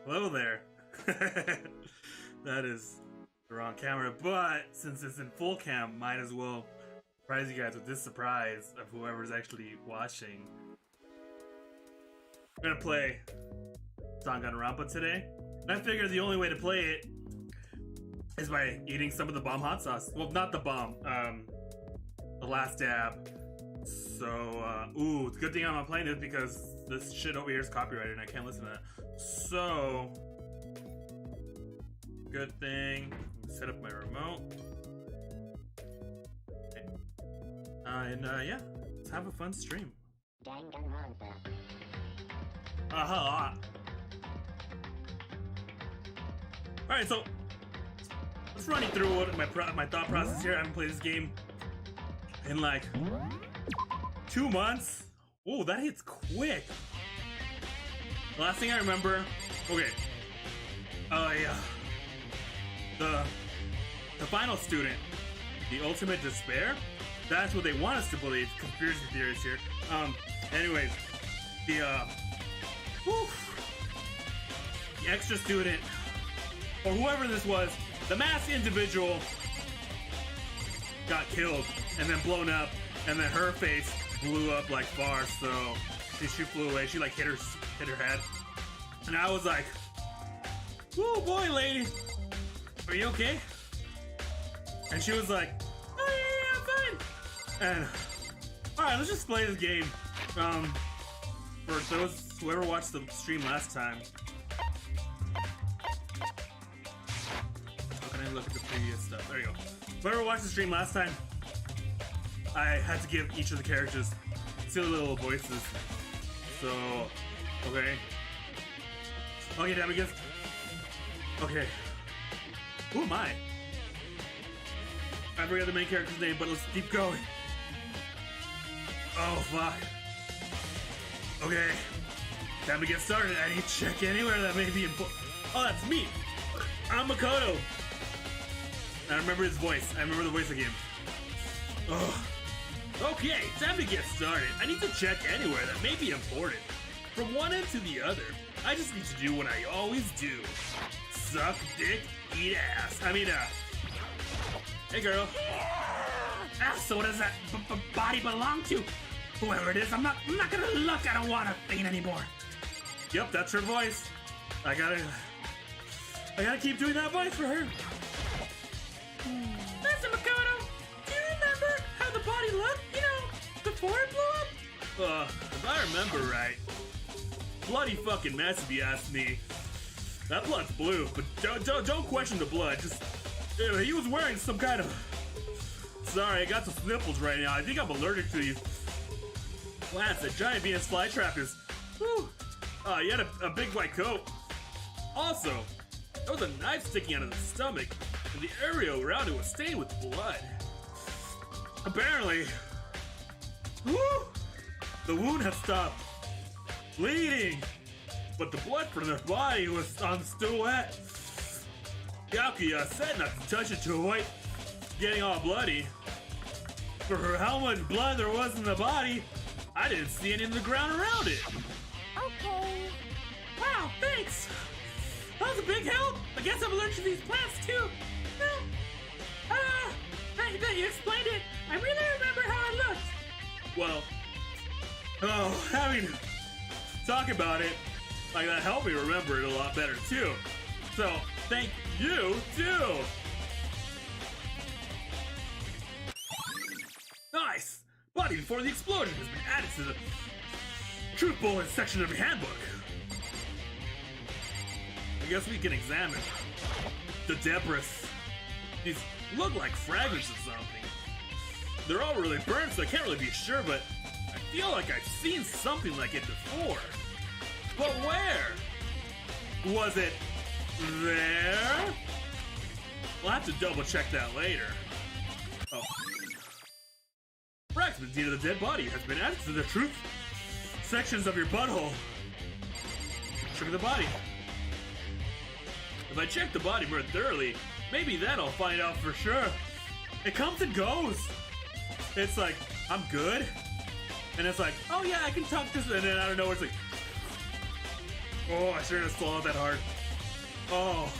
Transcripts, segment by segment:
Hello there. That is the wrong camera, but since it's in full cam, might as well surprise you guys with this surprise of whoever's actually watching. We're gonna play Danganronpa today, and I figured the only way to play it is by eating some of the bomb hot sauce. Well, not the bomb, the last dab. So, ooh, it's a good thing I'm not playing this because this shit over here is copyrighted and I can't listen to that. So, good thing. Set up my remote. Okay. Yeah, let's have a fun stream. Danganronpa. Alright, so let's run you through what my thought process here. I haven't played this game in like 2 months. Oh, that hits quick. The last thing I remember, okay. Yeah. The final student, the ultimate despair. That's what they want us to believe. Conspiracy theories here. Anyways, the extra student, or whoever this was, the masked individual got killed and then blown up, and then her face blew up like far, so she flew away. She like hit her head, and I was like, "Oh boy, lady, are you okay?" And she was like, "Oh yeah, I'm fine." And all right, let's just play this game. For those whoever watched the stream last time, how can I look at the previous stuff? There you go. Whoever watched the stream last time, I had to give each of the characters silly little voices. So, okay. Okay, damn, I guess. Okay. Who am I? I forgot the main character's name, but let's keep going. Oh, fuck. Okay. Time to get started. I need to check anywhere that may be important. Oh, that's me. I'm Makoto. I remember his voice. I remember the voice again. Oh. Okay, time to get started. I need to check anywhere that may be important. From one end to the other. I just need to do what I always do. Suck dick, eat ass. Hey girl. So what does that body belong to? Whoever it is, I'm not gonna look. I don't want to faint anymore. Yep, that's her voice. I gotta keep doing that voice for her. Listen, Makoto, do you remember how the body looked, before it blew up? If I remember right, bloody fucking mess if you ask me. That blood's blue, but don't question the blood. Just, he was wearing some kind of... Sorry, I got the sniffles right now. I think I'm allergic to these. Wow, that's a giant Venus flytrap is... Whew. He had a big white coat. Also, there was a knife sticking out of the stomach, and the area around it was stained with blood. Apparently, the wound had stopped bleeding, but the blood from their body was still wet. Yakuya said not to touch it to avoid getting all bloody. For how much blood there was in the body, I didn't see any in the ground around it. Okay. Wow, thanks. That was a big help. I guess I'm allergic to these plants too. I bet you explained it. I really remember how it looked. Well, having to talk about it, like that helped me remember it a lot better too. So, thank you too. Nice. Body before the explosion has been added to the truth bullet section of your handbook. I guess we can examine the debris. These look like fragments of something. They're all really burnt, so I can't really be sure, but I feel like I've seen something like it before. But where? Was it there? We'll have to double check that later. Oh. Fragments of the dead body has been added to the truth sections of your butthole. Check the body. If I check the body more thoroughly, maybe then I'll find out for sure. It comes and goes. It's like, I'm good. And it's like, oh yeah, I can talk this, and then I don't know, it's like, Oh, I shouldn't have swallowed that hard. Oh.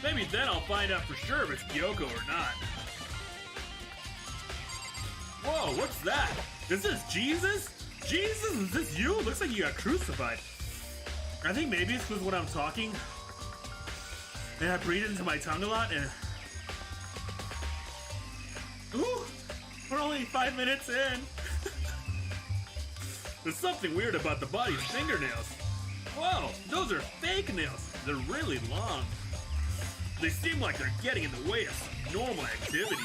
Maybe then I'll find out for sure if it's Kyoko or not. Whoa, what's that? Is this Jesus? Jesus, is this you? Looks like you got crucified. I think maybe it's because when I'm talking and I breathe into my tongue a lot and... Ooh, we're only 5 minutes in. There's something weird about the body's fingernails. Whoa, those are fake nails. They're really long. They seem like they're getting in the way of some normal activity.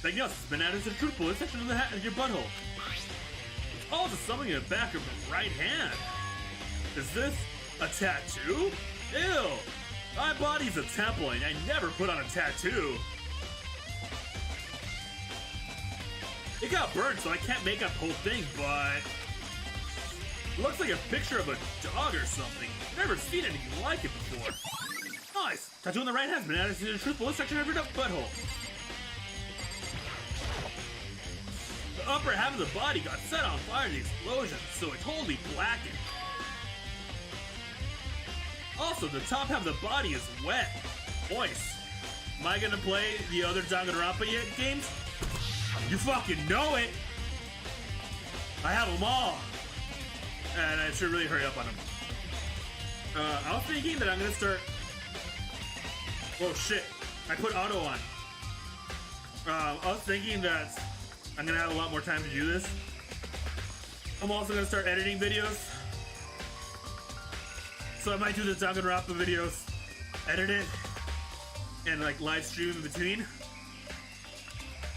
Diagnosis has been added to the truth bullet section of your butthole. It's also something in the back of the right hand. Is this a tattoo? Ew! My body's a temple and I never put on a tattoo. It got burned, so I can't make up the whole thing, but... It looks like a picture of a dog or something. Never seen anything like it before. Nice! Tattoo on the right hand has been added to the truth bullet section of your butthole. The upper half of the body got set on fire in the explosion, so it totally blackened. Also, the top half of the body is wet. Moist. Am I gonna play the other Danganronpa games? You fucking know it! I have them all! And I should really hurry up on them. I was thinking that I'm gonna start... Oh shit, I put auto on. I was thinking that I'm gonna have a lot more time to do this. I'm also gonna start editing videos. So I might do the Danganronpa videos, edit it, and like live stream in between.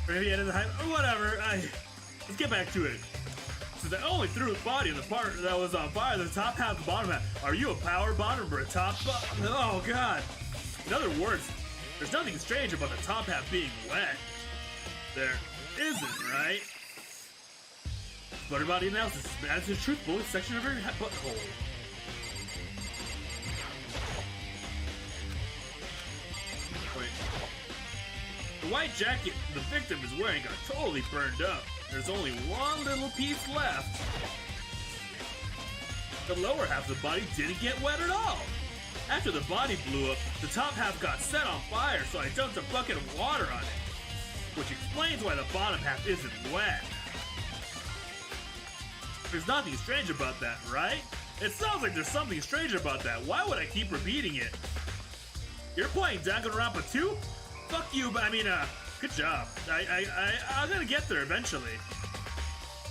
Or maybe edit the hype, or whatever. Let's get back to it. So they only threw his body in the part that was on fire, the top half, the bottom half. Are you a power bottom or a top Oh god. In other words, there's nothing strange about the top half being wet. There isn't, right? Butter body analysis adds the truth bullet section of your butthole. Wait. The white jacket the victim is wearing got totally burned up. There's only one little piece left. The lower half of the body didn't get wet at all. After the body blew up, the top half got set on fire, so I dumped a bucket of water on it. Which explains why the bottom half isn't wet. There's nothing strange about that, right? It sounds like there's something strange about that. Why would I keep repeating it? You're playing Danganronpa 2? Fuck you, but I mean, good job. I'm gonna get there eventually.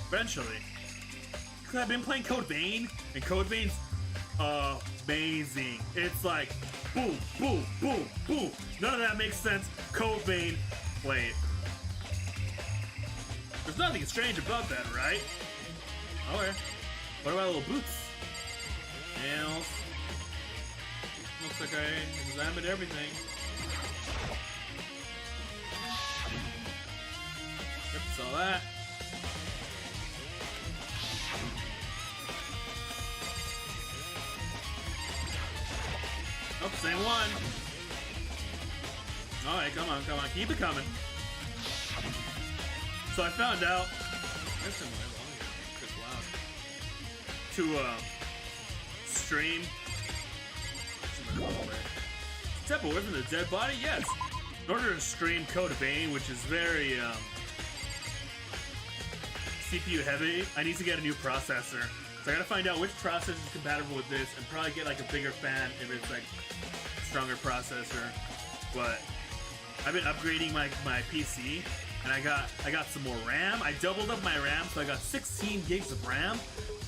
Eventually. Cause I've been playing Code Vein, and Code Vein's amazing. It's like boom, boom, boom, boom. None of that makes sense. Code Vein, play it. There's nothing strange about that, right? Okay. What about little boots? Nails. Looks like I examined everything. Yep, saw that. Oh, same one. Alright, come on, come on. Keep it coming. So I found out to stream Temple within the dead body? Yes. In order to stream Code Vein, which is very CPU heavy, I need to get a new processor. So I gotta find out which processor is compatible with this and probably get like a bigger fan if it's like a stronger processor. But I've been upgrading my PC and I got some more RAM. I doubled up my RAM, so I got 16 gigs of RAM.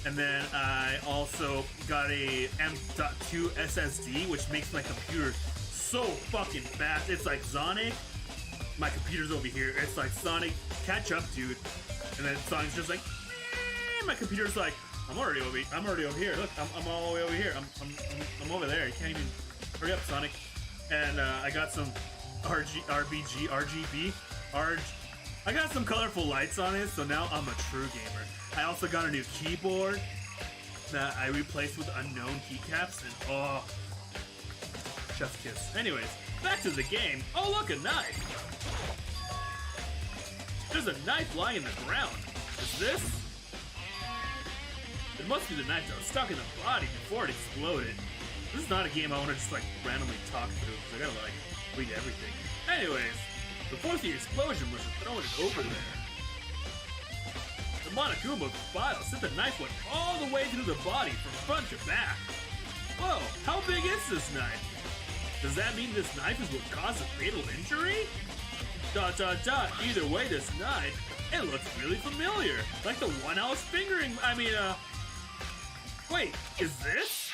And then I also got a M.2 SSD, which makes my computer so fucking fast. It's like Sonic. My computer's over here. It's like Sonic, catch up, dude. And then Sonic's just like, eh. My computer's like, I'm already over here. Look, I'm all the way over here. I'm over there. You can't even hurry up, Sonic. And I got some RGB. I got some colorful lights on it, so now I'm a true gamer. I also got a new keyboard that I replaced with unknown keycaps, and oh, chef's kiss. Anyways, back to the game. Oh, look, a knife. There's a knife lying in the ground. Is this? It must be the knife that was stuck in the body before it exploded. This is not a game I want to just like randomly talk through because I gotta like read everything. Anyways, before the explosion was thrown it over there. The Monokuma bottle said the knife went all the way through the body from front to back. Whoa, how big is this knife? Does that mean this knife is what caused a fatal injury? ... Either way, this knife, it looks really familiar. Like the one I was fingering, wait, is this?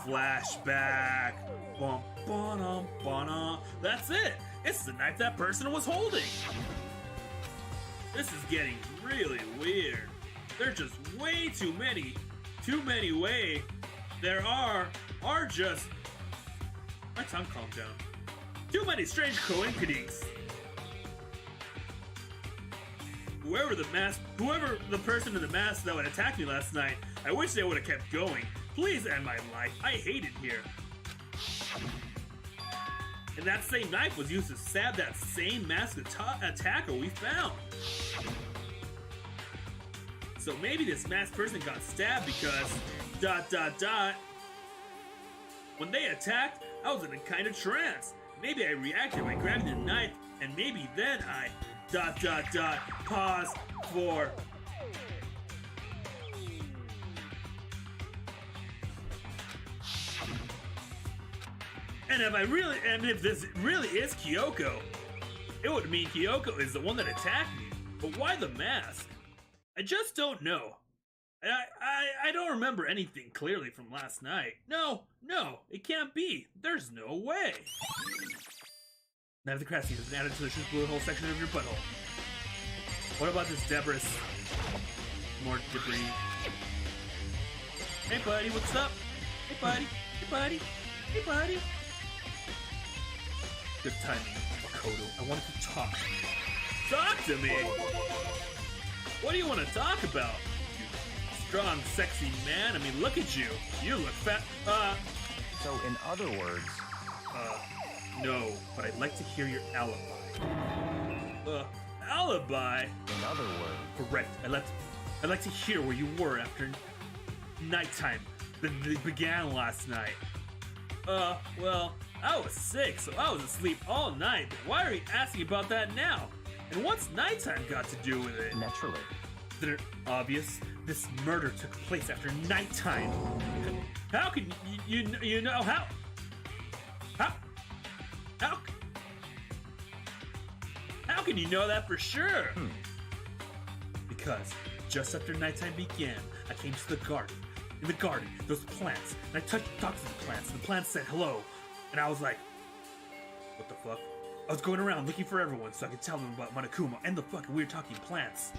Flashback. Bum, ba-dum, ba-dum. That's it. It's the knife that person was holding. This is getting really weird. There's just way too many ways. There are just... My tongue calmed down. Too many strange coincidences. Whoever the person in the mask that would attack me last night, I wish they would have kept going. Please end my life. I hate it here. And that same knife was used to stab that same masked attacker we found. So maybe this masked person got stabbed because... When they attacked, I was in a kind of trance. Maybe I reacted by grabbing the knife, and maybe then I... Pause for... And if this really is Kyoko, it would mean Kyoko is the one that attacked me. But why the mask? I just don't know. I don't remember anything clearly from last night. No, it can't be. There's no way. Now the crash scene has been added to the blue hole section of your butthole. What about this debris? More debris. Hey buddy, what's up? Hey buddy, hey buddy, hey buddy. Good timing, Makoto. I wanted to talk. Talk to me! What do you want to talk about? You strong, sexy man. I mean, look at you. You look fat. So, in other words... No, but I'd like to hear your alibi. Alibi? In other words... Correct. I'd like to hear where you were after nighttime that began last night. Well, I was sick, so I was asleep all night. But why are you asking about that now? And what's nighttime got to do with it? Naturally. Isn't it obvious? This murder took place after nighttime. How can you know how? How can you know that for sure? Because just after nighttime began, I came to the garden. In the garden, those plants, and I talked to the plants, and the plants said hello. And I was like, what the fuck? I was going around looking for everyone so I could tell them about Monokuma and the fucking weird talking plants.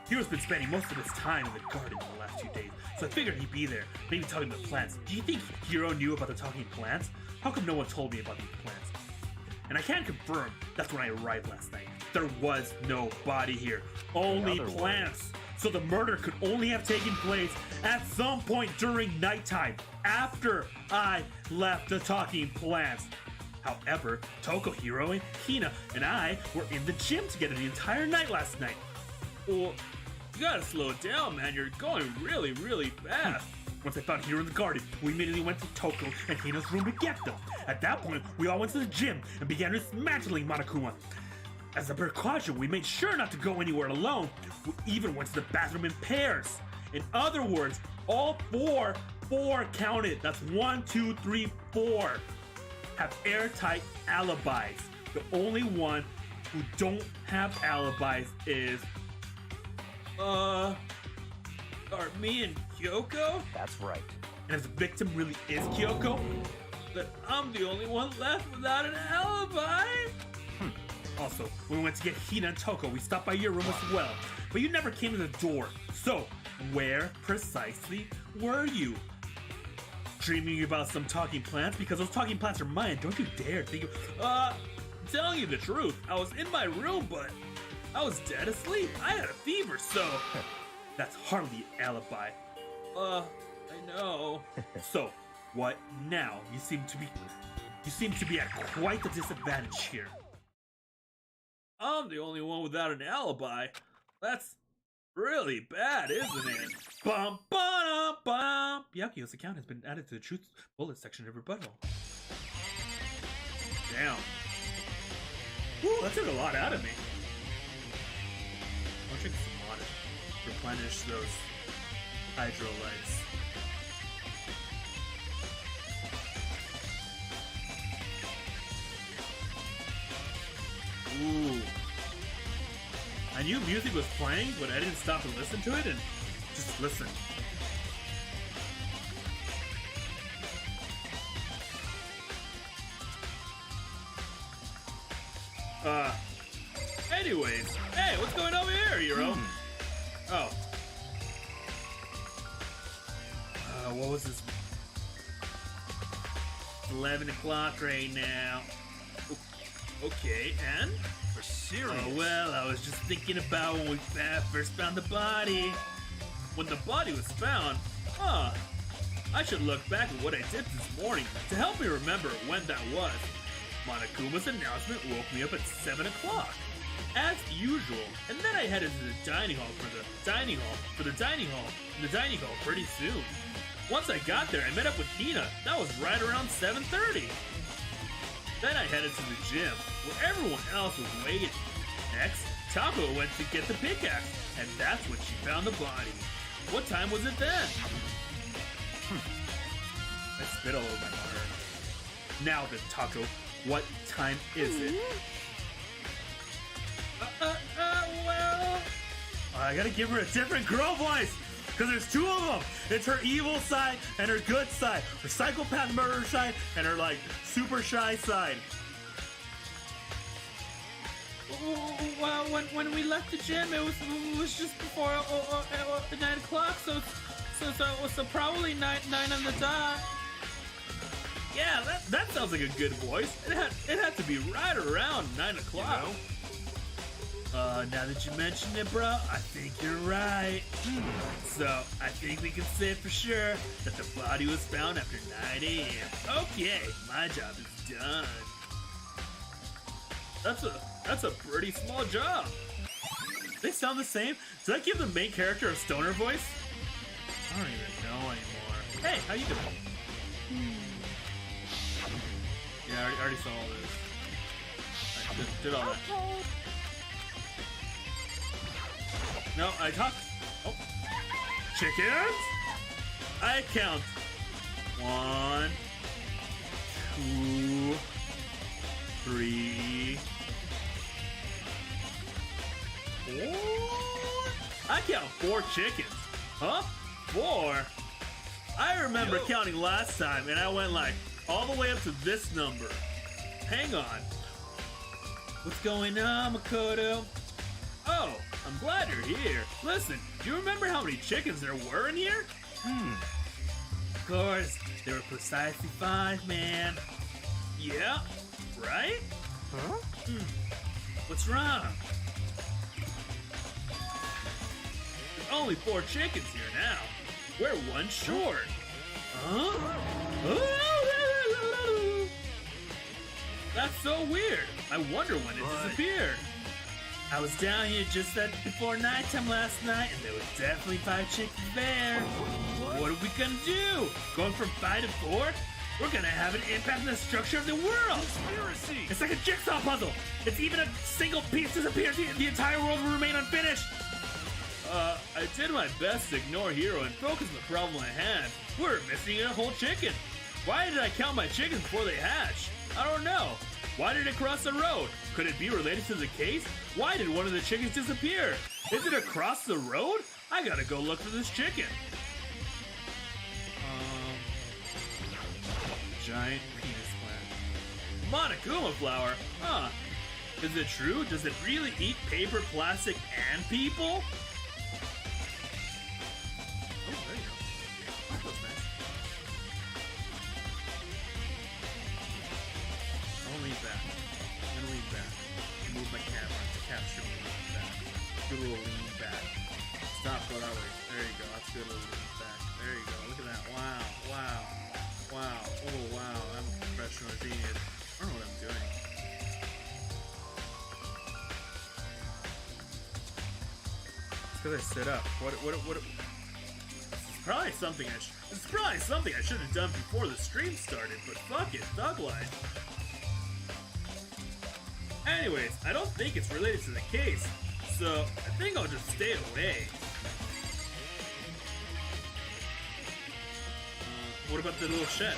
Hero's been spending most of his time in the garden in the last 2 days, so I figured he'd be there, maybe talking to the plants. Do you think Hero knew about the talking plants? How come no one told me about these plants? And I can confirm, that's when I arrived last night. There was no body here, only plants. So the murder could only have taken place at some point during nighttime, after I left the talking plants. However, Toko, Hiro, and Hina and I were in the gym together the entire night last night. Well, you gotta slow it down, man. You're going really, really fast. Once I found Hiro in the garden, we immediately went to Toko and Hina's room to get them. At that point, we all went to the gym and began dismantling Monokuma. As a precaution, we made sure not to go anywhere alone. We even went to the bathroom in pairs. In other words, all four counted. That's 1, 2, 3, 4. Have airtight alibis. The only one who don't have alibis is, are me and Kyoko? That's right. And if the victim really is Kyoko, then I'm the only one left without an alibi? Also, when we went to get Hina and Toko, we stopped by your room as well. But you never came to the door. So, where precisely were you? Dreaming about some talking plants? Because those talking plants are mine. Don't you dare think of... telling you the truth, I was in my room, but I was dead asleep. I had a fever, so... That's hardly an alibi. I know. So, what now? You seem to be at quite the disadvantage here. I'm the only one without an alibi. That's really bad, isn't it? Bum, bum, bum. Yakio's account has been added to the truth bullet section of rebuttal. Damn. Whew, that took a lot out of me. I'll drink some water. Replenish those hydrolytes. Ooh. I knew music was playing, but I didn't stop and listen to it and just listen. Anyways, hey, what's going over here, Hero? Oh. What was this? 11 o'clock right now. Okay, and? For serious? Oh, well, I was just thinking about when we first found the body. When the body was found, I should look back at what I did this morning to help me remember when that was. Monokuma's announcement woke me up at 7 o'clock, as usual, and then I headed to the dining hall pretty soon. Once I got there, I met up with Hina. That was right around 7:30. Then I headed to the gym, where everyone else was waiting. Next, Taco went to get the pickaxe, and that's when she found the body. What time was it then? I spit all over my water. Now then, Taco, what time is it? Well... I gotta give her a different girl voice! Because there's two of them! It's her evil side and her good side. Her psychopath murderer side and her, like, super shy side. Well, when we left the gym, it was just before 9 o'clock, so probably 9 on the dot. Yeah, that sounds like a good voice. It had to be right around 9 o'clock. You know? Now that you mention it, bro, I think you're right. So, I think we can say for sure that the body was found after 9 a.m. Okay, my job is done. That's a pretty small job. They sound the same? Did I give the main character a stoner voice? I don't even know anymore. Hey, how you doing? Yeah, I already saw all this. I did all that. No, I talked. Oh. Chickens? I count. 1, 2, 3, 4. I count 4 chickens. Huh? 4? I remember counting last time and I went like all the way up to this number. Hang on. What's going on, Makoto? Oh, I'm glad you're here. Listen, do you remember how many chickens there were in here? Of course, there were precisely 5, man. Yeah, right? Huh? What's wrong? There's only 4 chickens here now. We're 1 short. Huh? That's so weird. I wonder when it disappeared. I was down here just before nighttime last night, and there was definitely 5 chickens there. What are we gonna do? Going from 5 to 4? We're gonna have an impact on the structure of the world. Conspiracy. It's like a jigsaw puzzle. If even a single piece disappears, the entire world will remain unfinished. I did my best to ignore Hero and focus on the problem I had. We're missing a whole chicken. Why did I count my chickens before they hatch? I don't know. Why did it cross the road? Could it be related to the case? Why did one of the chickens disappear? Is it across the road? I gotta go look for this chicken. Giant penis plant. Monokuma flower? Huh. Is it true? Does it really eat paper, plastic, and people? Oh, there you go. That was nice. I'll leave that. I'm gonna leave that. Move my camera to capture me like that. Do a little lean back. Stop, go that way. There you go. That's good. A little lean back. There you go. Look at that. Wow. Wow. Wow. Oh, wow. I'm a professional genius. I don't know what I'm doing. because I stood up. What? It's probably something I should have done before the stream started, but fuck it, thug life. Anyways, I don't think it's related to the case, so I think I'll just stay away. What about the little shed?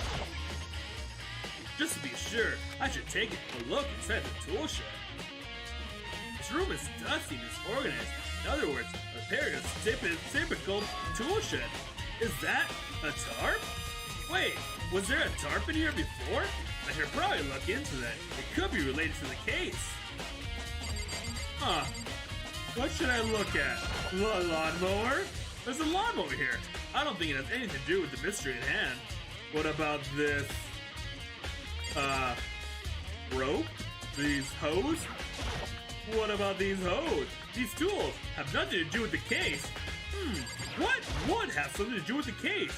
Just to be sure, I should take a look inside the tool shed. This room is dusty and disorganized. In other words, a very typical tool shed. Is that a tarp? Wait, was there a tarp in here before? I should probably look into that. It could be related to the case. Huh. What should I look at? The lawnmower? There's a lawnmower here. I don't think it has anything to do with the mystery at hand. What about this? Rope? These hose? What about these hose? These tools have nothing to do with the case. What would have something to do with the case?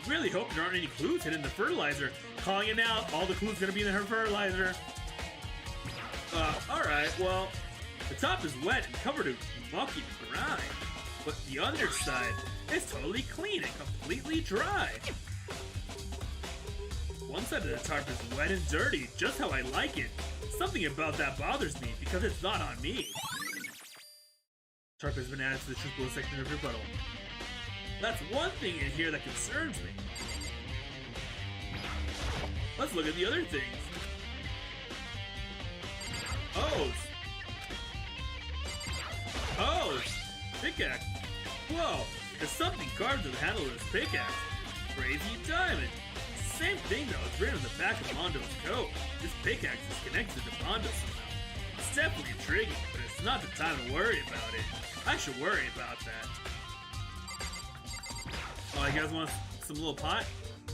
I really hope there aren't any clues hidden in the fertilizer. Calling it now, all the clues gonna be in her fertilizer. Alright, well, the top is wet and covered in mucky grime, but the underside is totally clean and completely dry. One side of the tarp is wet and dirty, just how I like it. Something about that bothers me because it's not on me. Tarp has been added to the truthful section of rebuttal. That's one thing in here that concerns me. Let's look at the other things. Hose. Pickaxe. Whoa, there's something carved to the handle of this pickaxe. Crazy diamond. Same thing that was written on the back of Mondo's coat. This pickaxe is connected to Mondo somehow. It's definitely intriguing, but it's not the time to worry about it. I should worry about that. Oh, you guys want some little pot?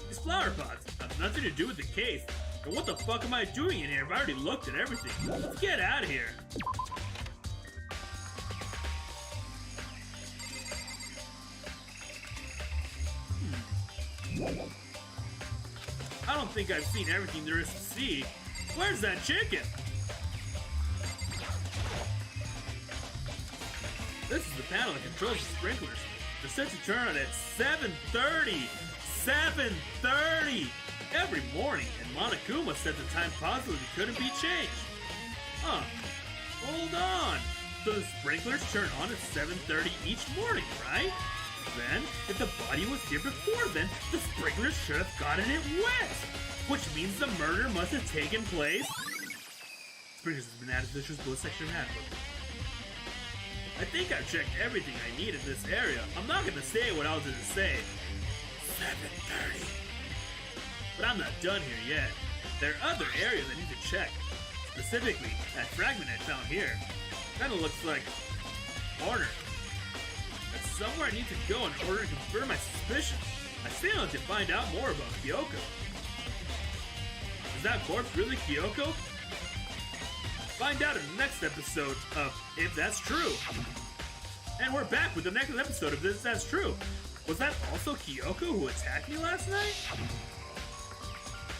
These flower pots have nothing to do with the case. And what the fuck am I doing in here? I've already looked at everything. Let's get out of here. I don't think I've seen everything there is to see. Where's that chicken? This is the panel that controls the sprinklers. They're set to turn on at 7:30. 7:30 every morning, and Monokuma said the time positively couldn't be changed. Huh. Hold on. So the sprinklers turn on at 7:30 each morning, right? Then, if the body was here before then, the sprinklers should have gotten it wet! Which means the murder must have taken place. Sprinklers has been added to the truthful section of handbook. I think I've checked everything I need in this area. I'm not gonna say what I was gonna say. 7:30. But I'm not done here yet. There are other areas I need to check. Specifically, that fragment I found here. Kinda looks like a corner. That's somewhere I need to go in order to confirm my suspicions. I still need to find out more about Kyoko. Is that corpse really Kyoko? Find out in the next episode of If That's True. And we're back with the next episode of If That's True. Was that also Kyoko who attacked me last night?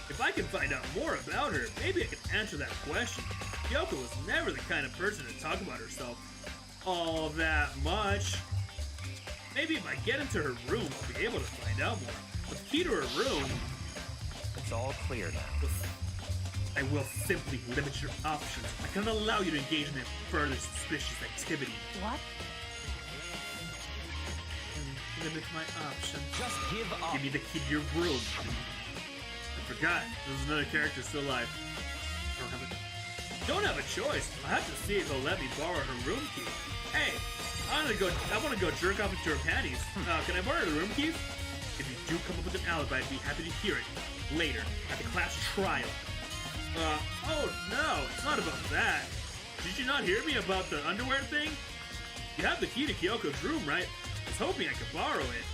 If I can find out more about her, maybe I can answer that question. Kyoko was never the kind of person to talk about herself all that much. Maybe if I get into her room, I'll be able to find out more. With the key to her room... It's all clear now. I will simply limit your options. I cannot allow you to engage in further suspicious activity. What? Limit my options. Just give up. Give me the key to your room. I forgot. There's another character still alive. Don't have a choice. I have to see if he'll let me borrow her room key. Hey, I want to go jerk off into her panties. Can I borrow the room keys? If you do come up with an alibi, I'd be happy to hear it later at the class trial. Oh no, it's not about that. Did you not hear me about the underwear thing? You have the key to Kyoko's room, right? I was hoping I could borrow it.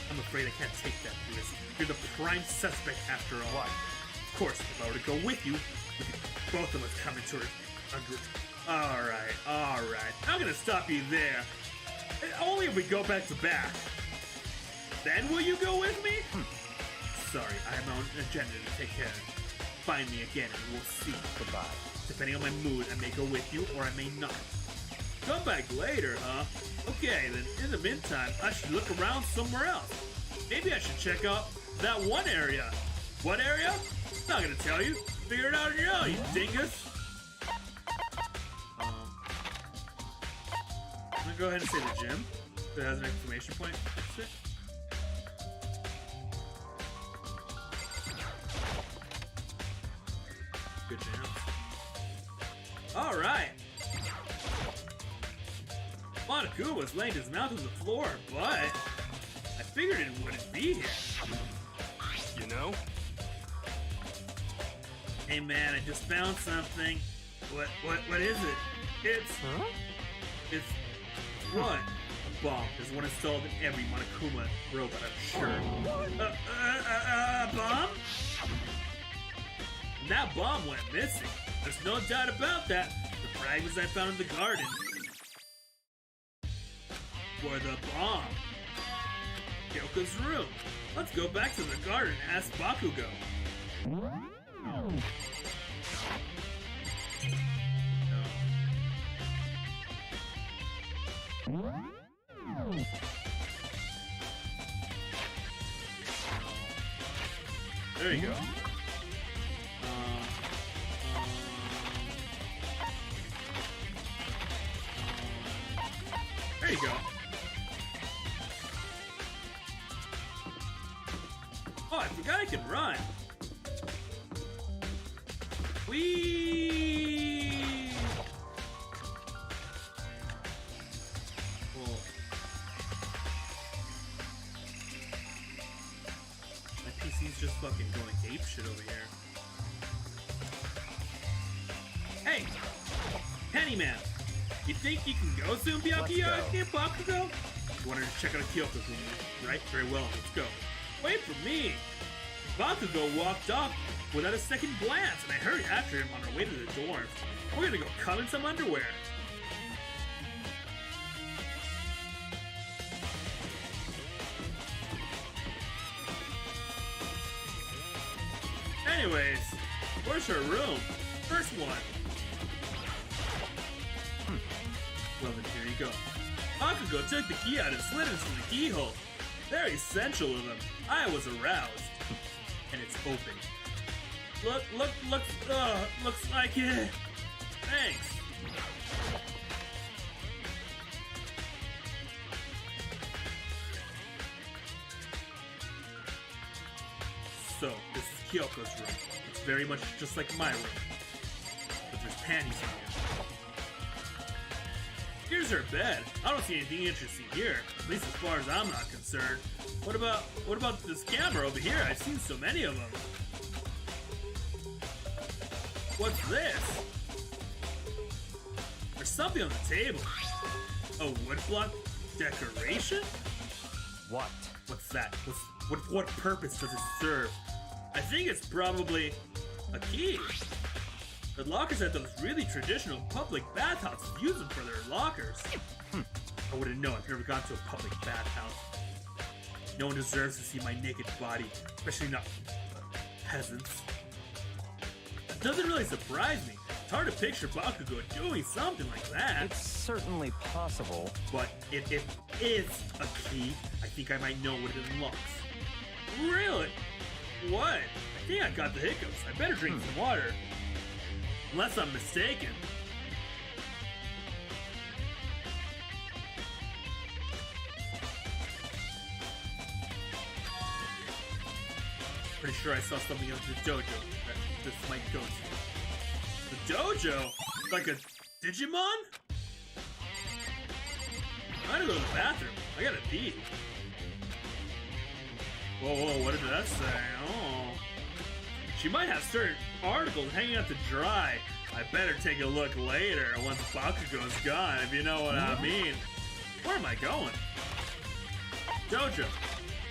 I'm afraid I can't take that risk. You're the prime suspect after all. What? Of course, if I were to go with you, we could both of us come into her under... Alright. I'm gonna stop you there. Only if we go back to back. Then will you go with me? Sorry, I have my own agenda to take care of. Find me again and we'll see. Goodbye. Depending on my mood, I may go with you or I may not. Come back later, huh? Okay, then in the meantime, I should look around somewhere else. Maybe I should check out that one area. What area? Not gonna tell you. Figure it out on your own, you dingus. I'm gonna go ahead and say the gym. That has an exclamation point next to it. Good chance. Alright. Monokuma was laying his mouth on the floor, but I figured it wouldn't be here. You know? Hey man, I just found something. What is it? It's what? A bomb. There's one installed in every Monokuma robot, I'm sure. A bomb? And that bomb went missing. There's no doubt about that. The fragments I found in the garden were the bomb. Kyoko's room. Let's go back to the garden and ask Bakugo. There you go. There you go. Oh, I forgot I can run. Whee! Whoa. My PC's just fucking going ape shit over here. Hey! Pennyman! You think you can go soon, Bakugo? You wanted to check out Kyoko's room, right? Very well, let's go. Wait for me! Bakugo walked off without a second glance, and I hurried after him on our way to the dorms. We're gonna go cut in some underwear. Anyways, where's her room? First one. Well then, here you go. Bakugo took the key out and slid it into the keyhole. Very sensual of him. I was aroused. And it's open. Looks like it. Thanks. So, this is Kyoko's room. It's very much just like my room. But there's panties in here. Here's her bed. I don't see anything interesting here, at least as far as I'm not concerned. What about this camera over here? I've seen so many of them. What's this? There's something on the table. A woodblock decoration? What? What's that? What purpose does it serve? I think it's probably a key. The lockers at those really traditional public bathhouses use them for their lockers. I wouldn't know. I've never gone to a public bathhouse. No one deserves to see my naked body, especially not peasants. That doesn't really surprise me. It's hard to picture Bakugo doing something like that. It's certainly possible. But if it is a key, I think I might know what it unlocks. Really? What? I think I got the hiccups. I better drink some water. Unless I'm mistaken. Pretty sure I saw something at the dojo that this might go to. The dojo? Like a Digimon? I gotta go to the bathroom. I gotta pee. Whoa, what did that say? Oh. She might have certain articles hanging out to dry. I better take a look later once Bakugo's gone, if you know what I mean. Where am I going? Dojo.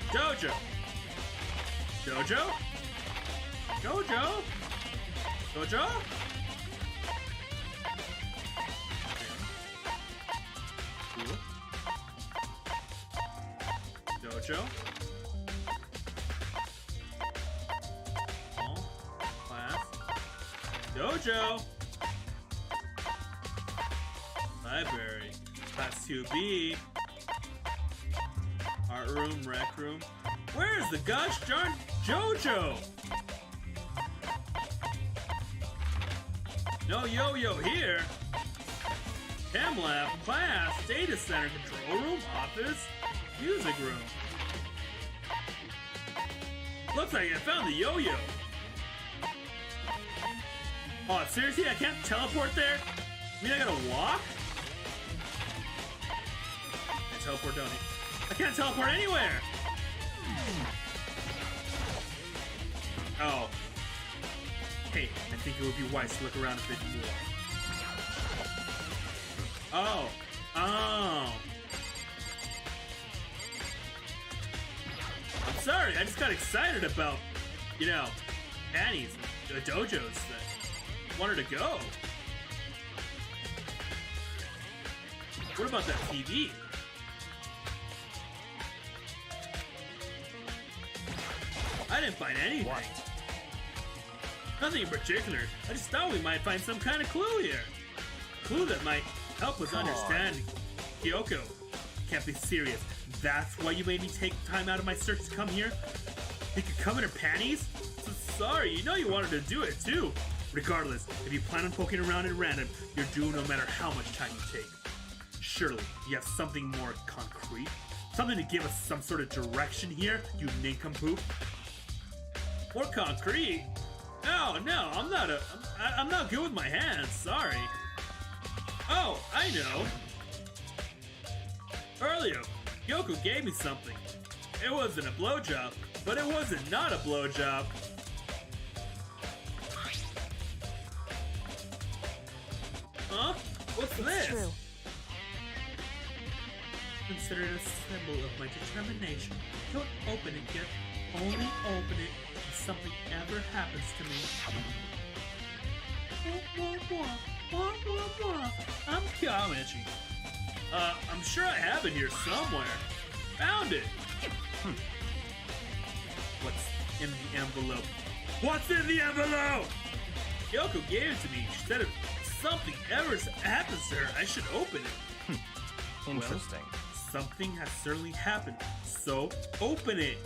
Dojo. Dojo? Dojo? Dojo? Cool. Dojo? Class. Dojo! Library. Class 2B. Art room, rec room. Where's the gosh darn JoJo? No yo-yo here. Chem lab, class, data center, control room, office, music room. Looks like I found the yo-yo. Oh, seriously? I can't teleport there? I mean, I gotta walk? I teleport down here. I can't teleport anywhere! Oh. Hey, I think it would be wise to look around a bit more. Oh. Oh. I'm sorry, I just got excited about, you know, Annie's, the dojos that wanted to go. What about that TV? I didn't find anything. What? Nothing in particular. I just thought we might find some kind of clue here. A clue that might help us understand. Kyoko, can't be serious. That's why you made me take time out of my search to come here? You could come in her panties? So sorry, you know you wanted to do it too. Regardless, if you plan on poking around at random, you're due no matter how much time you take. Surely, you have something more concrete? Something to give us some sort of direction here, you nincompoop? More concrete? No, I'm not good with my hands, sorry. Oh, I know. Earlier, Kyoko gave me something. It wasn't a blowjob, but it wasn't not a blowjob. Huh? What's this? True. Consider it a symbol of my determination. Don't open it yet. Only open it if something ever happens to me. I'm coming. I'm sure I have it here somewhere. Found it. What's in the envelope? What's in the envelope? Kyoko gave it to me. She said if something ever happens to her, I should open it. Interesting. Something has certainly happened, so open it.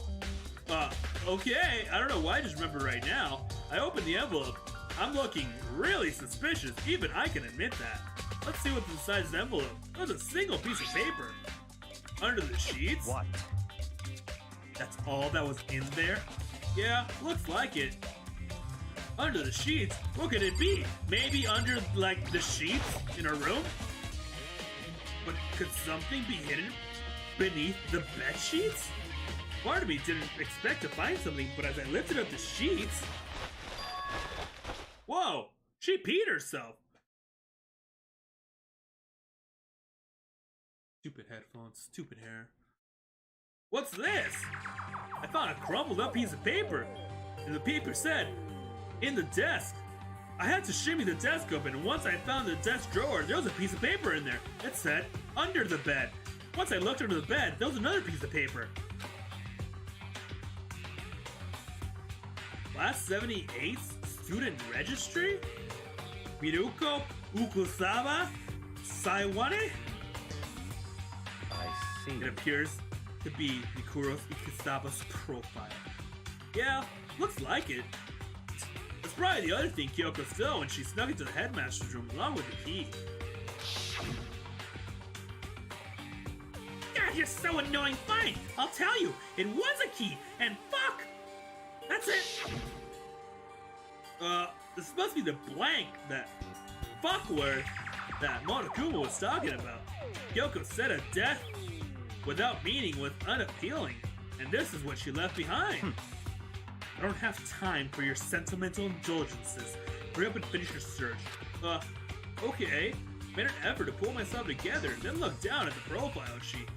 Okay, I don't know why I just remember right now. I opened the envelope. I'm looking really suspicious, even I can admit that. Let's see what's inside this envelope. There's a single piece of paper. Under the sheets? What? That's all that was in there? Yeah, looks like it. Under the sheets? What could it be? Maybe under, like, the sheets in her room? But could something be hidden beneath the bed sheets? Part of me didn't expect to find something, but as I lifted up the sheets... Whoa! She peed herself! Stupid headphones, stupid hair. What's this? I found a crumpled up piece of paper, and the paper said, "In the desk." I had to shimmy the desk open, and once I found the desk drawer, there was a piece of paper in there. It said, "Under the bed." Once I looked under the bed, there was another piece of paper. Class 78's student registry? Miruko Ukusawa Saiwane? I see. It appears to be Mikuros Ikusaba's profile. Yeah, looks like it. That's probably the other thing Kyoko stole when she snuck into the headmaster's room along with the key. God, you're so annoying. Fine, I'll tell you. It was a key, and fuck! That's it! This must be the blank, that fuck word that Monokuma was talking about. Kyoko said a death without meaning was unappealing, and this is what she left behind. I don't have time for your sentimental indulgences. Hurry up and finish your search. Okay. Made an effort to pull myself together, then looked down at the profile sheet.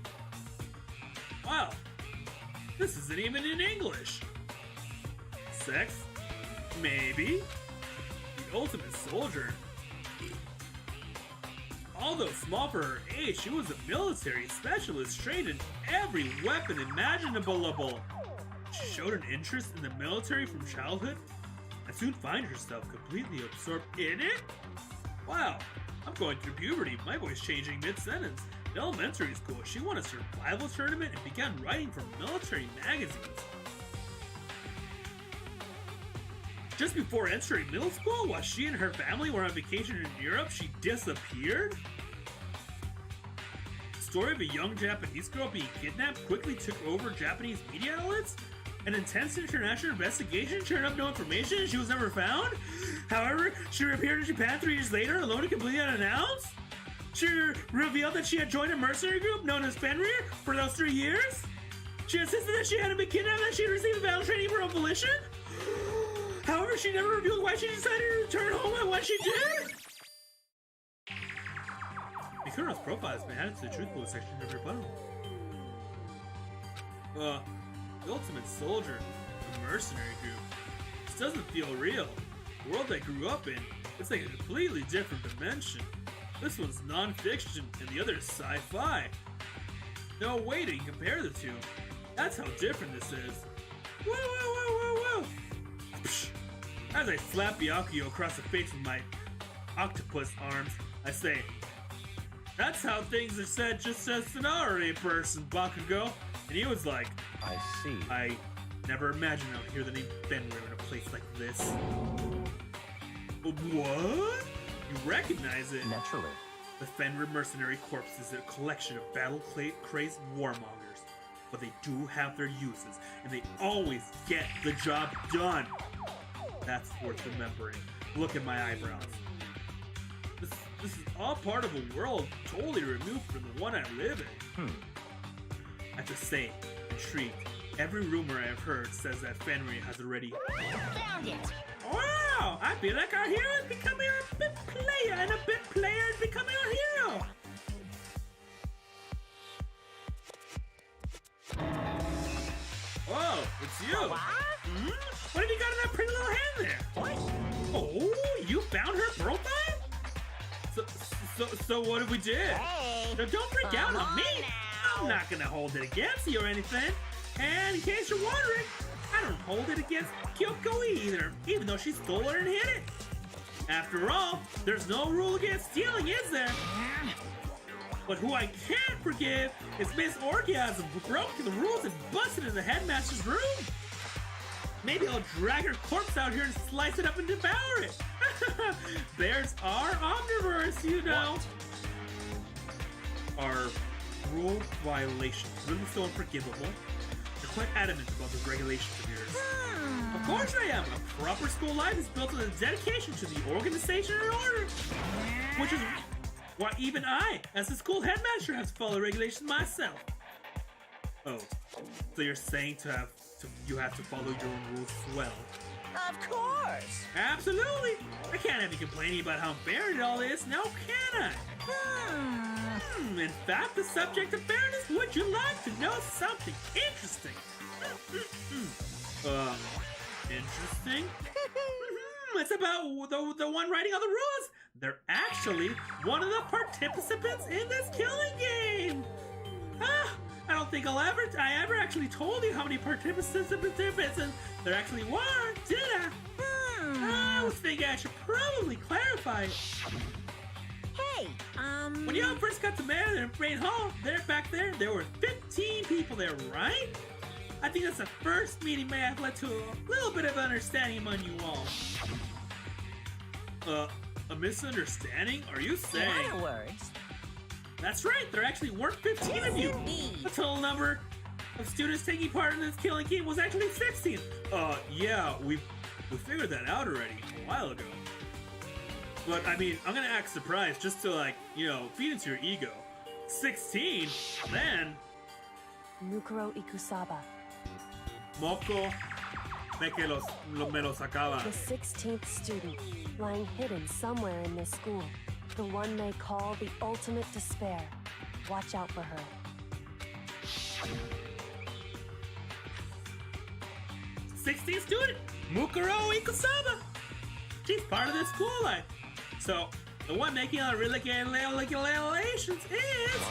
Wow. This isn't even in English. Sex? Maybe? The ultimate soldier. Although small for her age, she was a military specialist trained in every weapon imaginable. She showed an interest in the military from childhood and soon find herself completely absorbed in it? Wow, I'm going through puberty. My voice changing mid-sentence. In elementary school, she won a survival tournament and began writing for military magazines. Just before entering middle school, while she and her family were on vacation in Europe, she disappeared? The story of a young Japanese girl being kidnapped quickly took over Japanese media outlets. An intense international investigation turned up no information and she was never found. However, she reappeared in Japan 3 years later, alone and completely unannounced. She revealed that she had joined a mercenary group known as Fenrir for those 3 years. She insisted that she hadn't been kidnapped and that she had received battle training for her own volition. However, she never revealed why she decided to return home and what she did. Mikuro's profile has been added to the truth bullet section of your bundle. The ultimate soldier, the mercenary group. This doesn't feel real. The world I grew up in, it's like a completely different dimension. This one's non-fiction and the other is sci-fi. No way to compare the two. That's how different this is. Whoa, whoa, whoa, whoa, whoa! Psh. As I slap Byakuyo across the face with my octopus arms, I say, "That's how things are said just as an already person, Bakugo." And he was like, I see. I never imagined I would hear the name Fenrir in a place like this. What? You recognize it? Naturally. The Fenrir Mercenary Corps is a collection of battle-crazed warmongers, but they do have their uses, and they always get the job done. That's worth remembering. Look at my eyebrows. This is all part of a world totally removed from the one I live in. I have to say, intrigued. Every rumor I've heard says that Fenrir has already Found it! Wow! I feel like our hero is becoming a bit player, and a bit player is becoming a hero! Oh, it's you! What? What have you got in that pretty little hand there? What? Oh, you found her profile? So what have we did? Hey! Now don't freak out Come on me! on now. I'm not gonna hold it against you or anything. And in case you're wondering, I don't hold it against Kyoko either, even though she stole it and hid it. After all, there's no rule against stealing, is there? But who I can't forgive is Miss Orgasm, who broke the rules and busted in the headmaster's room. Maybe I'll drag her corpse out here and slice it up and devour it. Bears are omnivores, you know. Are rule violations really so unforgivable? They're quite adamant about those regulations of yours. Of course I am. A proper school life is built on the dedication to the organization and order, which is why even I, as the school headmaster, have to follow regulations myself. Oh, so you're saying you have to follow your own rules as well? Of course! Absolutely! I can't have you complaining about how unfair it all is, now can I? In fact, the subject of fairness, would you like to know something interesting? Interesting? It's about the one writing all the rules. They're actually one of the participants in this killing game. I don't think I ever actually told you how many participants there actually were, did I? I was thinking I should probably clarify it. Hey, When y'all first got together in Brain Hall, back there were 15 people there, right? I think that's the first meeting may have led to a little bit of understanding among you all. A misunderstanding? Are you saying? in other words, That's right, there actually weren't 15 of you. indeed. The total number of students taking part in this killing game was actually 16. Yeah, we figured that out already a while ago. But I mean, I'm gonna act surprised just to feed into your ego. 16? Man, Mukuro Ikusaba, Moko me lo sacaba. the 16th student, lying hidden somewhere in this school. The one they call the ultimate despair. Watch out for her. 16th student, Mukuro Ikusaba. She's part of this school life. So, the one making all the regulations is...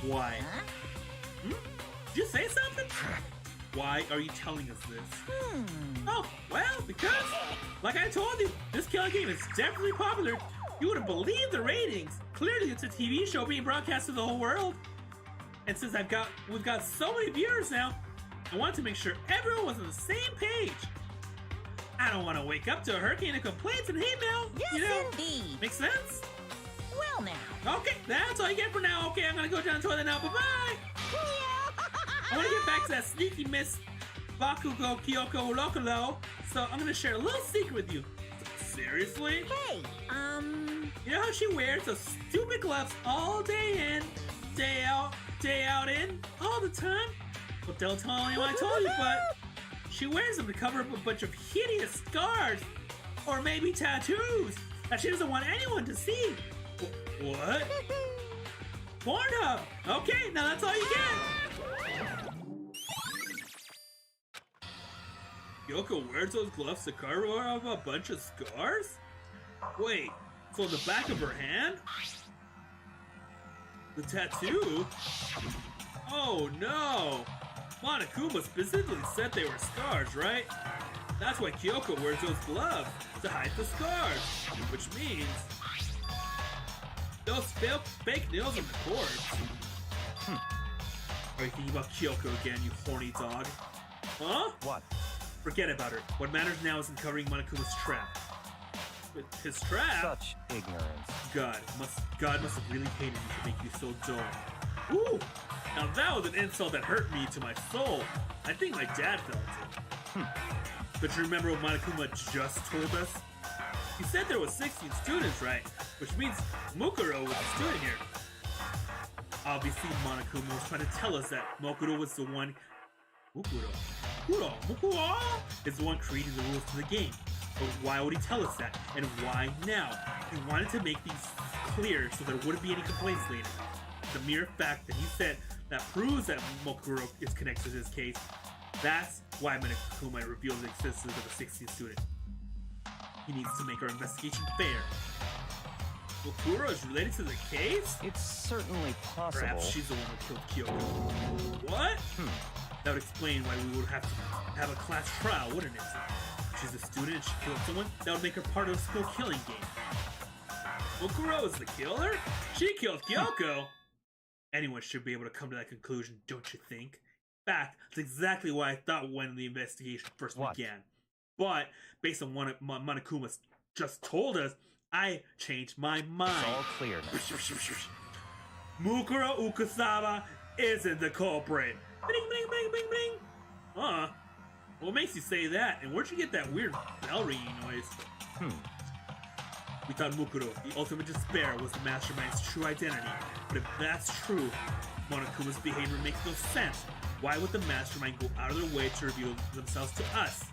Why? Huh? Did you say something? Why are you telling us this? Oh, well, because, like I told you, this killing game is definitely popular You wouldn't believe the ratings. Clearly, it's a TV show being broadcast to the whole world. And since we've got so many viewers now, I want to make sure everyone was on the same page. I don't want to wake up to a hurricane of complaints and hate mail. Yes, you know? indeed. Makes sense? Well, now. Okay, that's all you get for now. Okay, I'm gonna go down the toilet now. Bye-bye. I want to get back to that sneaky Miss Bakugo Kyoko Lokolo, so I'm gonna share a little secret with you. Seriously? Hey, You know how she wears those stupid gloves all day in, day out in, all the time? Well, don't tell anyone I told you, but she wears them to cover up a bunch of hideous scars, or maybe tattoos, that she doesn't want anyone to see. What? Pornhub! Okay, now that's all you get! Kyoko wears those gloves to cover up a bunch of scars? Wait, so the back of her hand? The tattoo? Oh no! Monokuma specifically said they were scars, right? That's why Kyoko wears those gloves, to hide the scars. Which means... those fake nails in the corpse. Are you thinking about Kyoko again, you horny dog? Huh? What? Forget about her. What matters now is uncovering Monokuma's trap. But his trap? Such ignorance. God must have really hated you to make you so dull. Ooh! Now that was an insult that hurt me to my soul. I think my dad felt it. But you remember what Monokuma just told us? He said there was 16 students, right? Which means Mukuro was a student here. Obviously, Monokuma was trying to tell us that Mukuro was the one... Mukuro is the one creating the rules to the game. But why would he tell us that? And why now? He wanted to make these clear so there wouldn't be any complaints later. The mere fact that he said that proves that Mukuro is connected to this case. That's why Monokuma revealed the existence of a 16th student. He needs to make our investigation fair. Mukuro is related to the case? It's certainly possible. Perhaps she's the one who killed Kyoko. What? That would explain why we would have to have a class trial, wouldn't it? If she's a student and she killed someone, that would make her part of the school killing game. Mukuro is the killer? She killed Kyoko! Anyone should be able to come to that conclusion, don't you think? In fact, that's exactly what I thought when the investigation first began. But, based on what Monokuma just told us, I changed my mind. It's all clear now. Mukuro Ukasaba isn't the culprit. Bing, bing, bing, bing, bing. Huh? What makes you say that? And where'd you get that weird bell ringing noise? We thought Mukuro, the ultimate despair, was the mastermind's true identity. But if that's true, Monokuma's behavior makes no sense. Why would the mastermind go out of their way to reveal themselves to us?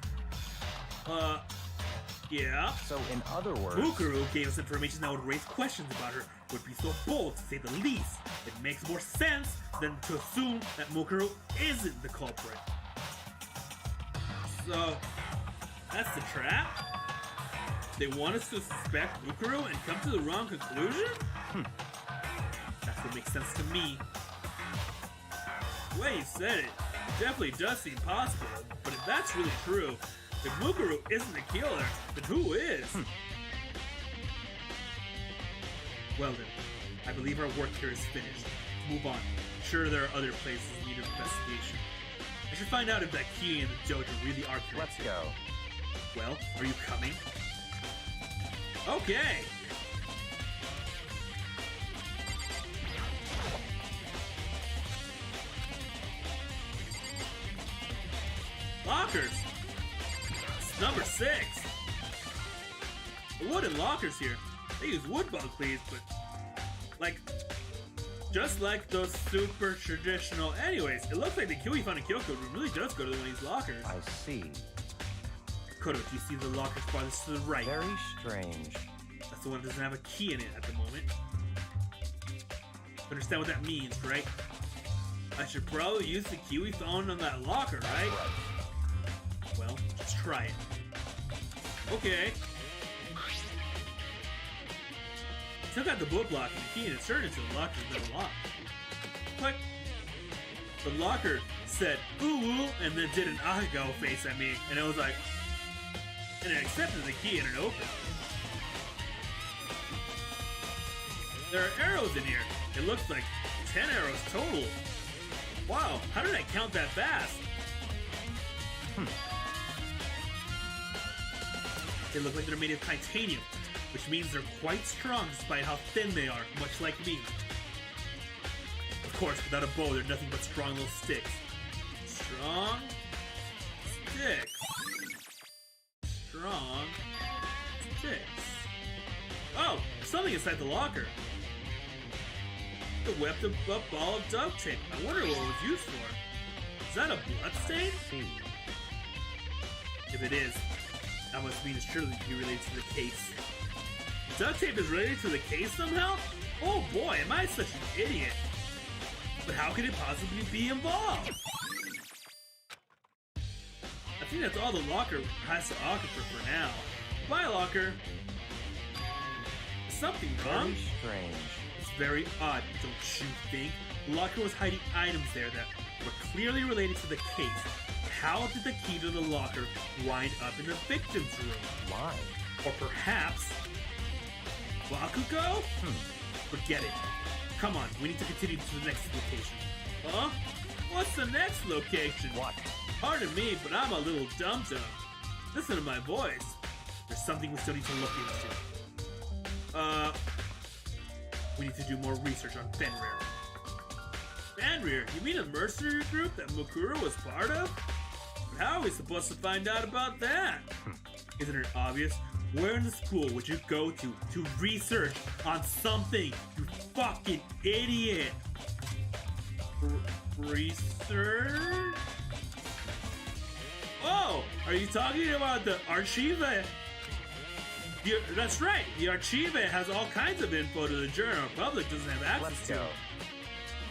Yeah. So in other words... Mukuro gave us information that would raise questions about her, would be so bold to say the least. It makes more sense than to assume that Mukuro isn't the culprit. So, that's the trap? They want us to suspect Mukuro and come to the wrong conclusion? That's what makes sense to me. The way you said it definitely does seem possible, but if that's really true, if Mukuro isn't the killer, then who is? Well then, I believe our work here is finished. Move on. Sure, there are other places in need of investigation. I should find out if that key and the dojo really are connected. Let's go. Well, are you coming? Okay! Lockers! It's number 6! The wooden lockers here. They use wood bug cleats, but... like... just like those super traditional... Anyways, it looks like the key we found in Kyoko really does go to one of these lockers. I see. Kodo, do you see the lockers farthest to the right? Very strange. That's the one that doesn't have a key in it at the moment. Understand what that means, right? I should probably use the key we found on that locker, right? Well, let's try it. Okay. Took out the book lock and the key and inserted it into the locker and then locked. Click. The locker said ooh woo and then did an ahegao face at me, and I was like, and it accepted the key and it opened. There are arrows in here. It looks like 10 arrows total. Wow, how did I count that fast? They look like they're made of titanium, which means they're quite strong despite how thin they are, much like me. Of course, without a bow, they're nothing but strong little sticks. Strong sticks. Strong sticks. Oh, something inside the locker. The webbed up ball of duct tape. I wonder what it was used for. Is that a blood stain? See. If it is, that must mean it's surely be related to the case. Duct tape is related to the case somehow? Oh boy, am I such an idiot. But how could it possibly be involved? I think that's all the locker has to offer for now. Bye, locker. Is something wrong? Very strange. It's very odd, don't you think? The locker was hiding items there that were clearly related to the case. How did the key to the locker wind up in the victim's room? Why? Or perhaps... Bakugo? Forget it. Come on, we need to continue to the next location. Huh? What's the next location? What? Pardon me, but I'm a little dum-dum. Listen to my voice. There's something we still need to look into. We need to do more research on Fenrir. Fenrir? You mean a mercenary group that Mukuro was part of? But how are we supposed to find out about that? Isn't it obvious? Where in the school would you go to research on something, you fucking idiot? Research? Oh, are you talking about the Archive? That's right, the Archive has all kinds of info that the general public doesn't have access Let's to. go.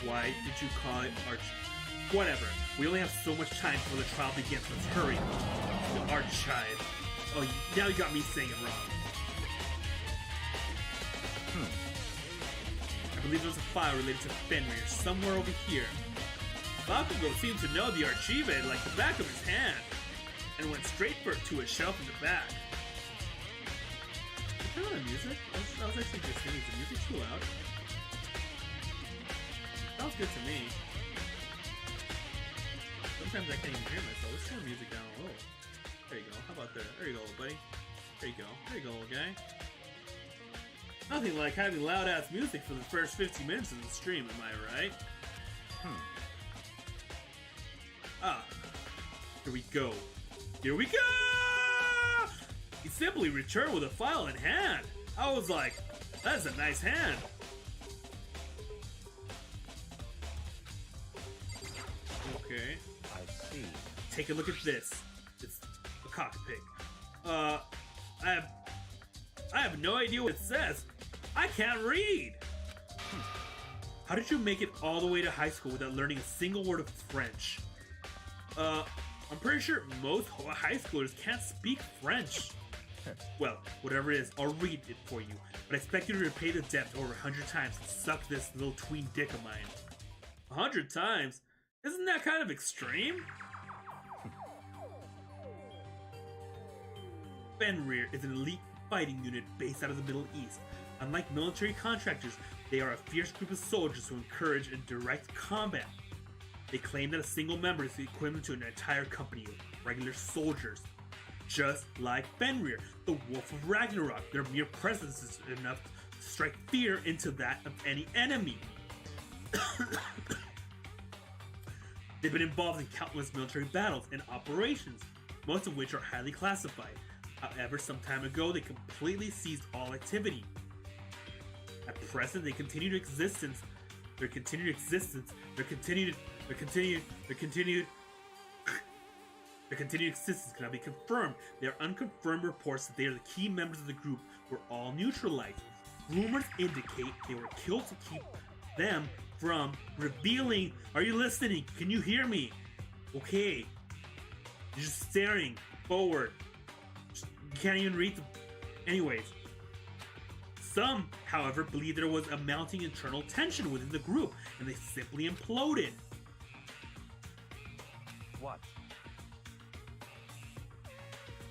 Why did you call it Archive? Whatever, we only have so much time before the trial begins, let's hurry. The Archive. Oh, now you got me saying it wrong. I believe there's a file related to Fenrir somewhere over here. Bakugo seemed to know the Archive like the back of his hand, and went straight to a shelf in the back. Turn on the music? I was actually just thinking, is the music too loud? Sounds good to me. Sometimes I can't even hear myself. Let's turn the music down a little. There you go. How about there? There you go, little buddy. There you go. There you go, little guy. Nothing like having loud-ass music for the first 50 minutes of the stream, am I right? Ah. Here we go. Here we go! He simply returned with a file in hand. I was like, that's a nice hand. Okay. I see. Take a look at this. It's a cockpit. I have no idea what it says. I can't read. How did you make it all the way to high school without learning a single word of French? I'm pretty sure most high schoolers can't speak French. Well, whatever it is, I'll read it for you. But I expect you to repay the debt over 100 times and suck this little tween dick of mine. 100 times? Isn't that kind of extreme? Fenrir is an elite fighting unit based out of the Middle East. Unlike military contractors, they are a fierce group of soldiers who encourage and direct combat. They claim that a single member is the equivalent to an entire company of regular soldiers. Just like Fenrir, the Wolf of Ragnarok, their mere presence is enough to strike fear into that of any enemy. They've been involved in countless military battles and operations, most of which are highly classified. However, some time ago, they completely ceased all activity. At present, their continued existence cannot be confirmed. There are unconfirmed reports that they are the key members of the group were all neutralized. Rumors indicate they were killed to keep them from revealing. Are you listening? Can you hear me? Okay. You're just staring forward. You can't even read the... Anyways. Some, however, believe there was a mounting internal tension within the group, and they simply imploded. What?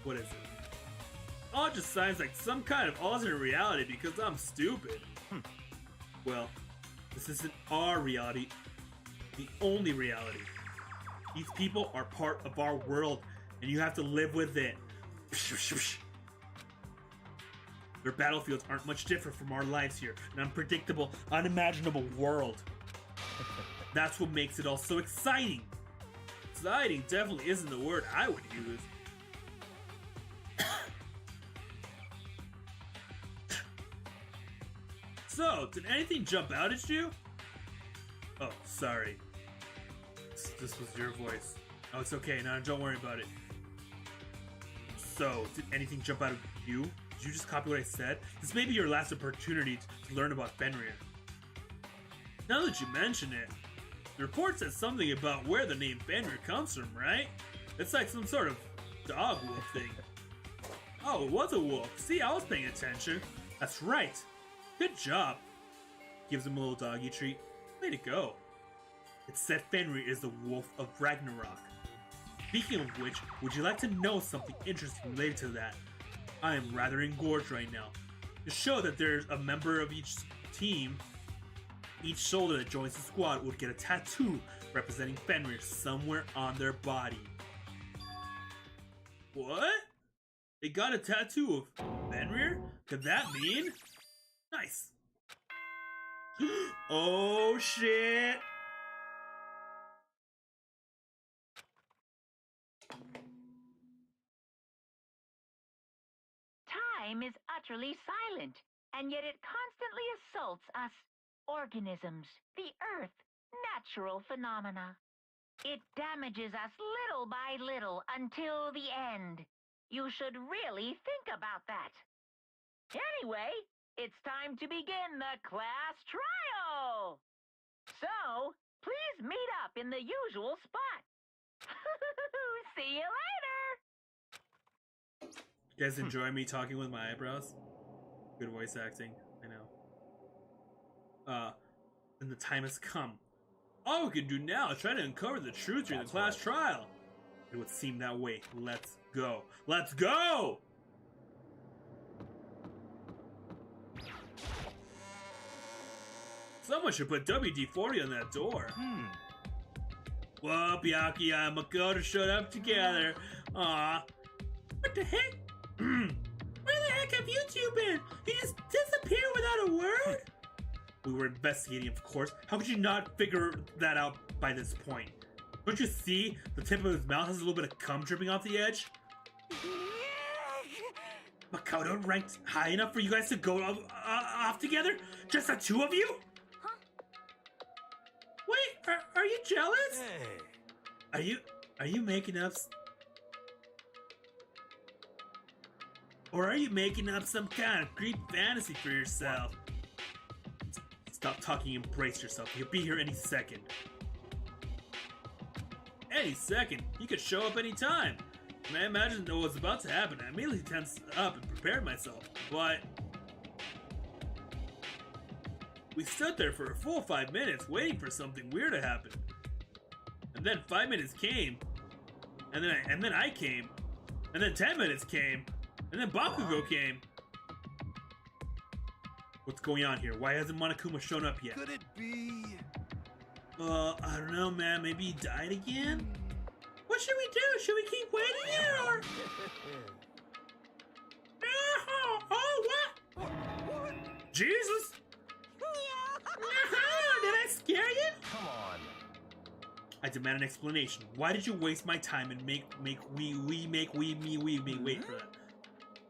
What is it? Oh, it just sounds like some kind of alternate reality because I'm stupid. Well, this isn't our reality, the only reality. These people are part of our world, and you have to live with it. Their battlefields aren't much different from our lives here, an unpredictable, unimaginable world. That's what makes it all so exciting. Exciting definitely isn't the word I would use. So, did anything jump out at you? Oh, sorry. This was your voice. Oh, it's okay. No, don't worry about it. So, did anything jump out of you? Did you just copy what I said? This may be your last opportunity to learn about Fenrir. Now that you mention it, the report says something about where the name Fenrir comes from, right? It's like some sort of dog wolf thing. Oh, it was a wolf. See, I was paying attention. That's right. Good job. Gives him a little doggy treat. Way to go. It said Fenrir is the wolf of Ragnarok. Speaking of which, would you like to know something interesting related to that? I am rather engorged right now. To show that there's a member of each team, each soldier that joins the squad would get a tattoo representing Fenrir somewhere on their body. What? They got a tattoo of Fenrir? Could that mean? Nice. Oh shit! Time is utterly silent, and yet it constantly assaults us, organisms, the Earth, natural phenomena. It damages us little by little until the end. You should really think about that. Anyway, it's time to begin the class trial! So, please meet up in the usual spot. See you later! You guys enjoy me talking with my eyebrows? Good voice acting, I know. And the time has come. All we can do now is try to uncover the truth during the class trial. It would seem that way. Let's go. Let's go! Someone should put WD-40 on that door. Whoa, Byakuya and Makoto showed up together. Aw. What the heck? Where the heck have you two been? You just disappeared without a word? We were investigating, of course. How could you not figure that out by this point? Don't you see? The tip of his mouth has a little bit of cum dripping off the edge. Makoto ranked high enough for you guys to go off together? Just the two of you? Wait, are you jealous? Hey. Are you making up? Or are you making up some kind of Greek fantasy for yourself? Stop talking and brace yourself. He'll be here any second. Any second? He could show up any time. When I imagined what was about to happen, I immediately tensed up and prepared myself. But we stood there for a full 5 minutes waiting for something weird to happen. And then 5 minutes came. And then I came. And then 10 minutes came. And then Bakugo came. What's going on here? Why hasn't Monokuma shown up yet? Could it be? I don't know, man. Maybe he died again? What should we do? Should we keep waiting here or? Oh, what? Jesus! Did I scare you? Come on. I demand an explanation. Why did you waste my time and make me wait for that?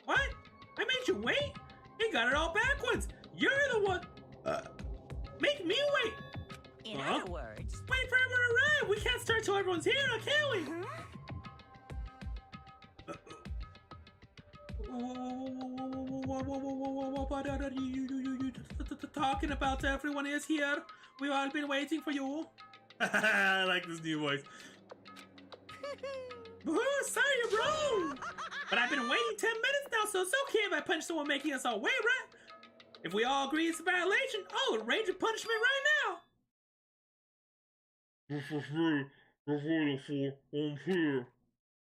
What? I made you wait? You got it all backwards. You're the one. Make me wait. In other words, Wait for everyone to arrive. We can't start till everyone's here, now can we? What are you talking about? Everyone is here. We've all been waiting for you. I like this new voice. Sorry, bro. But I've been waiting 10 minutes now, so it's okay if I punch someone making us all wait, right? If we all agree it's a violation, I'll arrange a punishment right now.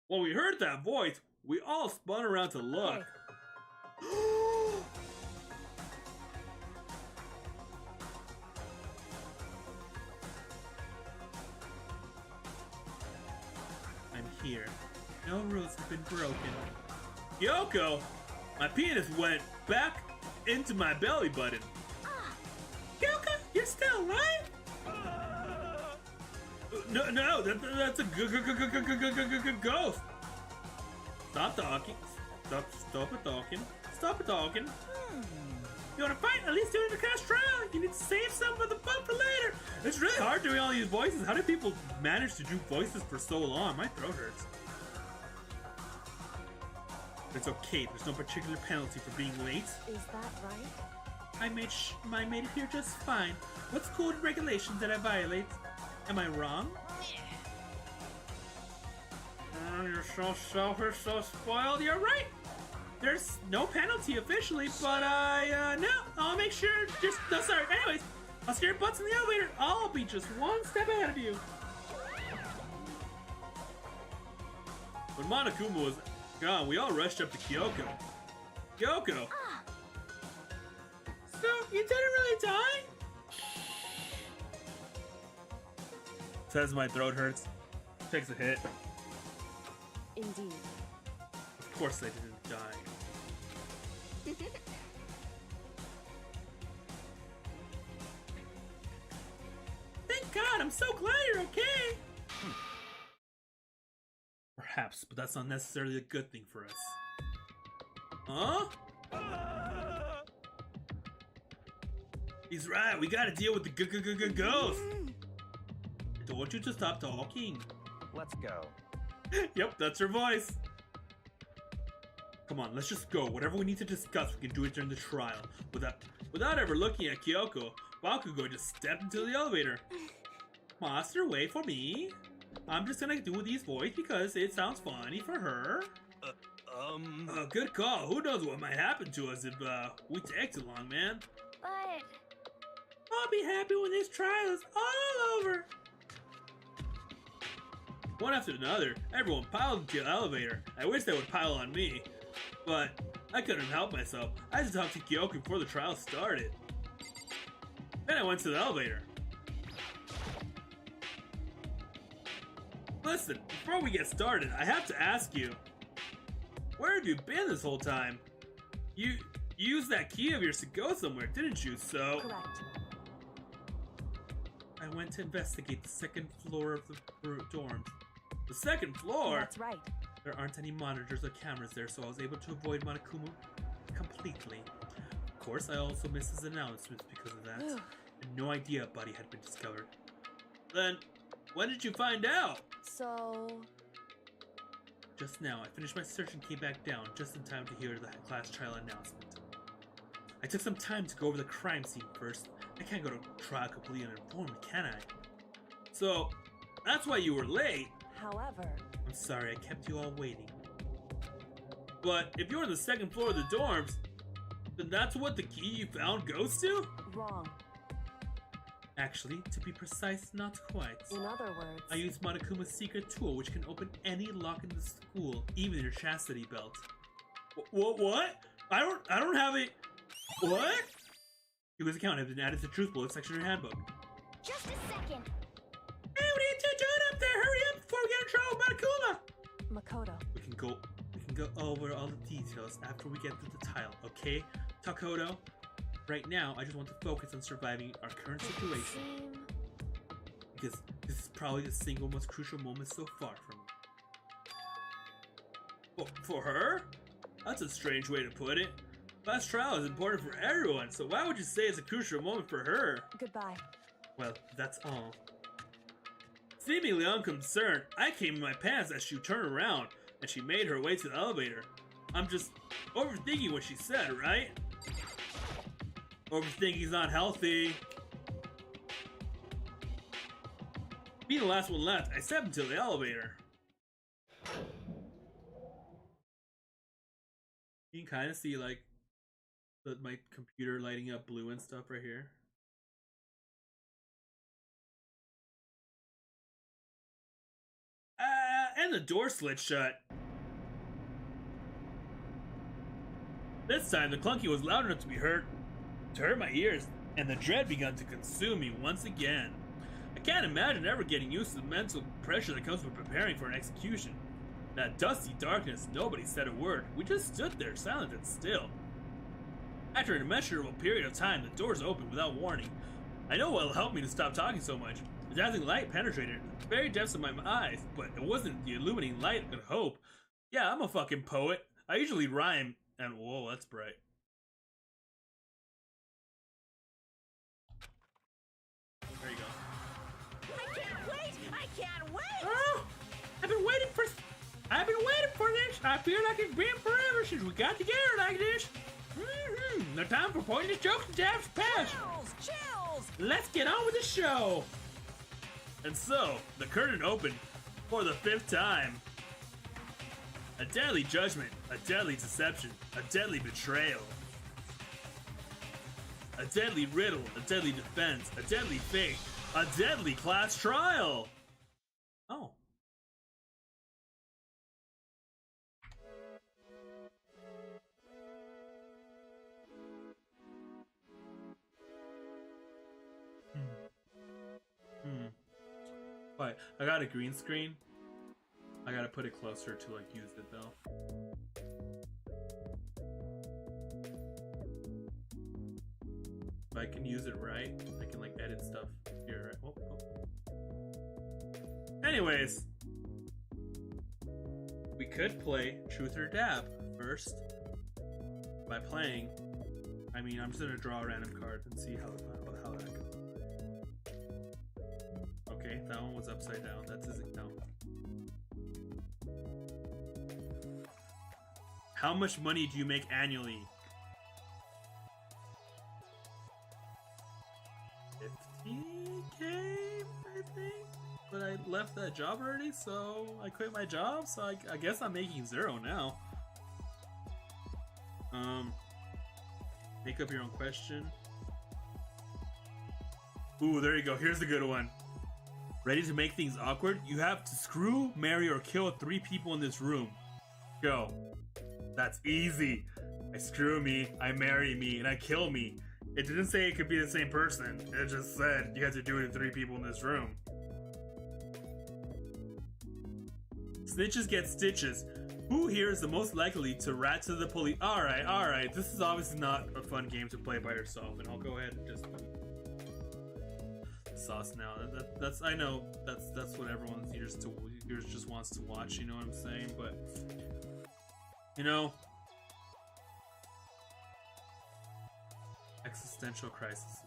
When we heard that voice, we all spun around to look. here. No rules have been broken. Kyoko! My penis went back into my belly button. Kyoko, you're still alive? No, that's a ghost. Stop talking. Stop it talking. Stop it talking. You wanna fight? At least do it in a cash trial. You need to save some for the fun for later. It's really hard doing all these voices. How do people manage to do voices for so long? My throat hurts. It's okay. There's no particular penalty for being late. Is that right? I made it here just fine. What school regulations did I violate? Am I wrong? You're so selfish, so spoiled. You're right. There's no penalty officially, but no, I'll make sure. Sorry. Anyways, I'll see your butts in the elevator. I'll be just one step ahead of you. When Monokuma was gone, we all rushed up to Kyoko. Kyoko! So, you didn't really die? Says my throat hurts. Takes a hit. Indeed. Of course I didn't die. Thank God, I'm so glad you're okay! Perhaps, but that's not necessarily a good thing for us. Huh? He's right, we gotta deal with the ghost! I told you to stop talking. Let's go. Yep, that's her voice. Come on, let's just go. Whatever we need to discuss, we can do it during the trial. Without ever looking at Kyoko, Bakugo just stepped into the elevator. Master, wait for me. I'm just gonna do these voices because it sounds funny for her. Good call. Who knows what might happen to us if we take too long, man. But I'll be happy when this trial is all over. One after another, everyone piled into the elevator. I wish they would pile on me, but I couldn't help myself. I had to talk to Kyoko before the trial started. Then I went to the elevator. Listen, before we get started, I have to ask you, where have you been this whole time? You used that key of yours to go somewhere, didn't you? So Correct. I went to investigate the second floor of the dorms. The second floor? That's right. There aren't any monitors or cameras there, so I was able to avoid Monokuma completely. Of course, I also missed his announcements because of that. And no idea a body had been discovered. Then, when did you find out? So... Just now, I finished my search and came back down just in time to hear the class trial announcement. I took some time to go over the crime scene first. I can't go to trial completely uninformed, can I? So, that's why you were late. However... I'm sorry I kept you all waiting. But if you're on the second floor of the dorms, then that's what the key you found goes to? Wrong. Actually, to be precise, not quite. In other words... I used Monokuma's secret tool, which can open any lock in the school, even your chastity belt. What? I don't have a... What? Yuka's account has been added to the Truth Bullet section of your handbook. just a second. Hey, what are you two doing up there? Hurry up before we get in trouble with Monokuma! Makoto. We can go over all the details after we get to the tile, okay? Takoto, right now I just want to focus on surviving our current situation. Because this is probably the single most crucial moment so far for me. For her? That's a strange way to put it. Last trial is important for everyone, so why would you say it's a crucial moment for her? Goodbye. Well, that's all. Seemingly unconcerned, I came in my pants as she turned around, and she made her way to the elevator. I'm just overthinking what she said, right? Overthinking's not healthy. Being the last one left, I stepped into the elevator. You can kind of see, like, my computer lighting up blue and stuff right here. And the door slid shut. This time, the clunking was loud enough to be heard, to hurt my ears, and the dread began to consume me once again. I can't imagine ever getting used to the mental pressure that comes with preparing for an execution. That dusty darkness, nobody said a word. We just stood there, silent and still. After an immeasurable period of time, the doors opened without warning. I know what'll help me to stop talking so much. The dazzling light penetrated the very depths of my eyes, but it wasn't the illuminating light of hope. Yeah, I'm a fucking poet. I usually rhyme, and whoa, that's bright. There you go. I can't wait! I can't wait! Oh, I've been waiting for this. I feel like it's been forever since we got together like this. No time for pointless jokes and dabs past. Chills! Let's get on with the show. And so, the curtain opened for the 5th time. A deadly judgment, a deadly deception, a deadly betrayal. A deadly riddle, a deadly defense, a deadly fate, a deadly class trial. Oh. But I got a green screen. I gotta put it closer to like use it though. If I can use it right, I can like edit stuff here. Right? Oh. Anyways, we could play Truth or Dab first by playing. I mean, I'm just gonna draw a random card and see how that goes. Okay, that one was upside down. That's his account. How much money do you make annually? 50K, I think. But I left that job already, so I quit my job. So I guess I'm making 0 now. Make up your own question. Ooh, there you go. Here's the good one. Ready to make things awkward? You have to screw, marry, or kill 3 people in this room. Go. That's easy. I screw me, I marry me, and I kill me. It didn't say it could be the same person. It just said you have to do it to 3 people in this room. Snitches get stitches. Who here is the most likely to rat to the police? Alright. This is obviously not a fun game to play by yourself, and I'll go ahead and just sauce now. That's I know that's what everyone's ears just wants to watch, you know what I'm saying? But you know, existential crises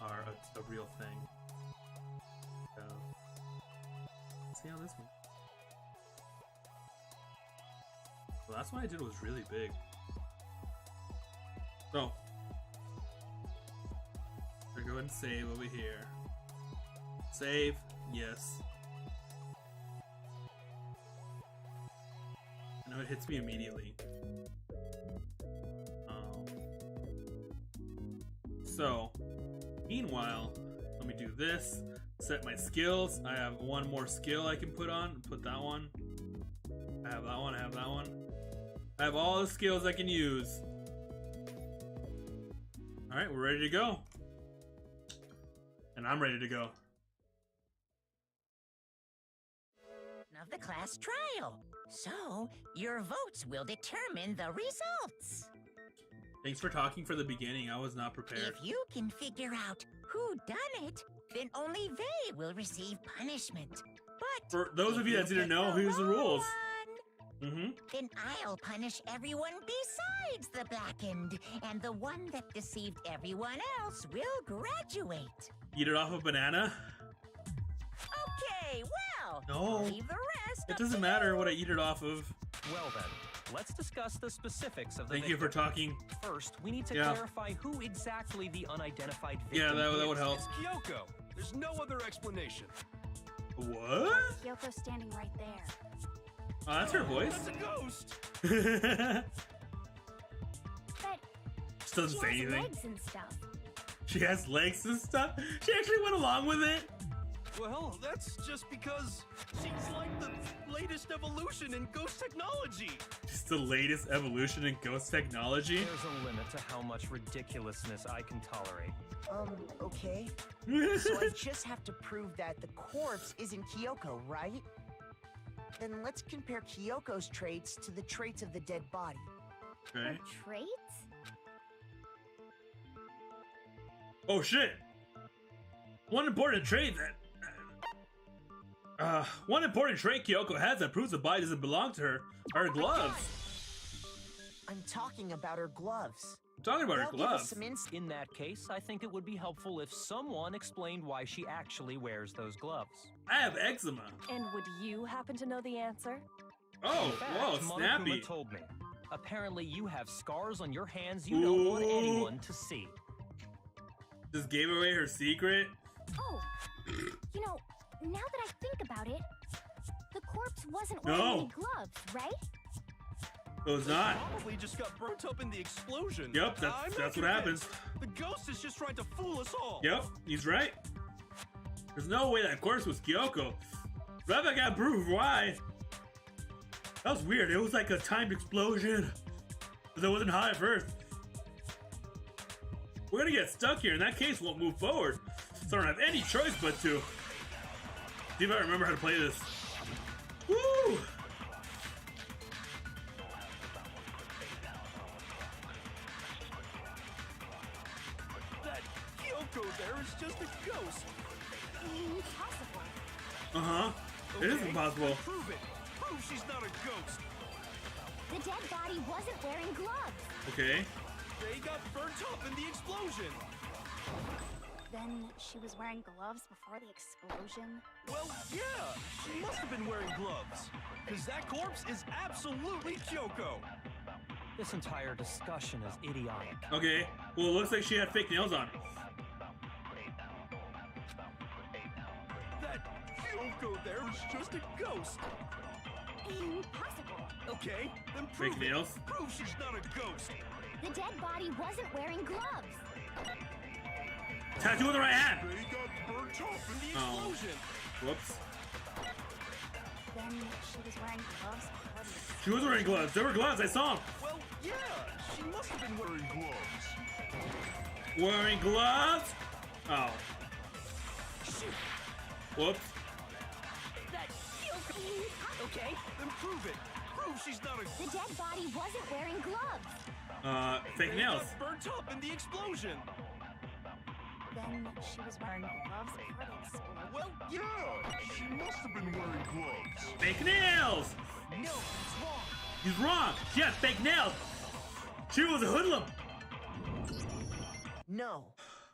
are a real thing. So, let's see how this one. The last one I did was really big. So, we're going to save over here. Save, yes. I know it hits me immediately. So, meanwhile, let me do this. Set my skills. I have one more skill I can put on. Put that one. I have that one. I have that one. I have all the skills I can use. Alright, we're ready to go. And I'm ready to go. Of the class trial. So, your votes will determine the results. Thanks for talking for the beginning. I was not prepared. If you can figure out who done it, then only they will receive punishment. But for those of you that didn't know, here's the rules. Then I'll punish everyone besides the blackened, and the one that deceived everyone else will graduate. Eat it off a banana? Okay, well, no. Leave the rest. It doesn't matter what I eat it off of. Well then, let's discuss the specifics of the Thank you for talking. First, we need to clarify who exactly the unidentified victim is. Yeah, that would help. It's Kyoko. There's no other explanation. What? Kyoko's standing right there. Oh, that's her voice. That's a ghost. But She doesn't say anything. Legs and stuff. She has legs and stuff? She actually went along with it? Well, that's just because she's like the latest evolution in ghost technology. She's the latest evolution in ghost technology? There's a limit to how much ridiculousness I can tolerate. Okay. So I just have to prove that the corpse isn't Kyoko, right? Then let's compare Kyoko's traits to the traits of the dead body. Okay. Her traits? Oh shit! One important trait Kyoko has that proves the body doesn't belong to her are her gloves. I'm talking about her gloves. I'm talking about her They'll give us gloves. some insight. In that case, I think it would be helpful if someone explained why she actually wears those gloves. I have eczema. And would you happen to know the answer? Oh, In fact, whoa, snappy. Monokuma told me. Apparently, you have scars on your hands you don't want anyone to see. Just gave away her secret. Oh, you know, now that I think about it, the corpse wasn't wearing No. any gloves, right? It was not. Probably just got burnt up in the explosion. Yep, I'm that's not what happens. convinced. The ghost is just trying to fool us all. Yep, he's right. There's no way that corpse was Kyoko. But I got proof why. That was weird. It was like a timed explosion. But it wasn't hot at first. We're gonna get stuck here, and that case won't move forward. So I don't have any choice but to. See if I remember how to play this. Woo! That Kyoko there is just a ghost. Impossible. Uh-huh. It is Okay, impossible. Prove it. Prove she's not a ghost. The dead body wasn't wearing gloves. Okay. They got burnt up in the explosion. Then she was wearing gloves before the explosion. Well, yeah, she must have been wearing gloves. Because that corpse is absolutely Kyoko. This entire discussion is idiotic. Okay. Well, it looks like she had fake nails on. That Kyoko there is just a ghost. Impossible. Okay, then prove Fake it. nails. Prove she's not a ghost. The dead body wasn't wearing gloves. Tattoo on the right hand. They got burnt up in the Oh. explosion. Whoops. Then she was wearing gloves before the She was wearing gloves. There were gloves. I saw them. Well, yeah, she must have been wearing gloves. Wearing gloves? Oh. Whoops. That Okay, then prove it. Prove she's not a The dead body wasn't wearing gloves. Fake They nails. got burnt up in the explosion. Then she was wearing gloves before the explosion. Well, yeah, she must have been wearing gloves. Fake nails! No, it's wrong. He's wrong. She had fake nails. She was a hoodlum. No.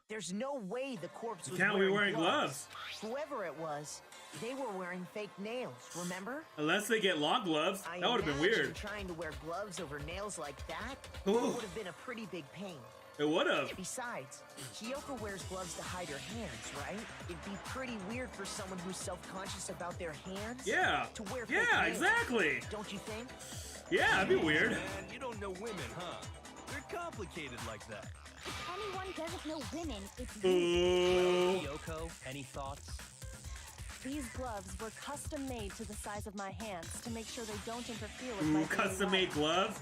There's no way the corpse was Can't be wearing gloves. Whoever it was, they were wearing fake nails, remember? Unless they get long gloves. I That would have been imagine weird. trying to wear gloves over nails like that Ooh. would have been a pretty big pain. It would have. Besides, Kyoko wears gloves to hide her hands, right? It'd be pretty weird for someone who's self-conscious about their hands Yeah. to wear fake Yeah, nails. exactly. Don't you think? Yeah, that'd be weird. Man, you don't know women, huh? They're complicated like that. If anyone doesn't know women, it's you. Ooh. Kyoko, any thoughts? These gloves were custom made to the size of my hands to make sure they don't interfere with my Ooh, daily custom made life. gloves.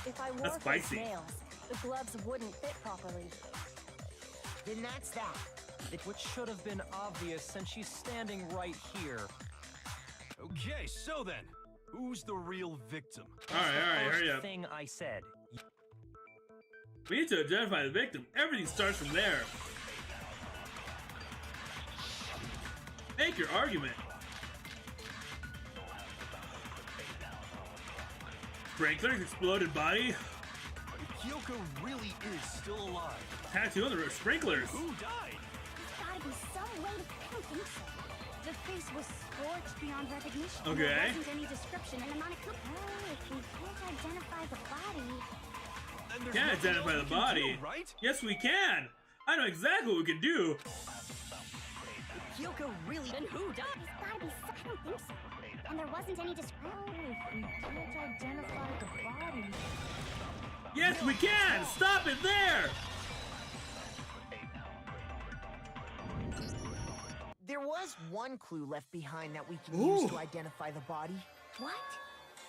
If I wore That's fake spicy. nails, the gloves wouldn't fit properly. Then that's that. Which should have been obvious since she's standing right here. Okay, so then, who's the real victim? All right, hurry First up. thing I said. We need to identify the victim. Everything starts from there. Make your argument. Sprinkler's exploded body. Kyoko really is still alive. Tattoo on the roof. Sprinklers. Who died? There's gotta be some way to... I don't think so. The face was scorched beyond recognition. Okay. There wasn't any description, and I'm not a... Oh, if we can't identify the body... And there's Can't nothing identify else the we can body. do, right? Yes, we can. I know exactly what we can do. Kyoko really... Then who died? There's gotta be some... I don't think so. And there wasn't any description. Oh, if we can't identify the body... Yes, we can. Stop it there. There was one clue left behind that we can Ooh. use to identify the body. What?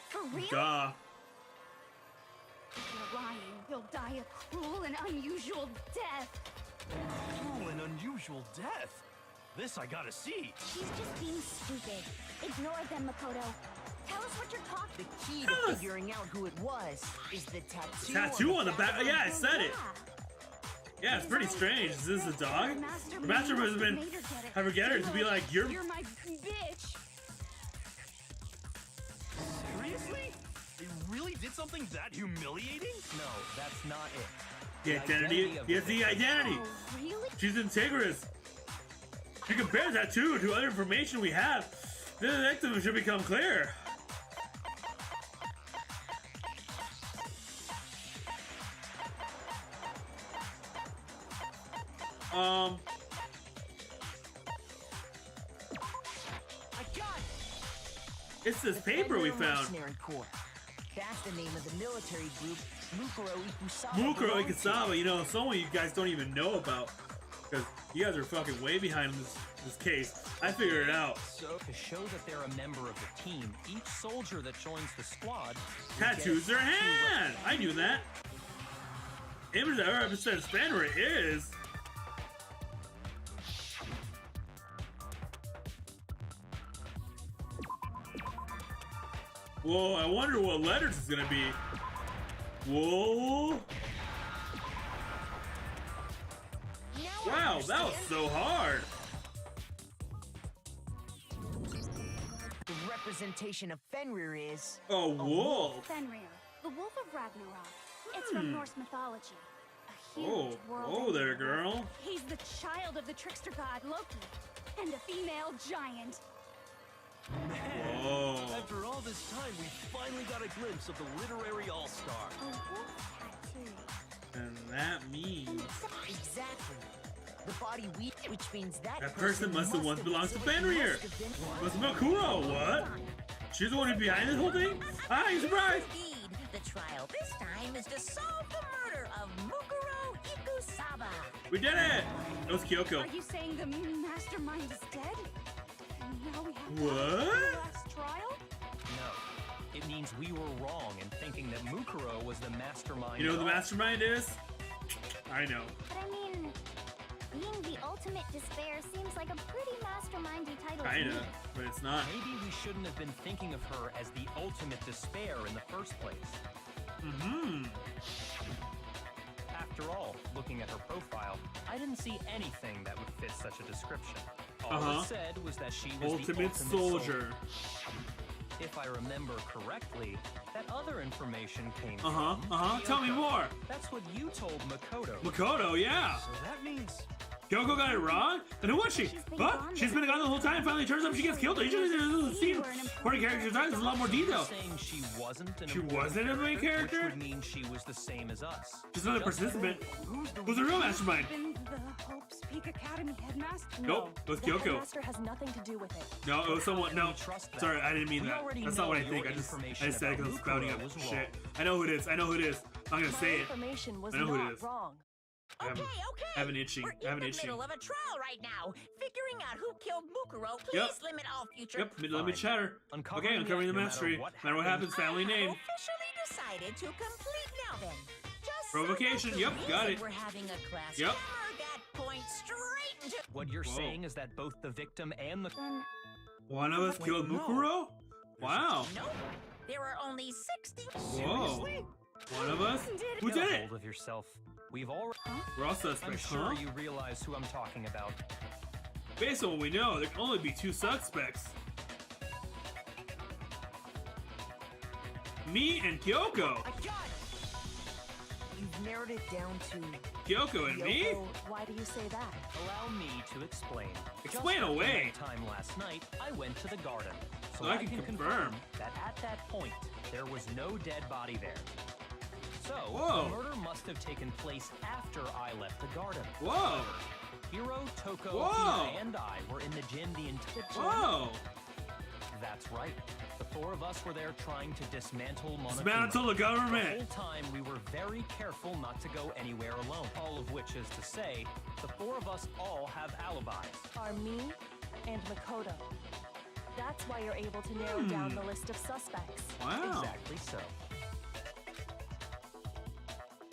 For real? Duh. If you're lying, you'll die a cruel and unusual death. Cruel and unusual death. This I gotta see. She's just being stupid. Ignore them, Makoto. Tell us what you're talking. The key Tell to us. figuring out who it was is the tattoo. Tattoo on the back. Yeah, I said it. Yeah. Yeah, it's pretty strange. Is this a dog? The master has been. I forget her to be like, you're. You're my bitch. Seriously? They really did something that humiliating? No, that's not it. The identity. of Yes, the identity. Oh, really? She's integrous. If you compare that to other information we have, the victim should become clear. I got it. It's this paper we found. Mercenary Corps. That's the name of the military group Mukuro Ikusawa. Mukuro belonged to. Ikasawa, you know, someone you guys don't even know about. Because you guys are fucking way behind in this case. I figured it out. So, to show that they're a member of the team, each soldier that joins the squad Tattoos their hand! I knew that. Image that represents Fenrir is. Whoa, I wonder what letters it's gonna be. Whoa. Wow, that was so hard. The representation of Fenrir is A wolf. Fenrir, the wolf of Ragnarok. It's from Norse mythology. A huge Oh, world. oh there, girl. He's the child of the trickster god Loki and a female giant. Whoa. After all this time, we finally got a glimpse of the literary all-star. A wolf tattoo. And that means exactly the body we, which means that person must have once belonged to Fenrir. must have been- What's Makuro? What? She's the one who's behind this whole thing? I'm surprised. Indeed, the trial this time is to solve the murder of Mukuro Ikusawa. We did it. It was Kyoko. Are you saying the mastermind is dead? And now we have What? the last trial? No. It means we were wrong in thinking that Mukuro was the mastermind. You know who the of all. mastermind is? I know. But I mean, being the ultimate despair seems like a pretty mastermindy title. to me. Kinda, but it's not. Maybe we shouldn't have been thinking of her as the ultimate despair in the first place. Mm-hmm. After all, looking at her profile, I didn't see anything that would fit such a description. All it said was that she was the Ultimate soldier. If I remember correctly, that other information came Uh-huh, from Tell me Kyoko. more. That's what you told Makoto. Makoto, yeah. So that means Kyoko got it wrong? And who was she? What? She's been gone the whole time. Finally turns up she gets killed. Usually there's a scene where the character dies. There's a lot more detail. Saying she wasn't an She important wasn't a main character? which would mean she was the same as us. She's another Just participant. Who's the real mastermind? Been the Hope's Peak Academy headmaster? Nope, it was the Kyoko. headmaster has nothing to do with it. No, it was someone. No, Trust that. sorry, I didn't mean We that. already That's not what I know think. your I just said it because information I'm about spouting Mukuro up was shit. wrong. I know who it is. I know who it is. I'm gonna My say it. information was I know who it not is. wrong. I have- Okay. I have an itching. We're I have in an the itching. middle of a trial right now. Figuring out who killed Mukuro. Please Yep. limit all future. Yep, limit chatter. Uncovering Okay, uncovering the it, no mastery. matter what No matter what happens, family I have name. officially decided to complete now then. Just Provocation, so that yep, the got reason it. We're having a class Yep. hammer that points straight into. What you're Whoa. saying is that both the victim and the Then One of us Wait, killed no. Mukuro? Wow. Nope. There are only 60. Whoa. One of us? Who Get did a it? hold of yourself. We've already. We're all I'm suspects, sure huh? you realize who I'm talking about. Based on what we know, there can only be two suspects. Me and Kyoko. I got it. You've narrowed it down to Kyoko and me? Kyoko. Why do you say that? Allow me to explain. Explain Just away. after my time last night, I went to the garden. So I can confirm that at that point, there was no dead body there. So, Whoa. the murder must have taken place after I left the garden. Whoa. Hiro, Toko, Whoa. Hina, and I were in the gym the entire Whoa. That's right. The four of us were there trying to dismantle Monokuma. Dismantle the The government. whole time we were very careful not to go anywhere alone. All of which is to say, the four of us all have alibis. Are me and Makoto. That's why you're able to narrow down the list of suspects. Wow. Exactly so.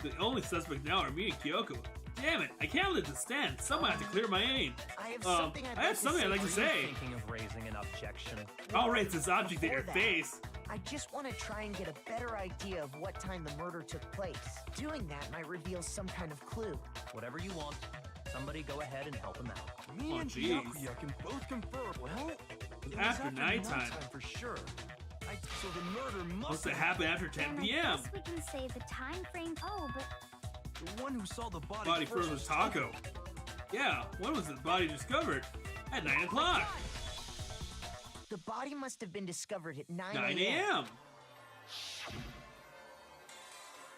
The only suspects now are me and Kyoko. Damn it, I can't let this stand. Someone has to clear my name. I have something I'd like to I'd like to Are you say. thinking of raising enough objection. All right, this object in Before your that, face. I just want to try and get a better idea of what time the murder took place. Doing that might reveal some kind of clue. Whatever you want. Somebody go ahead and help him out. Me Oh, and jeez. Byakuya can both confirm. Well, it was After nighttime. for sure. So the murder Must must have happened after 10 Then I p.m. guess we can say the time frame. Oh, but The one who saw the body, Body first was Taco. Yeah, when was the body discovered? At 9 o'clock. The body must have been discovered at 9 9 a.m.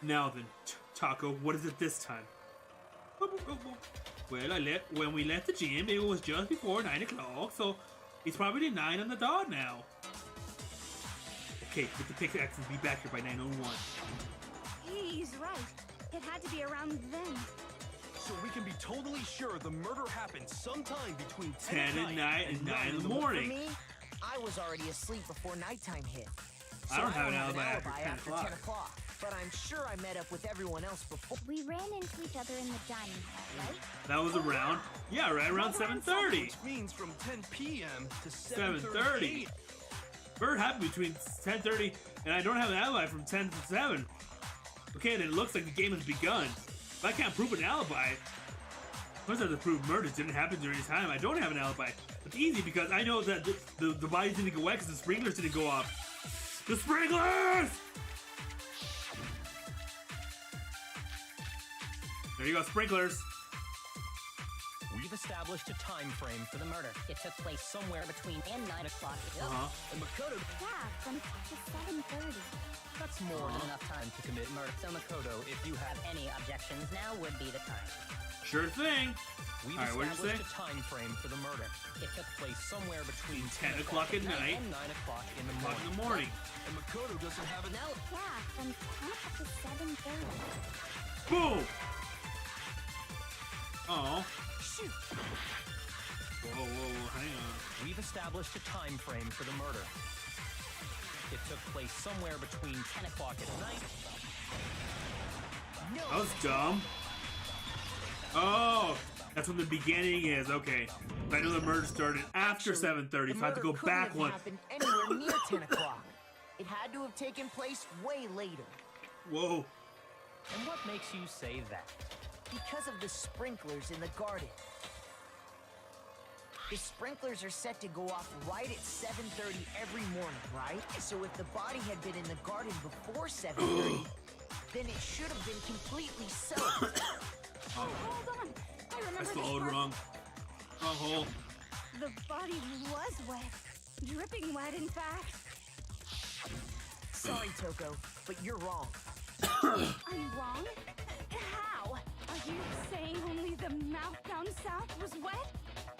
Now then, Taco, what is it this time? Well, when we left the gym, it was just before 9 o'clock, so it's probably 9 on the dot now. Okay, get the pickaxe and be back here by 9:01. he's right. It had to be around then. So we can be totally sure the murder happened sometime between 10 at night and 9 in the For morning. me, I was already asleep before nighttime hit. I don't have an won't alibi after 10 o'clock. 10 o'clock. But I'm sure I met up with everyone else before. We ran into each other in the dining hall, right? That was around, yeah, right around 7:30. Which means from 10 p.m. to 7:30. Murder happened between 10:30, and I don't have an alibi from 10 to 7. Okay, then it looks like the game has begun. If I can't prove an alibi, first I have to prove murder didn't happen during this time. I don't have an alibi. It's easy because I know that the bodies didn't go wet because the sprinklers didn't go off. The sprinklers! There you go, sprinklers. We've established a time frame for the murder. It took place somewhere between 10 and 9 o'clock. And Makoto, Yeah, from to 7:30. That's more than enough time to commit murder. So Makoto, if you have any objections, now would be the time. Sure thing. We've All right, what did you say? established a time frame for the murder. It took place somewhere between 10 o'clock at night and 9 o'clock in the O'clock morning. in the morning. and Makoto doesn't have an alibi. Yeah, from 10 to 7:30. Boom! Oh. Shoot! Whoa, hang on. We've established a time frame for the murder. It took place somewhere between 10 o'clock at night. No! That was dumb. Oh, that's when the beginning is. Okay. I know the murder started after 7:30, The so I have to murder go couldn't back have one. happened anywhere near 10 o'clock. It had to have taken place way later. Whoa. And what makes you say that? Because of the sprinklers in the garden. The sprinklers are set to go off right at 7:30 every morning, right? So if the body had been in the garden before 7:30, then it should have been completely soaked. Oh, hold on. I remember I this swallowed part. wrong. Wrong hole. The body was wet. Dripping wet, in fact. Sorry, Toko, but you're wrong. I'm wrong? How? Are you saying only the mouth down south was wet?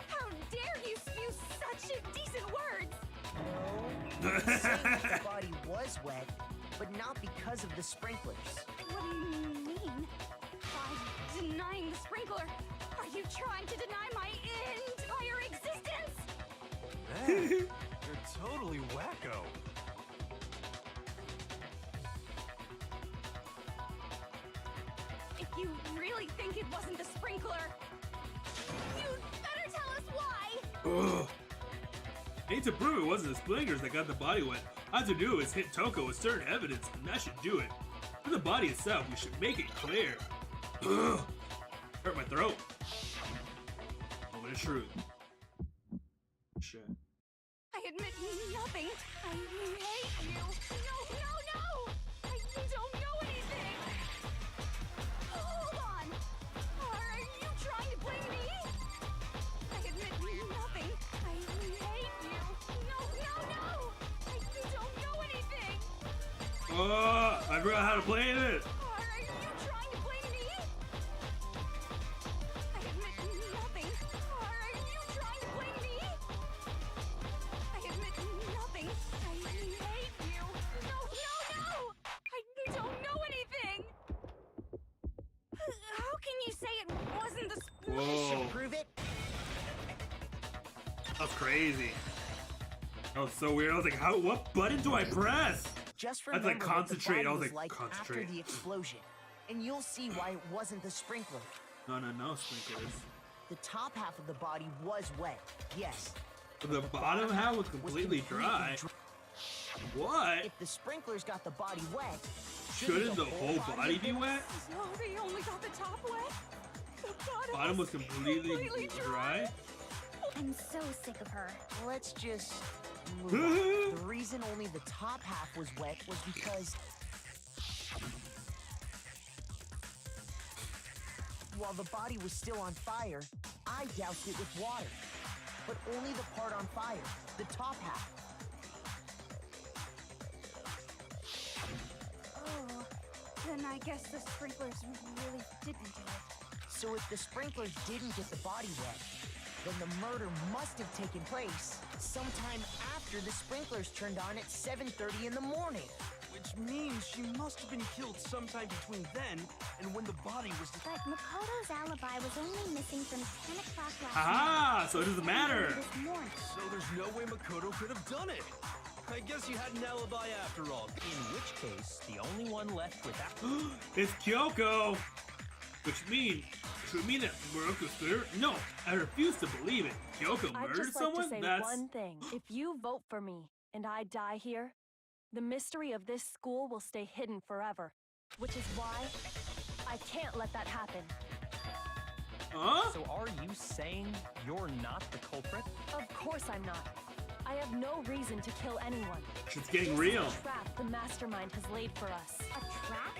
How dare you spew such indecent words? No, I'm saying that the body was wet, but not because of the sprinklers. What do you mean? By denying the sprinkler, are you trying to deny my entire existence? Man, you're totally wacko. If you really think it wasn't the sprinkler, you'd better tell us why! Ugh. I need to prove it wasn't the sprinklers that got the body wet. All I have to do is hit Toko with certain evidence, and that should do it. For the body itself, we should make it clear. Ugh. Hurt my throat. Moment of truth. Shit. I admit nothing. I hate you. No! I don't know anything. Hold on. Are you trying to blame me? I admit nothing. I hate you. No! I don't know anything. Oh, I forgot how to play this. Are you trying to blame me? I admit nothing. Are you trying to blame me? I admit nothing. I hate you. No! I don't know anything. How can you say it wasn't the Whoa, Prove it? that was crazy. That was so weird. I was like, what button do I press? Just I had to, remember like, what the concentrate. body I was was like, like concentrate. after the explosion, and you'll see why it wasn't the sprinkler. No, sprinklers. The top half of the body was wet, yes, The bottom half was completely dry. What? If the sprinklers got the body wet, Shouldn't the whole body be wet? No, they only got the top wet. The Bottom was completely dry. I'm so sick of her. Let's just move on. The reason only the top half was wet was because while the body was still on fire, I doused it with water. But only the part on fire, the top half. Oh, then I guess the sprinklers really didn't do it. So if the sprinklers didn't get the body wet, then the murder must have taken place sometime after the sprinklers turned on at 7:30 in the morning. Which means she must have been killed sometime between then and when the body was... But Makoto's alibi was only missing from 10 o'clock last Ah, so it doesn't matter. this morning. So there's no way Makoto could have done it. I guess you had an alibi after all. In which case, the only one left with that. It's Kyoko! Which would mean that Moroko's clear? No, I refuse to believe it. Kyoko I'd murdered just like someone? to say That's... one thing. If you vote for me and I die here, the mystery of this school will stay hidden forever. Which is why I can't let that happen. Huh? So are you saying you're not the culprit? Of course I'm not. I have no reason to kill anyone. It's getting This real. is a trap the mastermind has laid for us. A trap?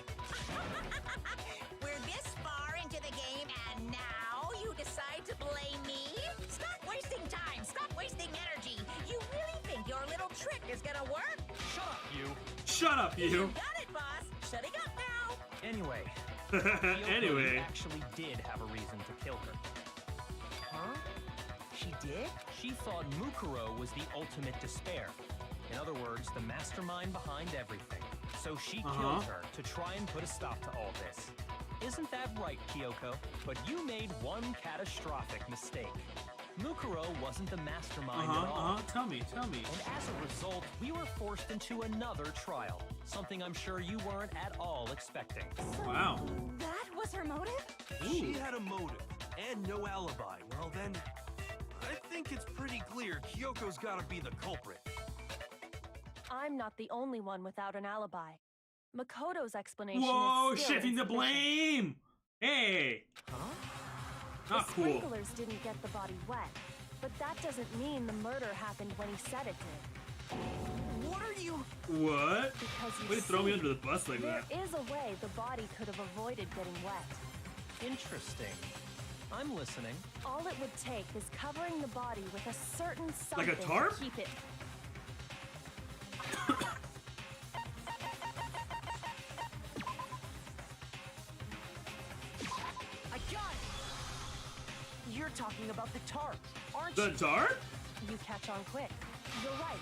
We're this far into the game, and now you decide to blame me? Stop wasting time! Stop wasting energy! You really think your little trick is gonna work? Shut up, you! Shut up, you! Got it, boss! Shutting up now! Anyway, Kyoko Anyway. actually did have a reason to kill her. Huh? She did? She thought Mukuro was the ultimate despair. In other words, the mastermind behind everything. So she killed her to try and put a stop to all this. Isn't that right, Kyoko? But you made one catastrophic mistake. Mukuro wasn't the mastermind at all. Tell me. And as a result, we were forced into another trial. Something I'm sure you weren't at all expecting. Wow. That was her motive? She had a motive and no alibi. Well then, I think it's pretty clear Kyoko's gotta be the culprit. I'm not the only one without an alibi. Makoto's explanation Whoa, is still shifting the insufficient. blame! Hey! Not The cool. sprinklers didn't get the body wet, but that doesn't mean the murder happened when he said it did. What are you... What? Because you Way to throw me see, under the bus like there that. is a way the body could have avoided getting wet. Interesting. I'm listening. All it would take is covering the body with a certain something Like a tarp? to keep it. I got it! You're talking about the tarp, aren't The you? tarp? You catch on quick. You're right.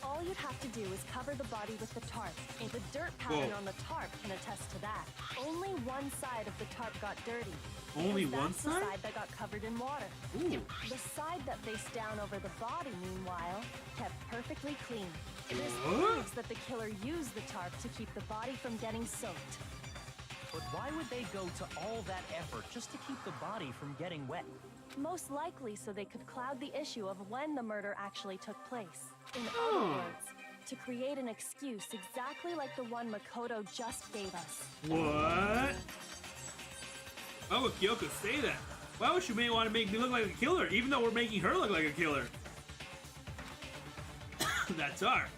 All you'd have to do is cover the body with the tarp, and the dirt pattern Whoa. on the tarp can attest to that. Only one side of the tarp got dirty. Only because one that's side? the side that got covered in water. Ooh. The side that faced down over the body, meanwhile, kept perfectly clean. This What? proves that the killer used the tarp to keep the body from getting soaked. But why would they go to all that effort just to keep the body from getting wet? Most likely so they could cloud the issue of when the murder actually took place. In other words, to create an excuse exactly like the one Makoto just gave us. What? Why would Kyoko say that? Why would she want to make me look like a killer, even though we're making her look like a killer? That tarp.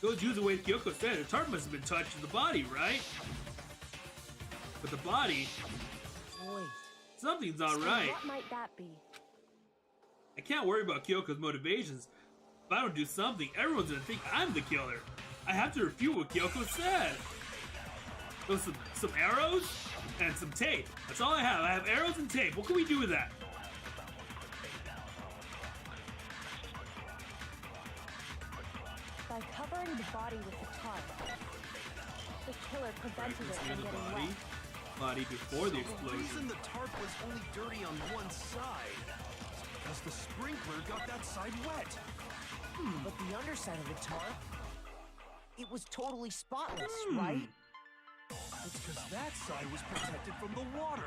Go use the way Kyoko said. The tarp must have been touched to the body, right? But the body, Wait, something's not right. What might that be? I can't worry about Kyoko's motivations. If I don't do something, everyone's gonna think I'm the killer. I have to refute what Kyoko said. Those some arrows and some tape. That's all I have. I have arrows and tape. What can we do with that? By covering the body with the tarp, the killer prevented it from getting wet. Body before the The explosion. reason the tarp was only dirty on one side is because the sprinkler got that side wet. but the underside of the tarp, it was totally spotless, right? It's because that side was protected from the water.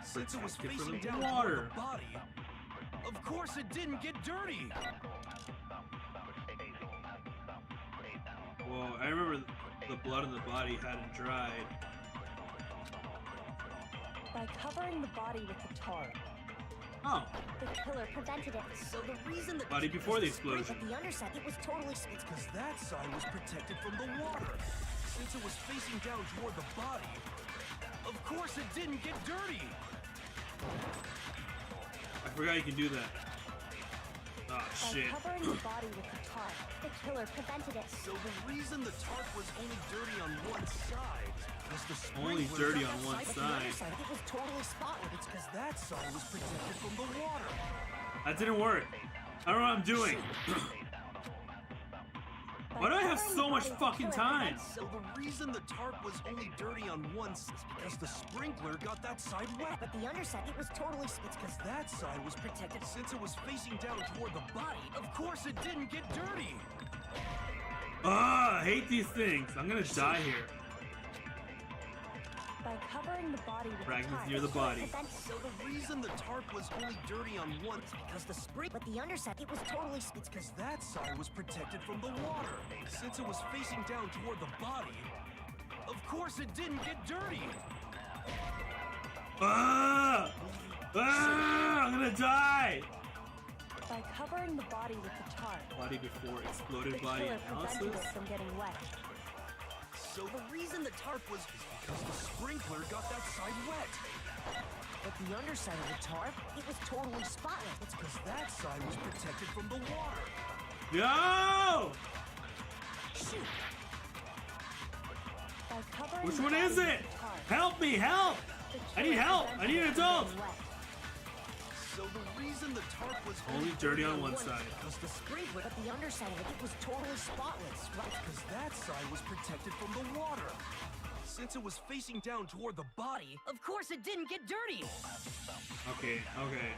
Since it was Protected from facing the down water. toward the body, Of course it didn't get dirty! Whoa, I remember the blood in the body hadn't dried. By covering the body with the tarp, Oh, The killer prevented it. So the reason the body before the explosion. But the underside, it was totally split. Because that side was protected from the water. Since it was facing down toward the body, of course it didn't get dirty! I forgot you can do that. Oh, by shit. covering the body with the tarp, The killer prevented it. So the reason the tarp was only dirty on one side was the Only sprinkler dirty got on that one side- But the side. underside, it was totally spotless. It's because that side was protected from the water. That didn't work. I don't know what I'm doing. Why do I have so much fucking time? So the reason the tarp was only dirty on one side is because the sprinkler got that side wet. But the underside, it was totally split. Because that side was protected since it was facing down toward the body. Of course it didn't get dirty. Ah, I hate these things. I'm gonna die here. by covering the body with the Fragments tarp. near the body. So the reason the tarp was only dirty on one is because the sprinkler. But the underside, it was totally split. It's because that side was protected from the water. Since it was facing down toward the body, of course it didn't get dirty. Ah! Ah! I'm gonna die! By covering the body with the tarp, Body before the exploded body killer prevented analysis. it from getting wet. So the reason the tarp was is because the sprinkler got that side wet. But the underside of the tarp, it was totally spotless. It's because that side was protected from the water. No! Shoot! By covering Which the one body is with it? the tarp, Help me! Help! the I need killer help! I prevented need an it from adult! getting wet. So the reason the tarp was Only dirty on one side. because the Sprinkler, but the underside of it, it was totally spotless, right? because that side was protected from the water. Since it was facing down toward the body, Of course it didn't get dirty. Okay, okay.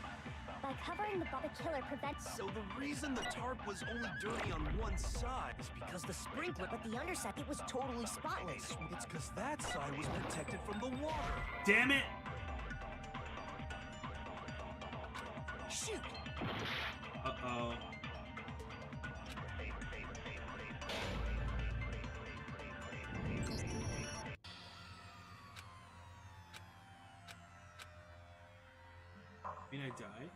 By covering the killer prevents. so the reason the tarp was only dirty on one side is because the Sprinkler, but the underside, it was totally spotless. it's because that side was protected from the water. Damn it! Shoot! Uh-oh. Mean I die?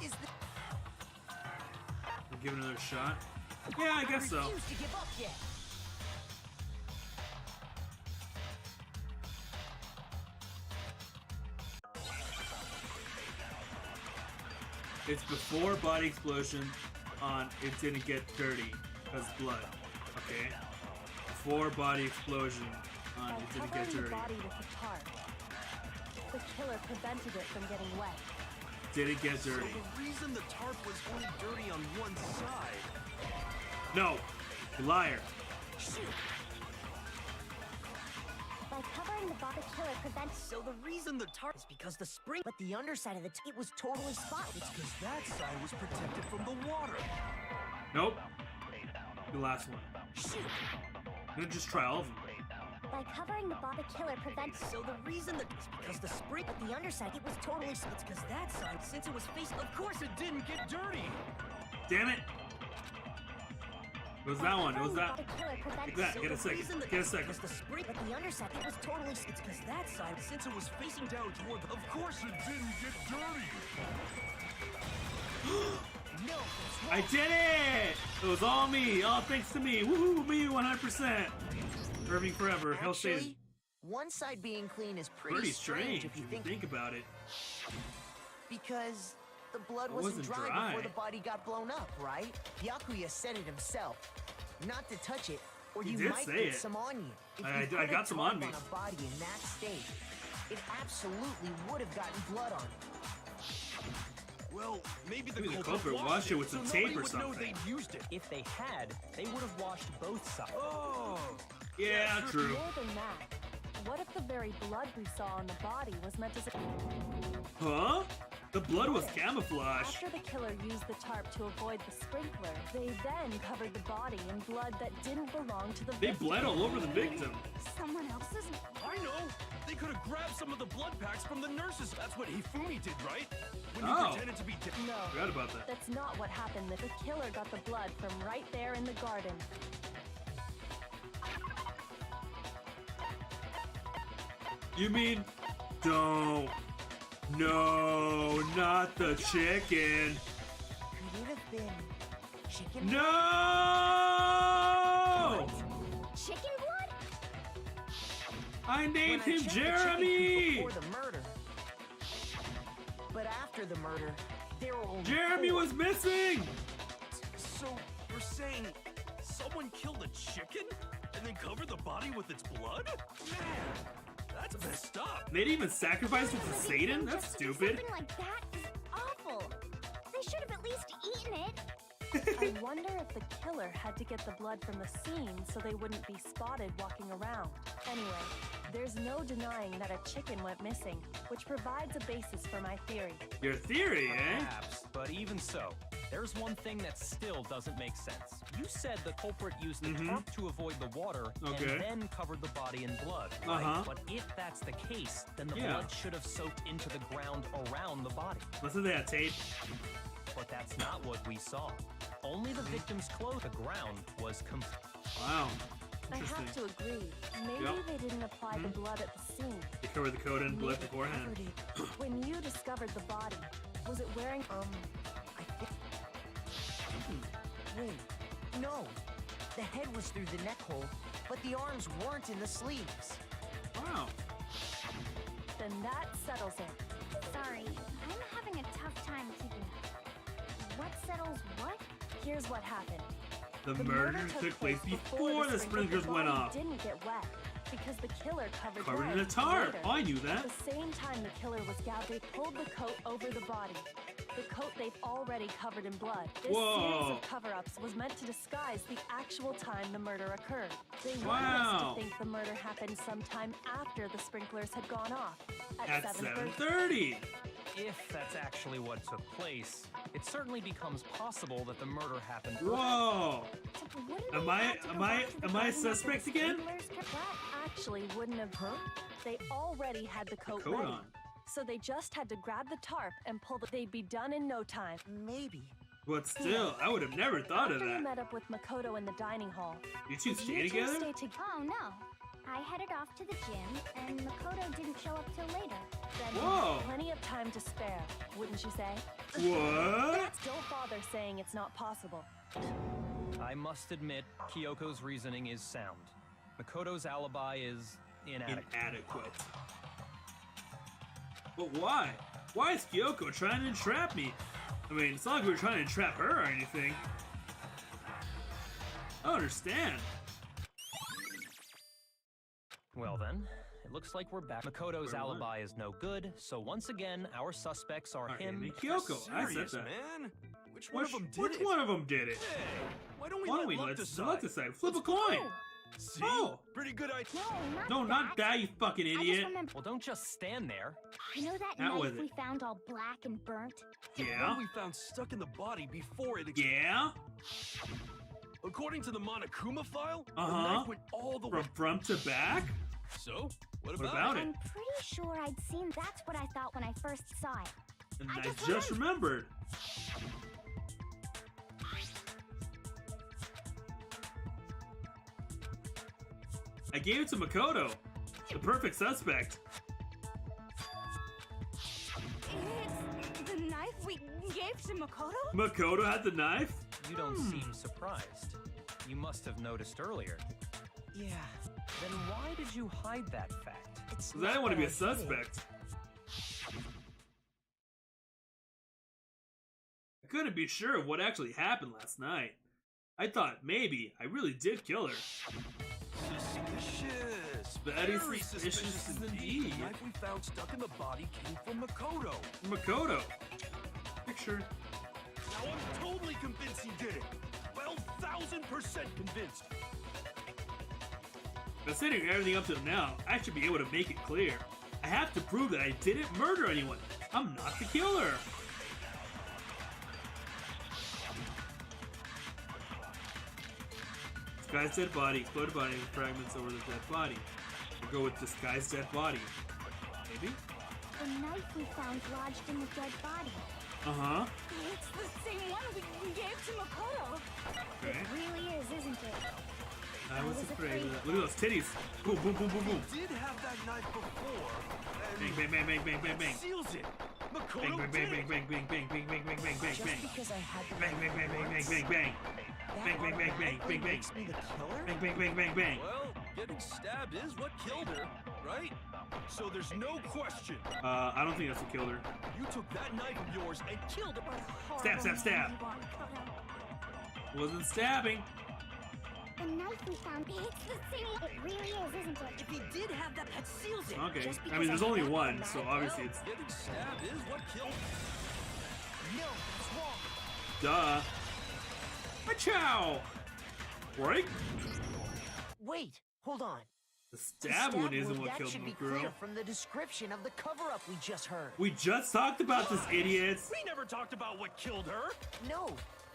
Is the I'll give it another shot. Yeah, I guess so. refuse to give up yet? It's before body explosion on it didn't get dirty because blood. Okay? Before body explosion on By it didn't covering get the dirty. body with the tarp, the killer prevented it from getting wet. Didn't get So dirty. the reason the tarp was only dirty on one side No! You liar. Shoot! By covering the killer prevents. So the reason the tarp is because the spring, but the underside of it was totally spotless. it's because that side was protected from the water. Nope. The last one. Shoot! I'm gonna just try all of them. By covering the killer prevents. So the reason that is because the spring, but the underside, it was totally split. Because that side, since it was facing, Of course it didn't get dirty. Damn it! It was that one. It was that. Killer prevents. Take that. so Get a the second. reason that Get a is second. because the spring, but the underside, it was totally split. Because that side, Since it was facing down toward the... Of course it didn't get dirty. no, that's I did it! It was all me. All thanks to me. Woohoo! Me 100%. Irving forever. Hell Satan. Actually, one side being clean is pretty, Pretty strange if you think about it. because the blood It wasn't wasn't dry dry. before the body got blown up, right? Byakuya said it himself. Not to touch it, or He you did might say get it. some on you. If I you put got a some on tarp me. on a body in that state, it absolutely would have gotten blood on it. Well, maybe the Maybe the culprit culprit washed it with some so tape nobody or would know something. they'd used it. If they had, they would have washed both sides. Oh! Yeah, true. More than that, what if the very blood we saw on the body was meant to... Huh? The blood was camouflage. After the killer used the tarp to avoid the sprinkler, they then covered the body in blood that didn't belong to the They victim. bled all over the victim. Someone else's. I know! They could have grabbed some of the blood packs from the nurses. That's what Hifumi did, right? When he Oh. pretended to be dead. No, Forgot about that. that's not what happened. The killer got the blood from right there in the garden. You mean, don't. No, not the chicken. Could it have been chicken? No! Chicken blood? I When named I him checked the chicken Jeremy! coop before the murder. But after the murder, there were only Jeremy 4. was missing! So, you're saying someone killed a chicken and then covered the body with its blood? Man, that's messed up. They'd even sacrificed it to Satan? That's Just to do stupid. Something like that is awful. They should have at least eaten it. I wonder if the killer had to get the blood from the scene so they wouldn't be spotted walking around. Anyway, there's no denying that a chicken went missing, which provides a basis for my theory. Your theory, eh? Perhaps, but even so, there's one thing that still doesn't make sense. You said the culprit used the tarp to avoid the water Okay. and then covered the body in blood, right? Uh-huh. But if that's the case, then the Yeah. blood should have soaked into the ground around the body. Listen to that tape. But that's not what we saw. Only the victim's clothes. The ground was complete. Wow. I Interesting. have to agree. Maybe Yep. they didn't apply the blood at the scene. They covered the coat in blood Maybe beforehand. covered it. When you discovered the body, was it wearing... I think. Wait, no. The head was through the neck hole, but the arms weren't in the sleeves. Wow. Then that settles it. Sorry, I'm having a tough time keeping up. What settles what? Here's what happened. The murder took place before the sprinklers went body off. Didn't get wet because the killer covered Covered in a lead tarp. later. Oh, I knew At that. the same time the killer was gagged, they pulled the coat over the body. The coat they've already covered in blood. This series Whoa. of cover-ups was meant to disguise the actual time the murder occurred. They wanted Wow. us to think the murder happened sometime after the sprinklers had gone off. At 7:30. 7:30. If that's actually what took place, it certainly becomes possible that the murder happened. Whoa. So wouldn't Am they I- have to go am I- back to the am I garden after the suspect again? sprinklers ca- That actually wouldn't have hurt. They already had the coat Coat ready. on. So they just had to grab the tarp and pull the... They'd be done in no time. Maybe. But still, I would have never thought of After we that. met up with Makoto in the dining hall, You two did stay you two together? stay together? Oh no. I headed off to the gym, and Makoto didn't show up till later. Then Whoa. plenty of time to spare, wouldn't you say? What? Don't bother saying it's not possible. I must admit, Kyoko's reasoning is sound. Makoto's alibi is inadequate. Inadequate. But why? Why is Kyoko trying to entrap me? I mean, it's not like we were trying to entrap her or anything. I don't understand. Well then, it looks like we're back. Makoto's Where am I? alibi is no good, so once again, our suspects are him. And Kyoko. I said Serious, that. man. Which one Which, of them did which it? one of them did it? Hey, why don't we Why let don't we luck let's decide? luck decide? Flip a coin. See? Oh. Pretty good idea. No, No, not that, you fucking I just idiot. remember. Well, don't just stand there. You know that That was knife it. we found all black and burnt? The Yeah. one we found stuck in the body before it. Yeah. According to the Monokuma file, the Uh-huh. knife went all the way. From front to back. So, what What about, about it? it? I'm pretty sure I'd seen. That's what I thought when I first saw it. And I I just just remembered. I gave it to Makoto, the perfect suspect. It's the knife we gave to Makoto? Makoto had the knife? You don't seem surprised. You must have noticed earlier. Yeah. Then why did you hide that fact? It's Because I didn't want to be a suspect. I couldn't be sure of what actually happened last night. I thought maybe I really did kill her. Suspicious. Very Very suspicious suspicious indeed. The knife we found stuck in the body came from Makoto. Makoto. Picture. Now I'm totally convinced he did it. 12,000% convinced. Considering everything up to now, I should be able to make it clear. I have to prove that I didn't murder anyone. I'm not the killer. Disguised dead body. Exploded body with fragments over the dead body. We'll go with disguised dead body. Maybe? The knife we found lodged in the dead body. Uh-huh. It's the same one we gave to Makoto. Okay. It really is, isn't it? I was afraid of that. Look at those titties. Boom, boom, boom, boom, boom. Did have that knife before. Bang, bang, bang, bang, bang, bang, bang. Seals it. Makoto Bang, bang, bang, did. bang, bang, bang, bang, bang, bang, bang, bang, Just bang. because I had the Bang, bang, bang, bang, bang, bang, bang. that Bang, bang, bang, bang, automatically bang, bang. makes me the killer? Bang, bang, bang, bang, bang. Well, getting stabbed is what killed her, right? So there's no question. I don't think that's what killed her. You took that knife of yours and killed her. Stab, stab, stab. Wasn't stabbing. The knife we found, it's the same one. It really is, isn't it? If he did have that seals it. Okay. Just I because mean, there's I only had one, that so knife, obviously it's Getting stabbed is what killed her. No, that's wrong. duh. Chow. Right? Wait, hold on. The The stab wound isn't wound, what that killed should be Makuro. clear from the description of the cover-up we just heard. We just talked about this, idiots. We never talked about what killed her. No,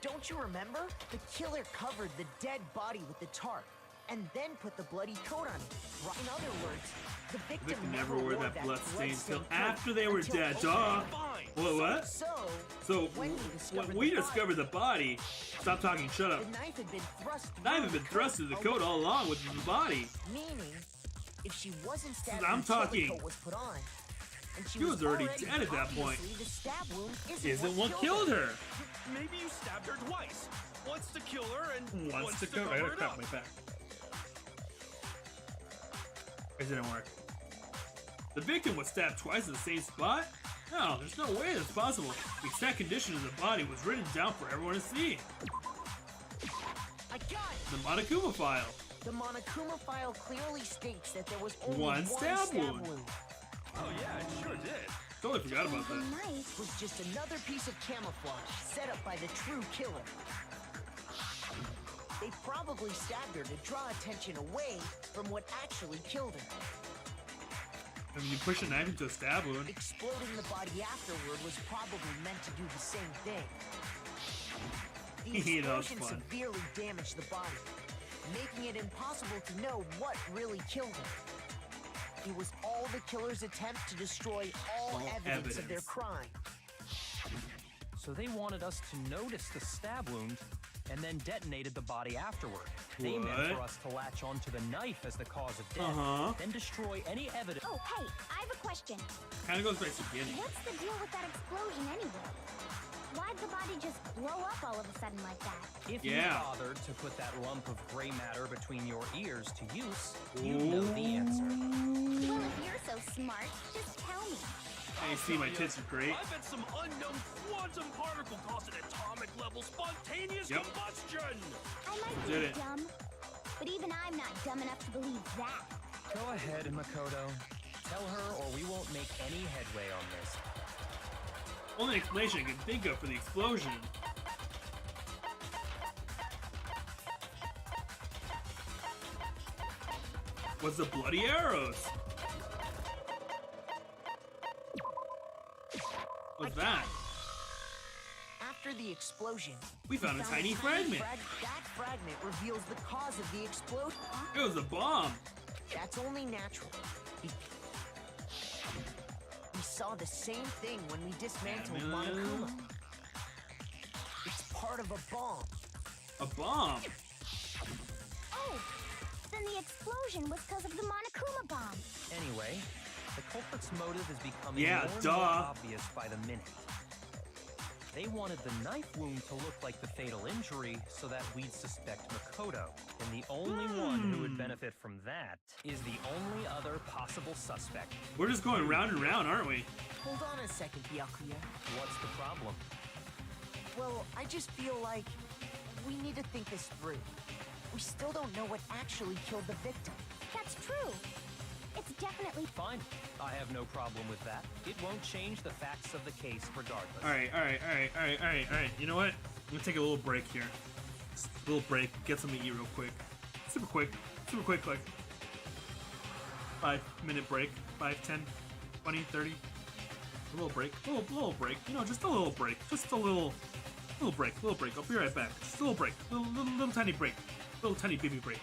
don't you remember? The killer covered the dead body with the tarp and then put the bloody coat on it. In other words, the The victim victim never wore that bloodstained till coat after they were until dead. okay. Duh. Fine. What? So when when we discovered the body, stop talking. Shut up. the knife had been thrust Knife had been thrust through the coat all along with the body. Meaning, if she wasn't stabbed I'm until talking- the coat was put on, and she She was already dead at that point. obviously the stab wound Isn't what killed her. Maybe you stabbed her twice. Once to kill her and Once to cover cover. I gotta it crap up. my back. It didn't work. The victim was stabbed twice in the same spot? No, there's no way that's possible. The exact condition of the body was written down for everyone to see. I got it. The Monokuma file. The Monokuma file clearly states that there was only One stab wound. Oh yeah, it sure did. Totally forgot about The that. knife. Was just another piece of camouflage set up by the true killer. They probably stabbed her to draw attention away from what actually killed her. I mean, you push a knife into a stab wound. Exploding the body afterward was probably meant to do the same thing. The That was explosion fun. severely damaged the body, making it impossible to know what really killed her. It was all the killer's attempt to destroy all evidence of their evidence. crime. So they wanted us to notice the stab wound and then detonated the body afterward. They meant What? for us to latch onto the knife as the cause of death, Uh-huh. then destroy any evidence. Oh, hey, I have a question. Kind of goes back to the beginning. What's the deal with that explosion anyway? Why'd the body just blow up all of a sudden like that? If Yeah. you bothered to put that lump of gray matter between your ears to use, you know the answer. Well, if you're so smart, just tell me. Hey, you see my tits are great. I bet some unknown quantum particle caused an atomic level spontaneous Yep. combustion. I might Did be it. dumb, but even I'm not dumb enough to believe that. Go ahead, Makoto. Tell her or we won't make any headway on this. Only explanation I can think of for the explosion. Was the bloody arrows. What's that? After the explosion, We found a tiny fragment. That fragment reveals the cause of the explosion. It was a bomb. That's only natural. We saw the same thing when we dismantled Monokuma. It's part of a bomb. A bomb. Oh, then the explosion was because of the Monokuma bomb. Anyway, the culprit's motive is becoming Yeah, more and duh. more obvious by the minute. They wanted the knife wound to look like the fatal injury so that we'd suspect Makoto. And the only one who would benefit from that is the only other possible suspect. We're just going round and round, aren't we? Hold on a second, Byakuya. What's the problem? Well, I just feel like we need to think this through. We still don't know what actually killed the victim. That's true. It's definitely... Fine. I have no problem with that. It won't change the facts of the case regardless. All right. You know what? I'm gonna take a little break here. Just a little break. Get something to eat real quick. Super quick. Like 5-minute break. 5, 10, 20, 30. A little break. Little break. You know, just a little break. Just a little break. Little break. I'll be right back. Just a little break. Little tiny break. Little tiny baby break.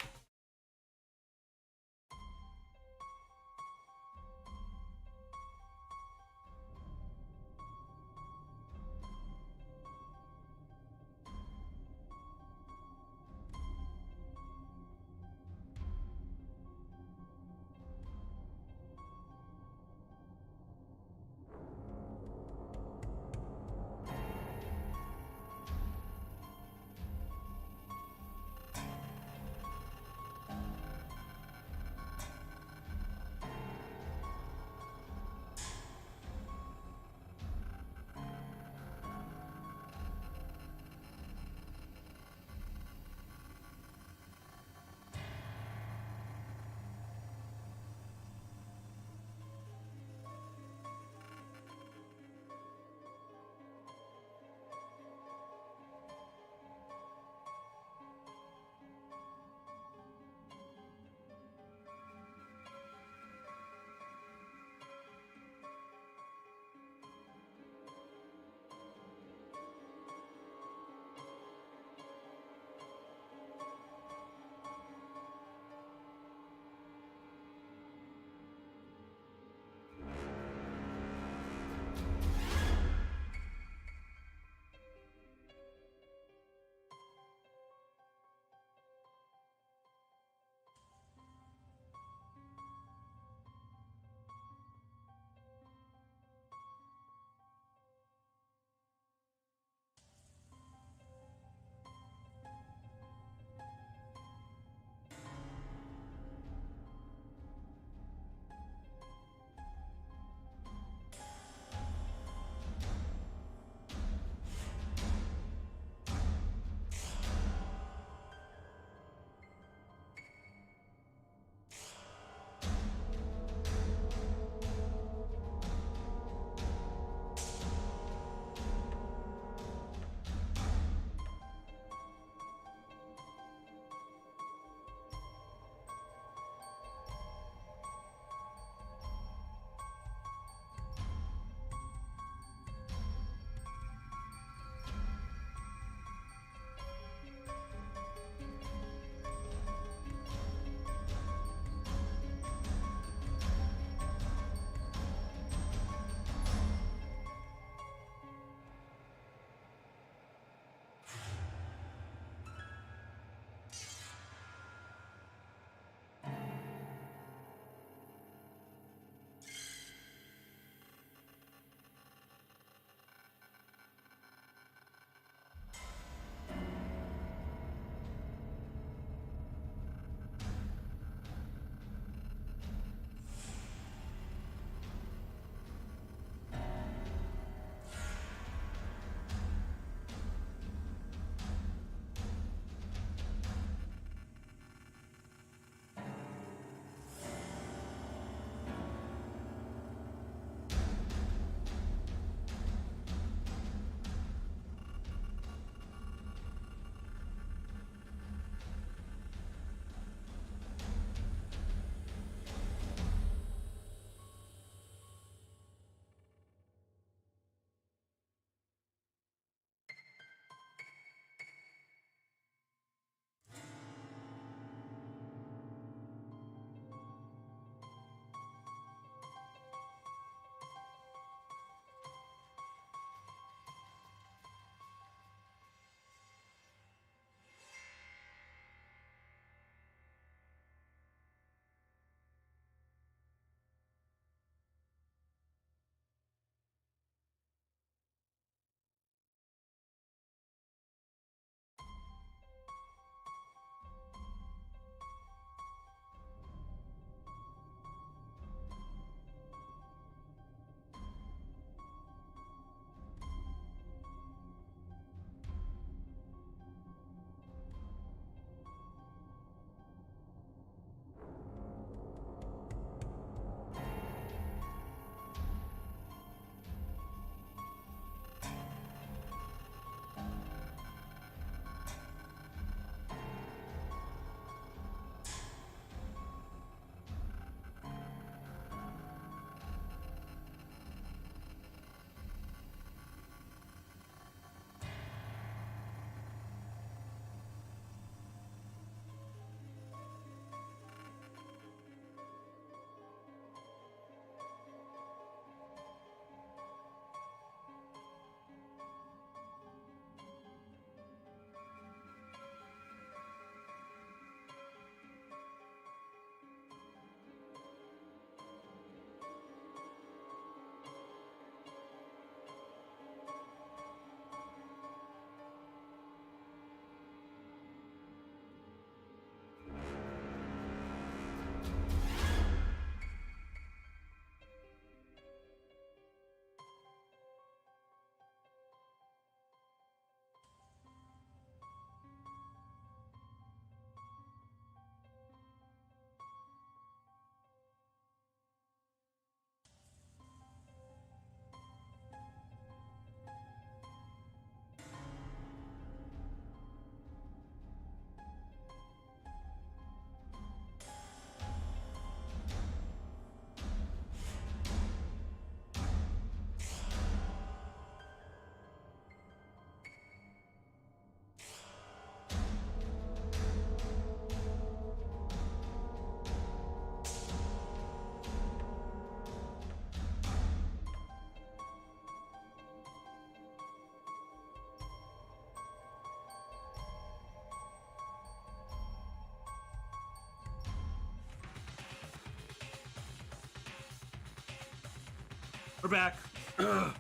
We're back. I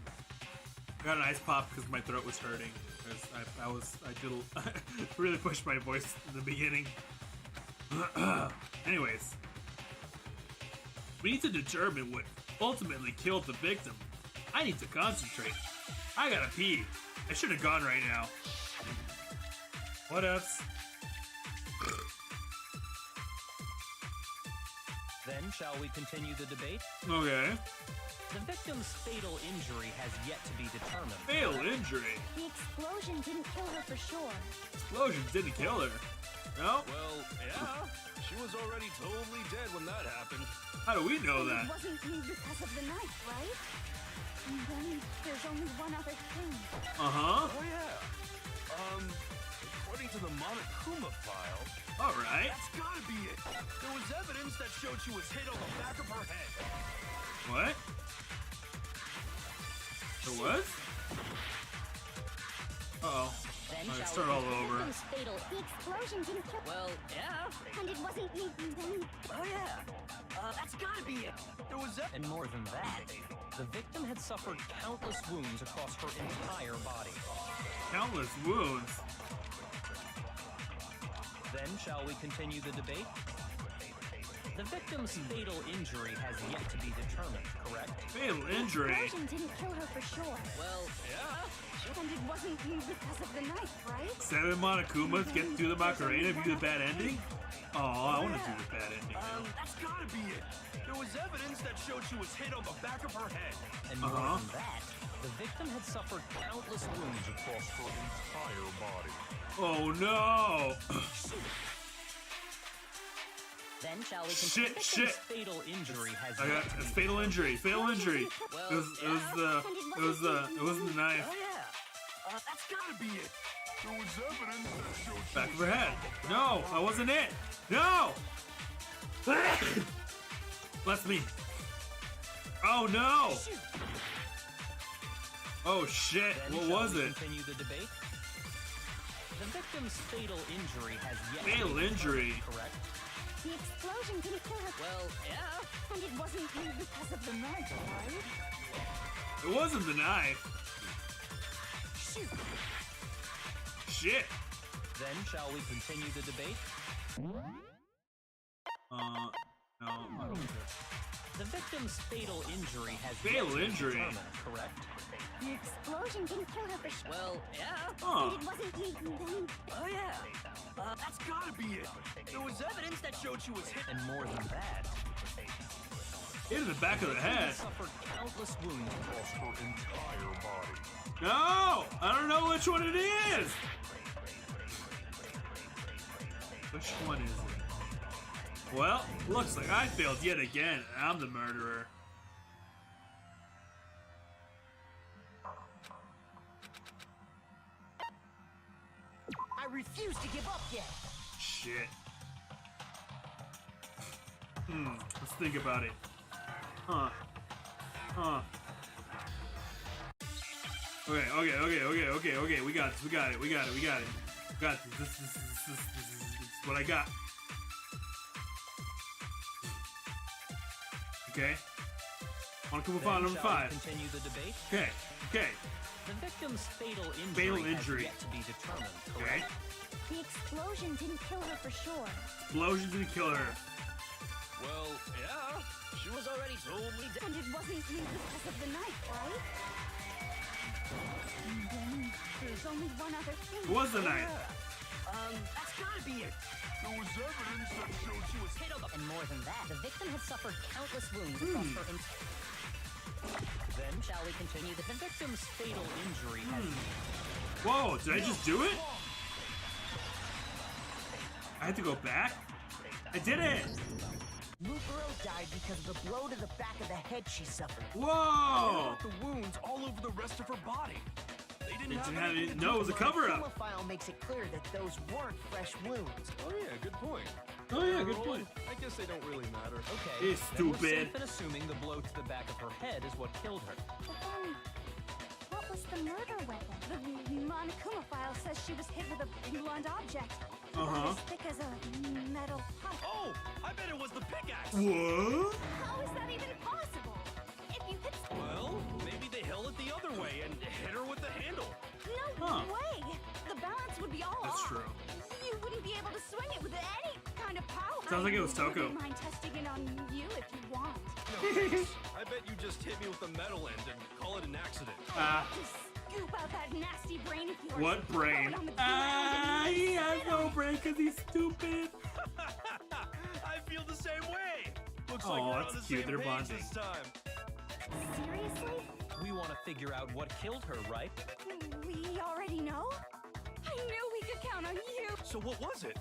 got an ice pop because my throat was hurting. I really pushed my voice in the beginning. Anyways, we need to determine what ultimately killed the victim. I need to concentrate. I gotta pee. I should have gone right now. What else? Then, shall we continue the debate? Okay. The victim's fatal injury has yet to be determined. Fatal injury? The explosion didn't kill her for sure. Explosion didn't kill her. No? Well, yeah. She was already totally dead when that happened. How do we know that? It wasn't me because of the knife, right? And then there's only one other thing. Uh-huh. Oh, yeah. According to the Monokuma file, Alright. that's gotta be it. There was evidence that showed she was hit on the back of her head. What? There was? Uh-oh. Then Alright, shall start we- all over. The explosion didn't kill. Well, yeah. And it wasn't me. Then Oh, yeah. That's gotta be it. There was And more than that, the victim had suffered countless wounds across her entire body. Countless wounds. Then, shall we continue the debate? The victim's fatal injury has yet to be determined, correct? Fatal injury? Explosion didn't kill her for sure. Well, yeah. and it wasn't me because of the knife, right? 7 Monokumas get to do the Macarena, view the bad ending? Oh, I want to do the bad ending now. That's gotta be it. There was evidence that showed she was hit on the back of her head. And more than that, the victim had suffered countless wounds across her entire body. Oh no! Then shall we Shit, continue? shit. Fatal injury has I got a fatal injury. Fatal injury. It was the knife. Oh yeah. That's gotta be it. There was evidence that showed she Back of was her head. No, that wasn't it. No! Bless me. Oh no! Oh shit! Then What shall was we it? Continue the debate. The victim's fatal injury has yet Fatal to be injury. determined, correct? The explosion didn't kill her. Well, yeah. And it wasn't me because of the knife, right? It wasn't the knife. Shit. Then shall we continue the debate? No, I don't care. The victim's fatal injury has Fatal yet to be injury. determined, correct? The explosion didn't kill her for sure. Well, yeah. Huh. And it wasn't me. Then Oh yeah. That's gotta be it. There was evidence that showed she was hit. And more than that, Hit in the back of the head. suffered countless wounds across her entire body. No! I don't know which one it is! Which one is it? Well, looks like I failed yet again. I'm the murderer. I refuse to give up yet. Shit. Let's think about it. Huh. Okay. We got it. This is what I got. Okay. Monokuma file Then number shall we 5. continue the debate? Okay. The victim's fatal injury, Fatal injury. has yet to be determined, Okay. correct? The explosion didn't kill her for sure. Explosion didn't kill her. Well, yeah. She was already totally dead. and it wasn't me because of the knife, right? And then there's only one other thing. What was the knife? That's gotta be it. There was evidence that showed she was hit on the. And more than that, the victim had suffered countless wounds across her entire. Then shall we continue? The victim's fatal injury has Whoa, did I just do it? I had to go back? I did it! Mukuro died because of the blow to the back of the head she suffered. Whoa! The wounds all over the rest of her body. They didn't They have didn't have anything it. to No, do it was a with cover-up. The file makes it clear that those weren't fresh wounds. Oh yeah, good point. Oh yeah, good point. I guess they don't really matter. okay. It's then we're stupid. safe in assuming the blow to the back of her head is what killed her. But then, what was the murder weapon? The Monokuma file says she was hit with a blunt object. Uh-huh. As thick as a metal pipe. Oh, I bet it was the pickaxe. What? How is that even possible? If you hit Well, Huh. way. The balance would be all That's off. true. You wouldn't be able to swing it with any kind of power. Sounds like it was I Toko. wouldn't mind testing it on you if you want. No, thanks. I bet you just hit me with the metal end and call it an accident. Just scoop out that nasty brain of yours. What throw it brain? on the ground and He has spit no on it. brain because he's stupid. I feel the same way. Looks Aw, like we're on that's the cute. same They're page bonding. this time. Seriously? We want to figure out what killed her, right? We already know? I knew we could count on you. So what was it?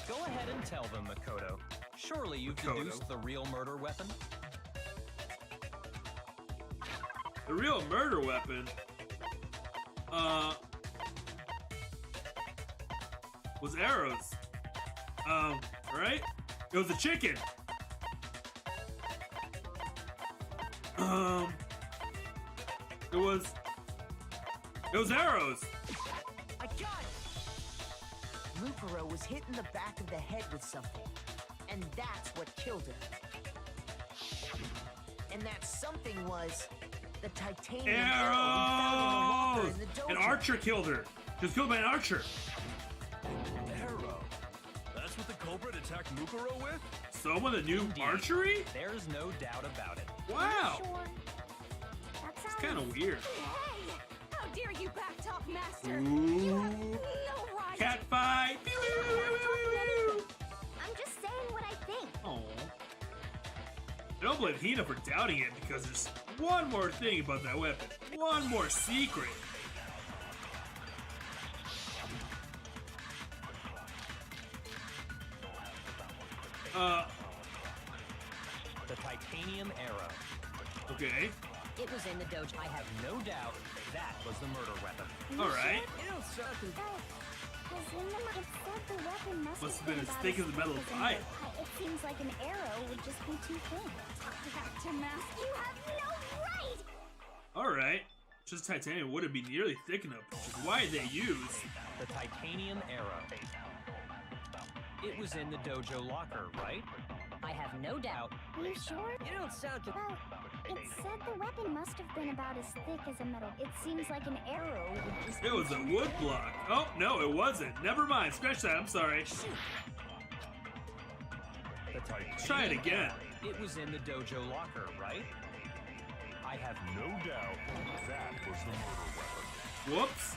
Go ahead and tell them, Makoto. Surely you've Makoto. deduced the real murder weapon? The real murder weapon, was arrows. Right? It was a chicken. It was arrows. I got it! Mukuro was hit in the back of the head with something, and that's what killed her. And that something was the titanium arrow we found in the locker Arrows! in the dojo. An archer killed her. She was killed by an archer. Arrow. That's what the culprit attacked Mukuro with? Someone that knew Indeed. archery? There's no doubt about it. Wow. Sure. That It's sounds... kind of weird. Hey! How dare you backtop, Master? Ooh. You have no right. Cat fight. Pew, pew, pew, pew, pew, pew. I'm just saying what I think. Aw. I don't blame Hina for doubting it because there's one more thing about that weapon. One more secret. The titanium arrow. Okay. It was in the dojo. I have no doubt that was the murder weapon. Alright. It said the weapon Must have been as thick as the metal of iron. It seems like an arrow would just be too thin. Back to mask. You have no right! Alright. Just titanium wouldn't be nearly thick enough, which is why they use. The titanium arrow. It was in the dojo locker, right? I have no doubt. Are you sure? You don't sound too... Well, it said the weapon must have been about as thick as a metal. It seems like an arrow would just It was a wood block. Oh, no, it wasn't. Never mind. Scratch that. I'm sorry. The titanium Let's try it again. It was in the dojo locker, right? I have no doubt that was the murder weapon. Whoops.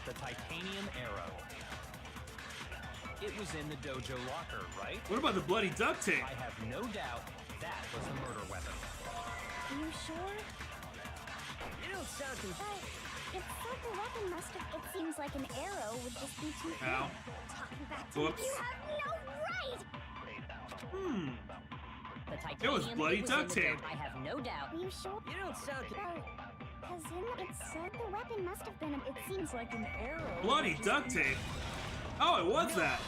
The titanium arrow. It was in the dojo locker, right? What about the bloody duct tape? I have no doubt that was the murder weapon. Are you sure? You don't sound too... Well, it said the weapon must have... It seems like an arrow would just be too thin. Ow. Talking back to Whoops. You have no right! The titanium It was bloody in duct the tape. dojo. I have no doubt. Are you sure? You don't sound too... Well, because it said the weapon must have been... It seems like an arrow. Bloody duct tape. Oh, it was that.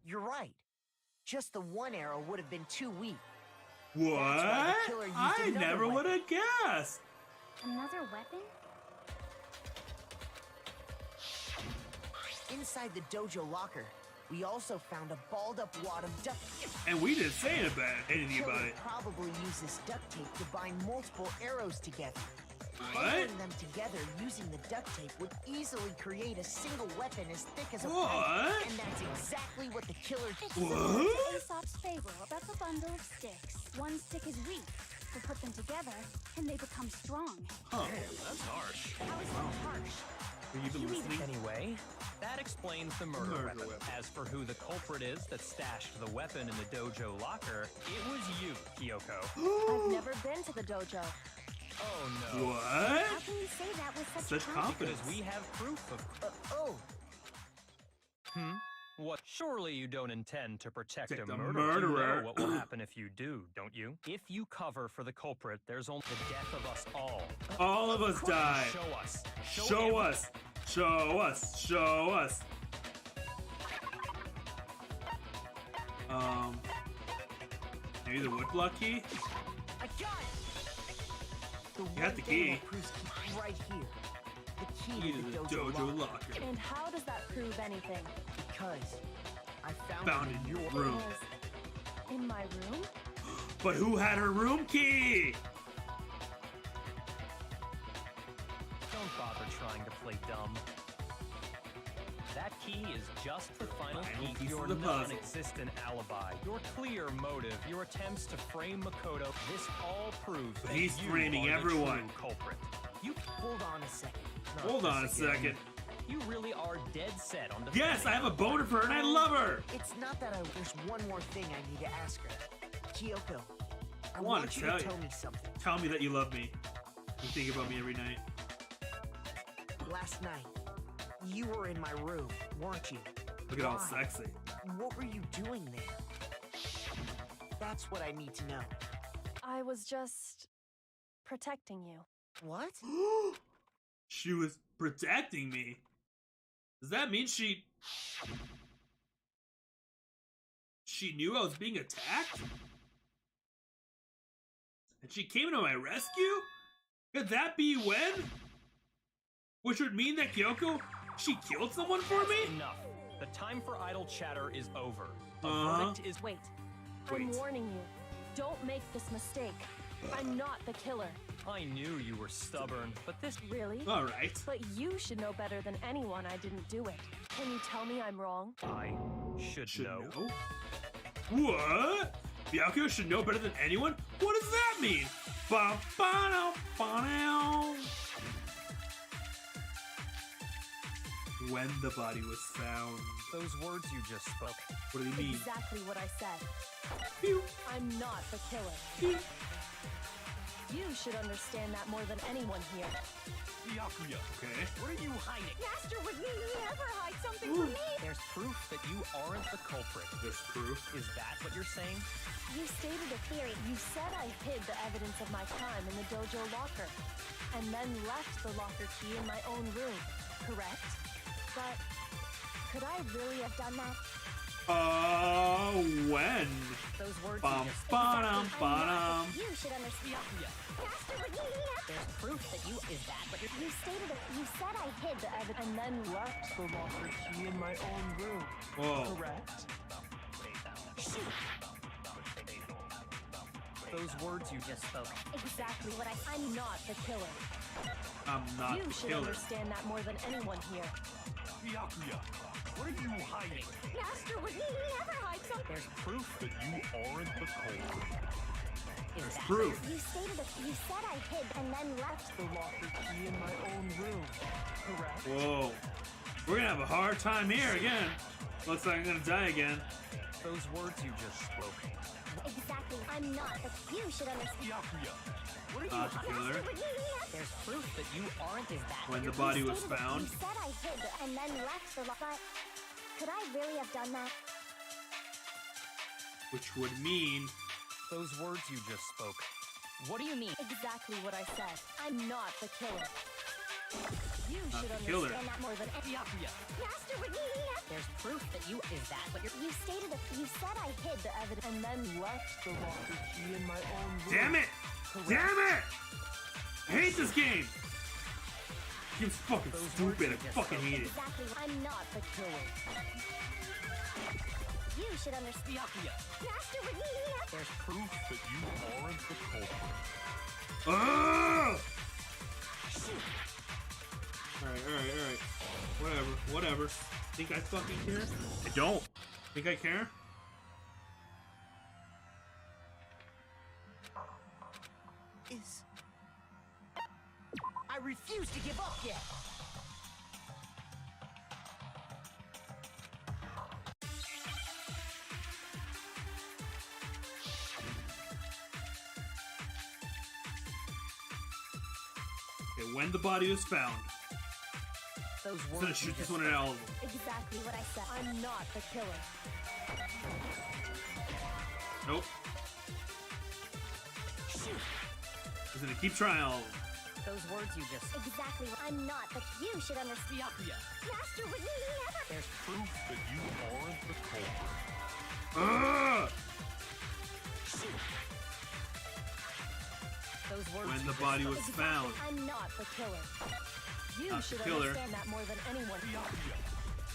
You're right. Just the one arrow would have been too weak. What? why the killer used I another never weapon. would have guessed. Another weapon? Inside the dojo locker, we also found a balled-up wad of duct tape. And we didn't say anything Killer about it. probably uses duct tape to bind multiple arrows together. What? Bundling them together using the duct tape would easily create a single weapon as thick as a What? pipe. And that's exactly what the killer It's did. similar to Aesop's fable about the bundle of sticks. One stick is weak, but put them together, and they become strong. Huh. That's harsh. How is that harsh? Are you even listening? Anyway, that explains the murder, Murder weapon. weapon. As for who the culprit is that stashed the weapon in the dojo locker, it was you, Kyoko. I've never been to the dojo. Oh no. What? How can you say that with such, Such confidence? confidence. Because we have proof of... Oh, What? Surely you don't intend to protect Protect a a murderer. murderer. You know what will happen if you do, don't you? If you cover for the culprit, there's only the death of us all. All of us die. Show us. Show every- us. Show us. Show us. Maybe the woodblock key? I got it! The got one the thing key. that proves key right here. The key Key to the dojo locker. locker. And how does that prove anything? Because I found Found it in in your your room. In my room? But who had her room key? Don't bother trying to play dumb. That key is just the final key to your non-existent alibi, your clear motive, your attempts to frame Makoto. This all proves that He's you framing are everyone. the true culprit. You hold on a second. Hold on a second. You really are dead set on Yes, I have a boner for her and I love her. It's not that there's one more thing I need to ask her. Kyoko, I wanna want you tell to you. tell me something. Tell me that you love me. You think about me every night. Last night, you were in my room, weren't you? Look at all Why? sexy. What were you doing there? That's what I need to know. I was just protecting you. What? She was protecting me. Does that mean she knew I was being attacked? And she came to my rescue? Could that be when? Which would mean that Kyoko, she killed someone for me? Enough. The time for idle chatter is over. The Uh-huh. verdict is Wait. I'm Wait. warning you. Don't make this mistake. I'm not the killer. I knew you were stubborn, but this Really? All right. But you should know better than anyone I didn't do it. Can you tell me I'm wrong? I should know. What? Byakko should know better than anyone? What does that mean? Ba-ba-da-ba-dow. When the body was found. Those words you just spoke. What do you mean? Exactly what I said. Pew, I'm not the killer. pew. You should understand that more than anyone here. Byakuya, Okay. what are you hiding? Master would never hide something from me. There's proof that you aren't the culprit. There's proof. Is that what you're saying? You stated a theory. You said I hid the evidence of my crime in the dojo locker, and then left the locker key in my own room, correct? But could I really have done that? When? Those words Bum, you just... ba-dum, ba-dum. You should understand. Master would never. There's proof that you... Is that what you're... You stated it. You said I hid the evidence. And then left the locker key in my own room, Whoa. correct? Those words you just spoke. Exactly what I'm not the killer. I'm not You the should killer. understand that more than anyone here. Byakuya, what are you hiding? Master would never hide something. There's proof That you aren't the culprit. is that... Proof. You stated it. You said I hid and then left. The locker key in my own room, correct? Whoa. We're gonna have a hard time here again. Looks like I'm gonna die again. Those words you just spoke. Exactly. I'm not. But you should understand. Byakuya, what are you Not the hiding? killer. Master would never. There's proof that you aren't... Is that When what the you're... body was Stated it. found. You said I hid and then left the but could I really have done that? Which would mean Those words you just spoke. What do you mean? Exactly what I said. I'm not the killer. You Not should the killer. understand that more than Byakuya, Master would never. there's proof that you... Is that what you're... You stated it. You said I hid the evidence. and then left the locker key in my own room. damn it! Damn it! I hate this game! Game's fucking Those stupid. I words you just fucking spoke. hate it. Exactly. I'm not the killer. You should understand. Byakuya, Master would never. there's proof... That you aren't the culprit. Oh! Alright. Whatever. Think I fucking care? I don't. Think I care? I refuse to give up yet. Okay, when the body was found. Those I'm gonna words you shoot this just... one at all of them. Exactly what I said. I'm not the killer. Nope. I'm gonna keep trying all of them. Those words you just... Exactly. I'm not, but you should understand. Byakuya, Master would never. there's Proof that you aren't the culprit. Ugh! Those words When you the just body spoke. was found. I'm not the killer. You Not the should killer. understand that more than anyone here. Byakuya,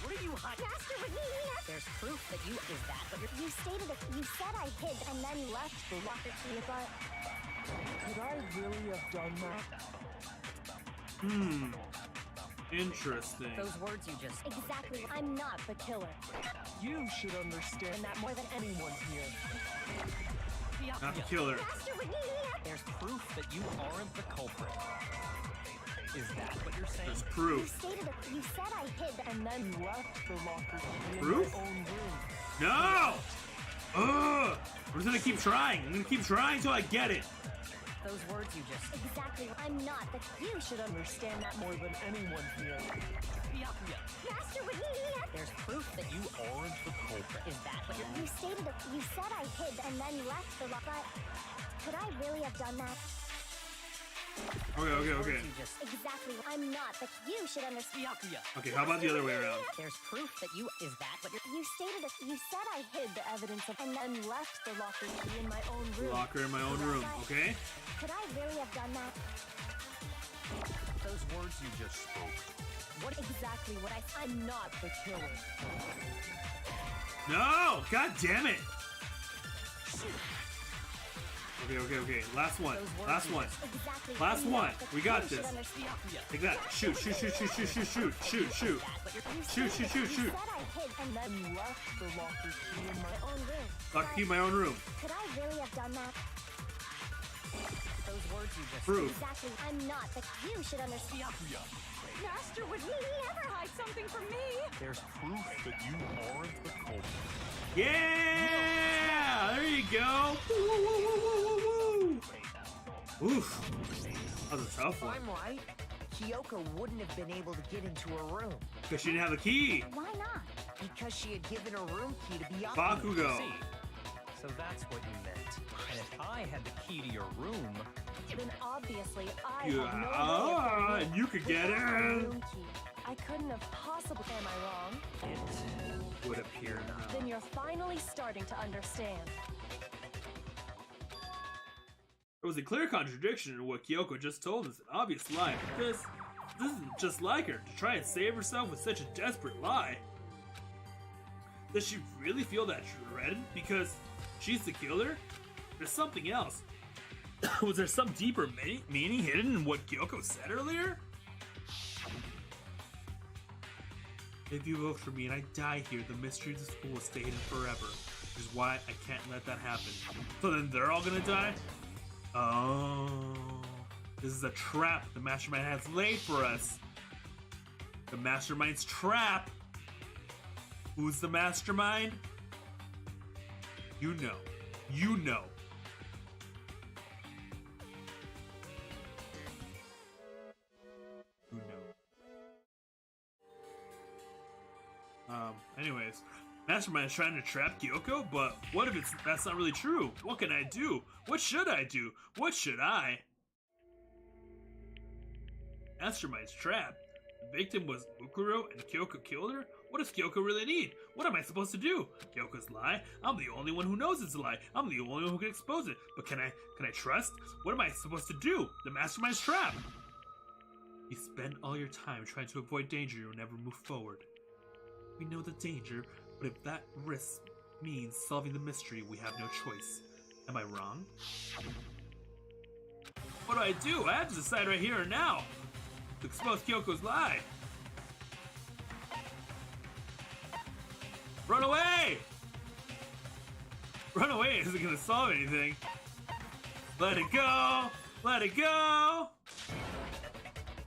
what are you hiding? Master would never. There's proof proof that you is that what you're You stated it. You said I hid and then left the locker key, but Could I really have done that? Interesting. those words you just exactly. I'm not the killer. You should understand that more than anyone here. Not the killer. Master would need There's proof that you aren't the culprit. Is that what you're saying? There's You proof. stated it. You said I hid And then left the locker key in Proof? my own room. No! Ugh! I'm just gonna keep trying. I'm gonna keep trying till I get it. those words you just exactly. I'm not the. You should understand that more than anyone here. Master would need There's proof that you aren't the culprit. is that what you're You stated it. You said I hid and then left the locker. Could I really have done that? Okay. words you just Exactly. I'm not the. You should understand. Okay, how about the other way around? there's proof that you is that what you're You stated it. You said I hid the evidence of and then left the locker key in my own room. Locker in my own room, okay? Could I really have done that? Those words you just spoke. What exactly what I'm not the killer. No! God damn it! Okay. Last one. Those words Last you one. Exactly. Last I'm one. not the- We got you should this. understand. Take that. Shoot. You Shoot. stated Shoot. it. You said I hid and then And left the locker key in my my own room. Lock key in my own room. Could I really have done that? those words you just Proof. Exactly. I'm not the. You should understand. Master would never hide something from me. There's proof that you aren't the culprit. Yeah! There you go. Woo. Oof. That was a tough If one. I'm right, Kyoko wouldn't have been able to get into her room Because she didn't have a key. Why not? because she had given her room key to Byakuya. Bakugo. See? So that's what you meant. And if I had the key to your room, Then obviously I Yeah, have no way of getting and you could get without my in. room key. I couldn't have possibly. Am I wrong? it would appear not. Then you're finally starting to understand. There was a clear contradiction in what Kyoko just told us, an obvious lie. This isn't just like her, to try and save herself with such a desperate lie. Does she really feel that dread because she's the killer? There's something else. Was there some deeper meaning hidden in what Kyoko said earlier? If you vote for me and I die here, the mystery of the school will stay hidden forever. Which is why I can't let that happen. So then they're all gonna die? Oh, this is a trap the mastermind has laid for us. The mastermind's trap. Who's the mastermind? You know. You know. Who knows? Anyways, Mastermind is trying to trap Kyoko, but what if that's not really true? What can I do? What should I do? What should I? Mastermind's trapped. The victim was Mukuro and Kyoko killed her? What does Kyoko really need? What am I supposed to do? Kyoko's lie? I'm the only one who knows it's a lie. I'm the only one who can expose it. But can I trust? What am I supposed to do? The Mastermind's trapped. You spend all your time trying to avoid danger, you'll never move forward. We know the danger, but if that risk means solving the mystery, we have no choice. Am I wrong? What do? I have to decide right here and now to expose Kyoko's lie. Run away! Run away isn't gonna solve anything. Let it go! Let it go!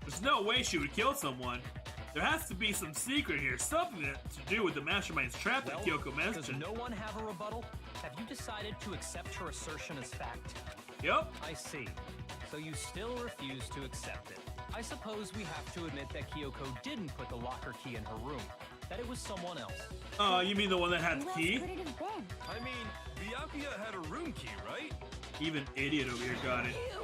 There's no way she would kill someone. There has to be some secret here, something to do with the Mastermind's trap that Kyoko does mentioned. no one have a rebuttal? Have you decided to accept her assertion as fact? Yup. I see. So you still refuse to accept it. I suppose we have to admit that Kyoko didn't put the locker key in her room. That it was someone else. Oh, you mean the one that had the Who else key? could it have been? I mean, Byakuya had a room key, right? Even idiot over here got it. You!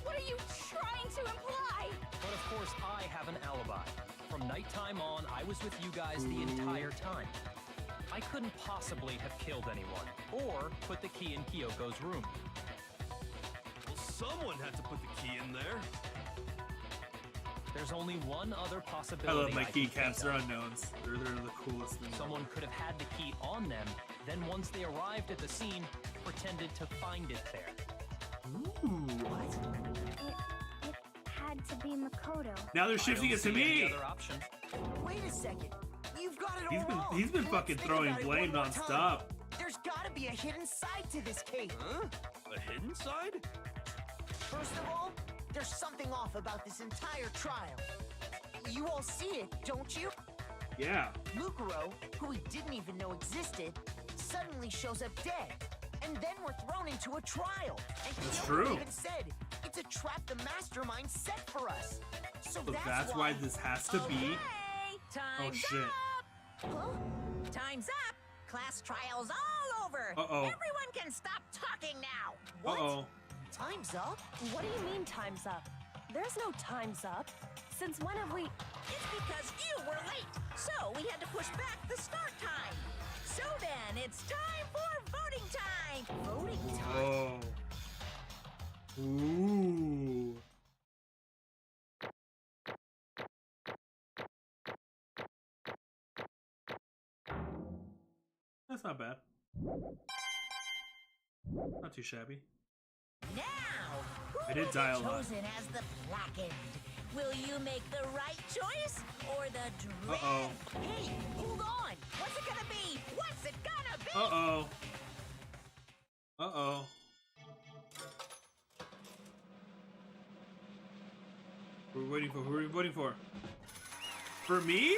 What are you trying to imply? But of course, I have an alibi. From nighttime on, I was with you guys the entire time. I couldn't possibly have killed anyone, or put the key in Kyoko's room. Well, someone had to put the key in there. There's only one other I possibility. love my can keycaps. think They're of. unknowns. They're the coolest thing. Someone could have had the key on them, then once they arrived at the scene, pretended to find it there. Ooh. It had to be Makoto. Now they're shifting I it don't to see any me. other option. Wait a second. You've got it all wrong. He's been Let's fucking think throwing about it blame one more time. nonstop. There's gotta be a hidden side to this cave. Huh? A hidden side? First of all, there's something off about this entire trial. You all see it, don't you? Yeah. Mukuro, who we didn't even know existed, suddenly shows up dead. And then we're thrown into a trial. And That's Kyoko true. even said it's a trap the mastermind set for us. So So that's why this has to be. Okay, Oh time's shit. up. Time's up. Class trials all over. Uh-oh. Everyone can stop talking now. What? Uh-oh. Time's up? What do you mean time's up? There's no time's up. Since when have we... It's because you were late, so we had to push back the start time. So then, it's time for voting time. Voting time? Whoa. Ooh. That's not bad. Not too shabby. Now, who I did will die a be lot. chosen as the blackened? Will you make the right choice or the dread? Uh-oh. Hey, hold on. What's it gonna be? What's it gonna be? Uh-oh. Uh-oh. Who are we waiting for? Who are we waiting for? For me?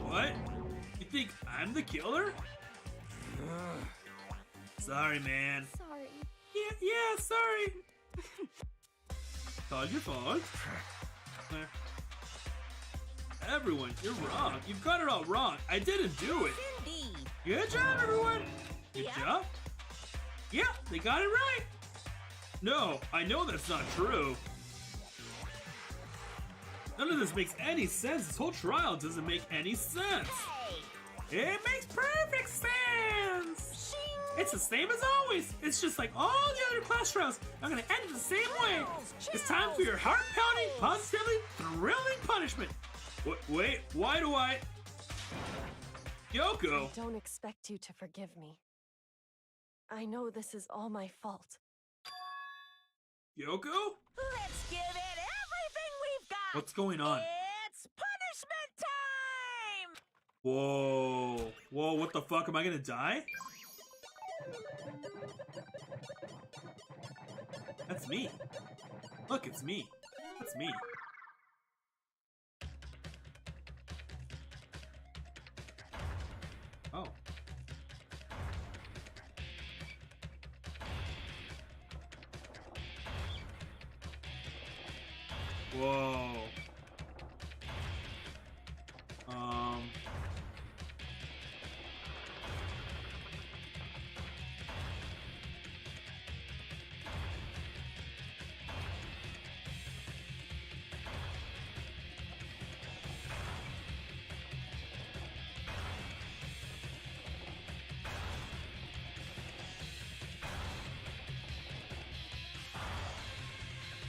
What? You think I'm the killer? Sorry, man. Sorry. Yeah, sorry. It's all your fault. There. Everyone, you're wrong. You've got it all wrong. I didn't do it. Indeed. Good job, everyone. Good Yeah. job. Yeah, they got it right. No, I know that's not true. None of this makes any sense. This whole trial doesn't make any sense. Hey, It makes perfect sense. shing. It's the same as always. It's just like all the other class trials. I'm gonna end it the same way. It's time for your heart-pounding, positively thrilling punishment. Wait, why do I... Yoko! I don't expect you to forgive me. I know this is all my fault. Yoko? Let's give it everything we've got. What's going on? It's punishment time. Whoa. Whoa, what the fuck? Am I gonna die? That's me. Look, it's me. That's me. Oh. Whoa.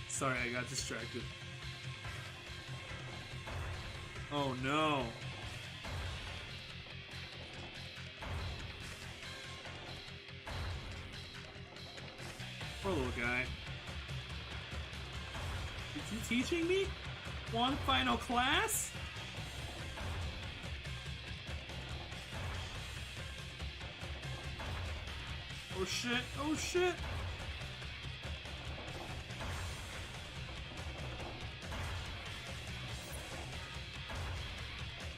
Sorry, I got distracted. Oh no. Poor little guy. Is he teaching me? One final class? Oh shit, oh shit.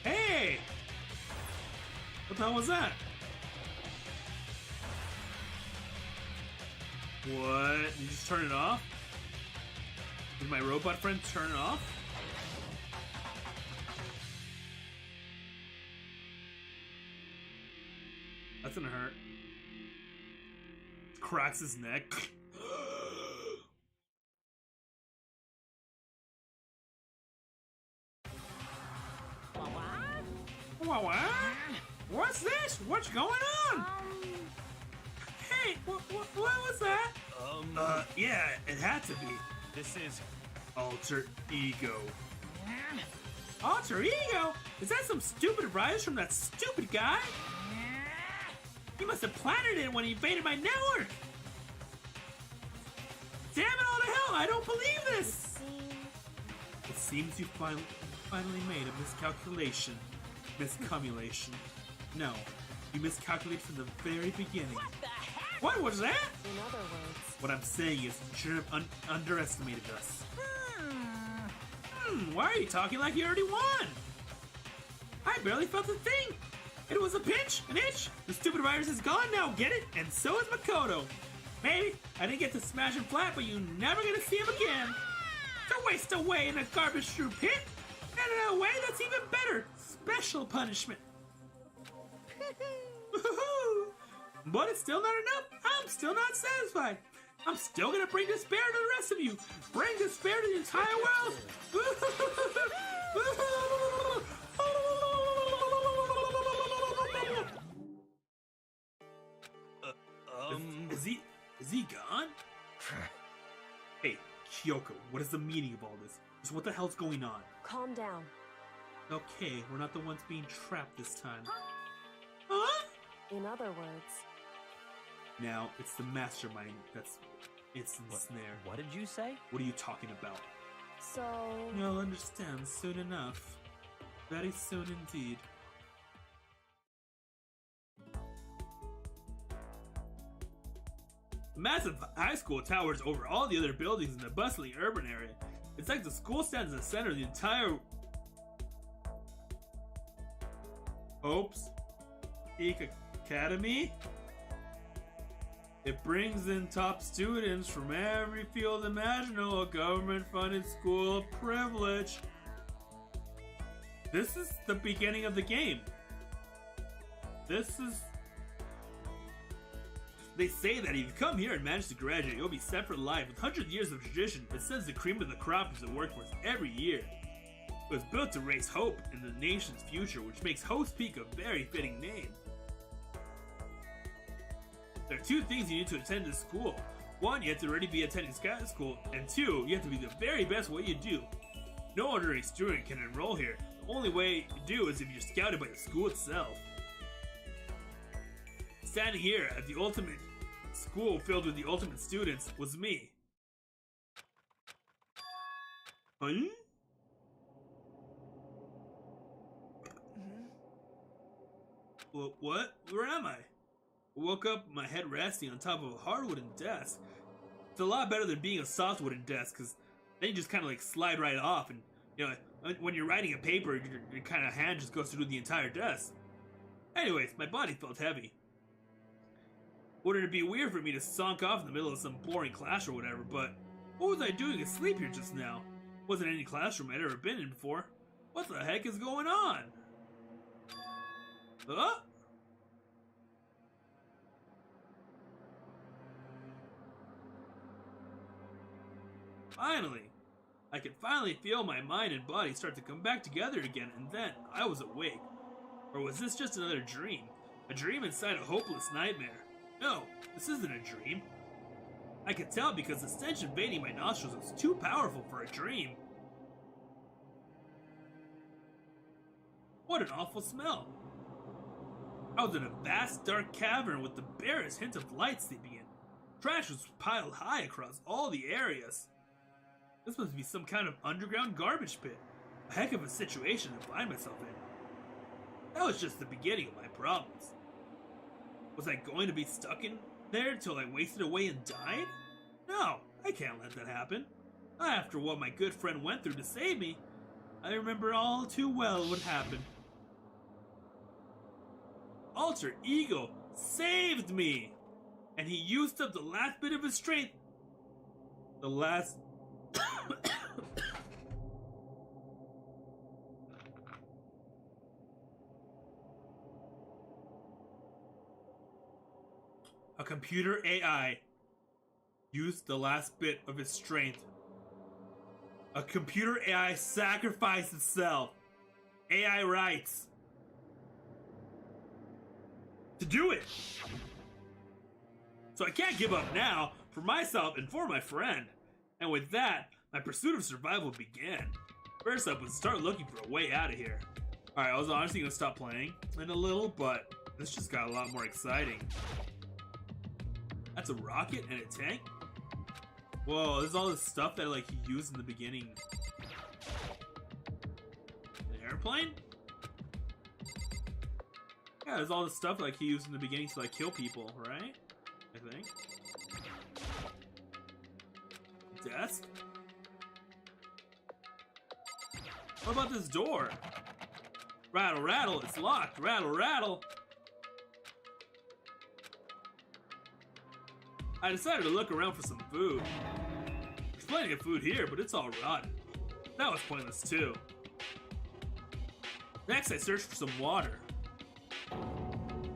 Hey! What the hell was that? What? You just turn it off? Did my robot friend turn it off? That's gonna hurt. Cracks his neck. Wah wah? What's this? What's going on? Hey, what was that? Yeah, it had to be. This is... Alter Ego. Alter Ego? Is that some stupid rise from that stupid guy? He must have planted it when he invaded my network! Damn it all to hell, I don't believe this! It seems you finally made a miscalculation. Miscumulation. No, you miscalculated from the very beginning. What the heck? What was that? In other words, What I'm saying is, you should have underestimated us. Why are you talking like you already won? I barely felt a thing. It was a pinch, an itch. The stupid virus is gone now, get it? And so is Makoto. Maybe I didn't get to smash him flat, but you're never gonna see him again. To waste away in a garbage strewn pit? And in a way that's even better. Special punishment. But it's still not enough. I'm still not satisfied. I'm still gonna bring despair to the rest of you. Bring despair to the entire world. Is he gone? Hey, Kyoko, what is the meaning of all this? Just what the hell's going on? calm down. Okay, we're not the ones being trapped this time. Huh? In other words, Now, it's the mastermind that's instant snare. What did you say? What are you talking about? so You'll understand soon enough. Very soon indeed. A massive high school towers over all the other buildings in the bustling urban area. It's like the school stands in the center of the entire Hopes Peak Academy. It brings in top students from every field imaginable, a government-funded school of privilege. This is the beginning of the game. They say that if you come here and manage to graduate, you'll be set for life. With 100 years of tradition, it sends the cream of the crop into the workforce every year. It was built to raise hope in the nation's future, which makes Hope's Peak a very fitting name. There are two things you need to attend this school. One, you have to already be attending scout school, and two, you have to be the very best what you do. No ordinary student can enroll here. The only way you do is if you're scouted by the school itself. Standing here at the ultimate school filled with the ultimate students was me. Huh? What? Where am I? I woke up, my head resting on top of a hard wooden desk. It's a lot better than being a soft wooden desk, because then you just kind of like slide right off, and you know, when you're writing a paper, your kind of hand just goes through the entire desk. Anyways, my body felt heavy. Wouldn't it be weird for me to sunk off in the middle of some boring class or whatever, but what was I doing asleep here just now? Wasn't any classroom I'd ever been in before. What the heck is going on? Huh? Finally! I could finally feel my mind and body start to come back together again, and then I was awake. Or was this just another dream? A dream inside a hopeless nightmare? No, this isn't a dream. I could tell because the stench invading my nostrils was too powerful for a dream. What an awful smell. I was in a vast dark cavern with the barest hint of light seeping in. Trash was piled high across all the areas. This must be some kind of underground garbage pit. A heck of a situation to find myself in. That was just the beginning of my problems. Was I going to be stuck in there until I wasted away and died? No, I can't let that happen. Not after what my good friend went through to save me. I remember all too well what happened. Alter Ego saved me! And he used up the last bit of his strength. The last... A computer AI used the last bit of its strength. A computer AI sacrificed itself. AI writes. to do it. So I can't give up now for myself and for my friend. And with that, my pursuit of survival began. First up was to start looking for a way out of here. Alright, I was honestly gonna stop playing in a little, but this just got a lot more exciting. That's a rocket and a tank? Whoa, there's all this stuff that like he used in the beginning. An airplane? Yeah, there's all this stuff like he used in the beginning to like kill people, right? I think. Desk? What about this door? Rattle, rattle, it's locked. Rattle, rattle. I decided to look around for some food. There's plenty of food here, but it's all rotten. That was pointless too. Next, I searched for some water.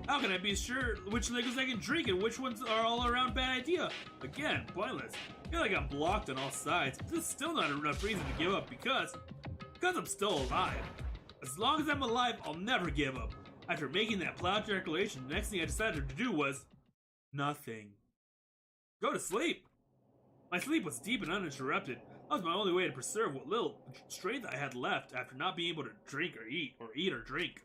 How can I be sure which liquids I can drink and which ones are all around bad idea? Again, pointless. I feel like I'm blocked on all sides, but this is still not enough reason to give up because I'm still alive. As long as I'm alive, I'll never give up. After making that plowed calculation, the next thing I decided to do was nothing. Go to sleep. My sleep was deep and uninterrupted. That was my only way to preserve what little strength I had left after not being able to drink or eat or drink.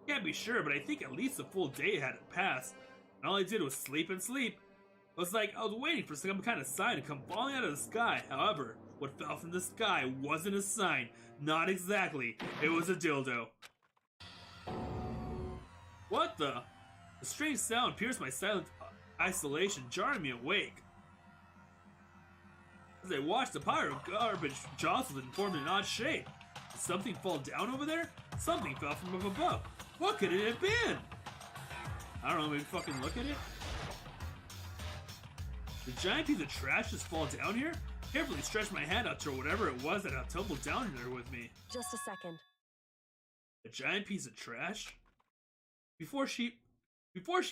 Can't be sure, but I think at least a full day had passed, and all I did was sleep and sleep. It was like I was waiting for some kind of sign to come falling out of the sky. However, what fell from the sky wasn't a sign. Not exactly. It was a dildo. What the? A strange sound pierced my silent isolation, jarring me awake. As I watched, the pile of garbage jostled and formed an odd shape. Did something fall down over there? Something fell from up above. What could it have been? I don't know, maybe fucking look at it? The giant piece of trash just fall down here? Carefully stretched my hand out to whatever it was that had tumbled down there with me. Just a second. A giant piece of trash? Before she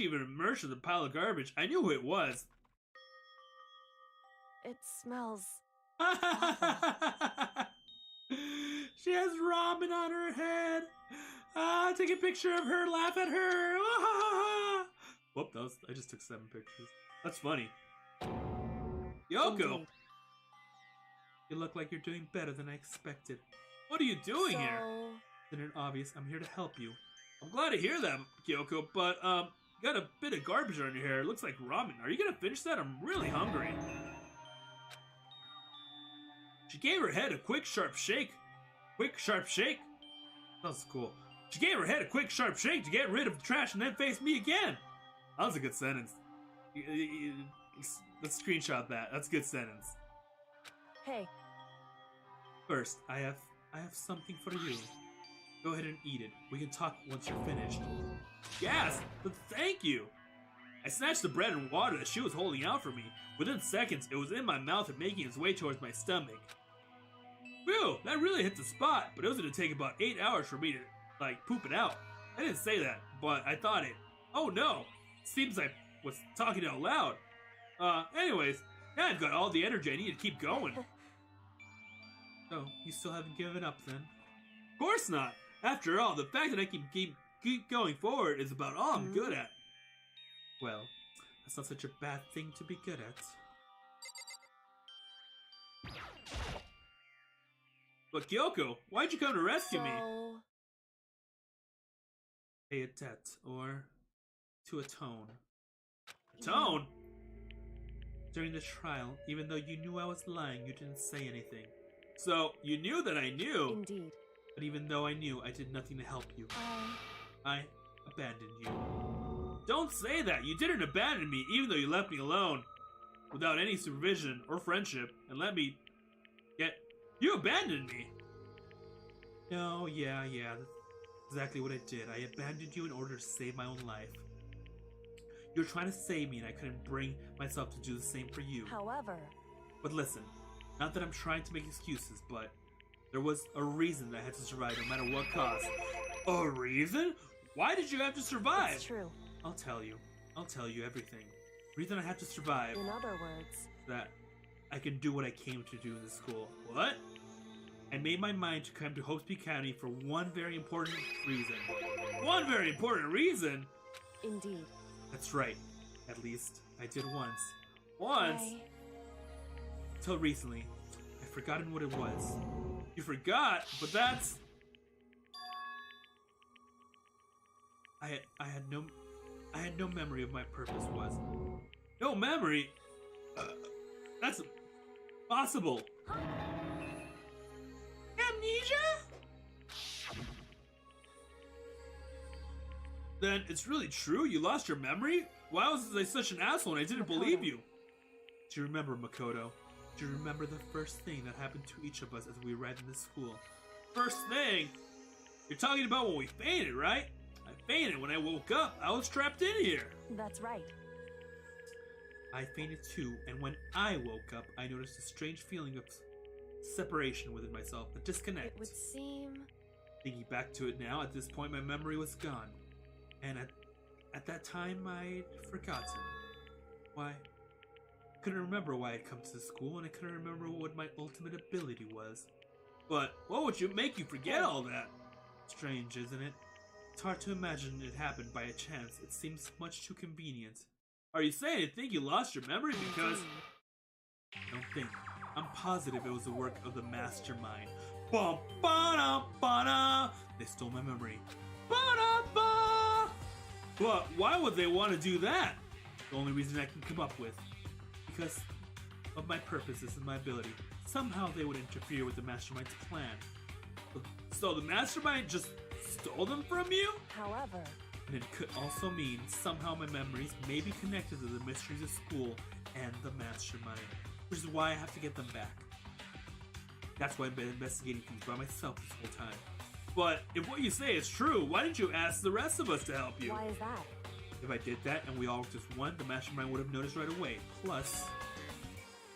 even emerged from the pile of garbage, I knew who it was. It smells. She has ramen on her head. Take a picture of her, laugh at her. Whoop, I just took 7 pictures. That's funny. Yoko! Indeed. You look like you're doing better than I expected. What are you doing here? Isn't it obvious? I'm here to help you. I'm glad to hear that, Kyoko, but, you got a bit of garbage on your hair. It looks like ramen. Are you gonna finish that? I'm really hungry. She gave her head a quick, sharp shake. Quick, sharp shake? That was cool. She gave her head a quick, sharp shake to get rid of the trash and then faced me again. That was a good sentence. Let's screenshot that. That's a good sentence. Hey. First, I have something for you. Go ahead and eat it. We can talk once you're finished. Yes, but thank you. I snatched the bread and water that she was holding out for me. Within seconds, it was in my mouth and making its way towards my stomach. Whew, that really hit the spot, but it was going to take about 8 hours for me to, poop it out. I didn't say that, but I thought it. Oh no, seems I was talking out loud. Anyways, now I've got all the energy I need to keep going. Oh, you still haven't given up then? Of course not. After all, the fact that I can keep going forward is about all I'm good at. Well, that's not such a bad thing to be good at. But Kyoko, why'd you come to rescue me? Pay a debt, or to atone. Atone? During the trial, even though you knew I was lying, you didn't say anything. So, you knew that I knew. Indeed. But even though I knew, I did nothing to help you. I abandoned you. Don't say that! You didn't abandon me, even though you left me alone. Without any supervision or friendship, and let me get... You abandoned me! No, yeah, that's exactly what I did. I abandoned you in order to save my own life. You were trying to save me, and I couldn't bring myself to do the same for you. However... But listen, not that I'm trying to make excuses, but there was a reason that I had to survive no matter what cost. A reason? Why did you have to survive? It's true. I'll tell you everything. The reason I have to survive. In other words, that I can do what I came to do in the school. What? I made my mind to come to Hope's Peak Academy for one very important reason. One very important reason? Indeed. That's right. At least I did once. Once? Till recently. I've forgotten what it was. You forgot, but that's... I had no memory of my purpose was. No memory? That's possible. Amnesia? Then it's really true? You lost your memory? Why was I such an asshole and I didn't believe you? Do you remember, Makoto? Do you remember the first thing that happened to each of us as we arrived in this school? First thing? You're talking about when we fainted, right? I fainted when I woke up. I was trapped in here. That's right. I fainted too, and when I woke up, I noticed a strange feeling of separation within myself, a disconnect. It would seem... Thinking back to it now, at this point my memory was gone. And at that time, I'd forgotten. Why? I couldn't remember why I'd come to the school, and I couldn't remember what my ultimate ability was. But what would make you forget all that? Strange, isn't it? It's hard to imagine it happened by a chance. It seems much too convenient. Are you saying you think you lost your memory because... I don't think. I'm positive it was the work of the mastermind. Bum, ba-da, ba-da. They stole my memory. Ba-da-ba. But why would they want to do that? The only reason I can come up with. Because of my purposes and my ability. Somehow they would interfere with the mastermind's plan. So the mastermind just stole them from you? However... And it could also mean somehow my memories may be connected to the mysteries of school and the mastermind, which is why I have to get them back. That's why I've been investigating things by myself this whole time. But if what you say is true, why didn't you ask the rest of us to help you? Why is that? If I did that and we all worked as one, the mastermind would have noticed right away. Plus,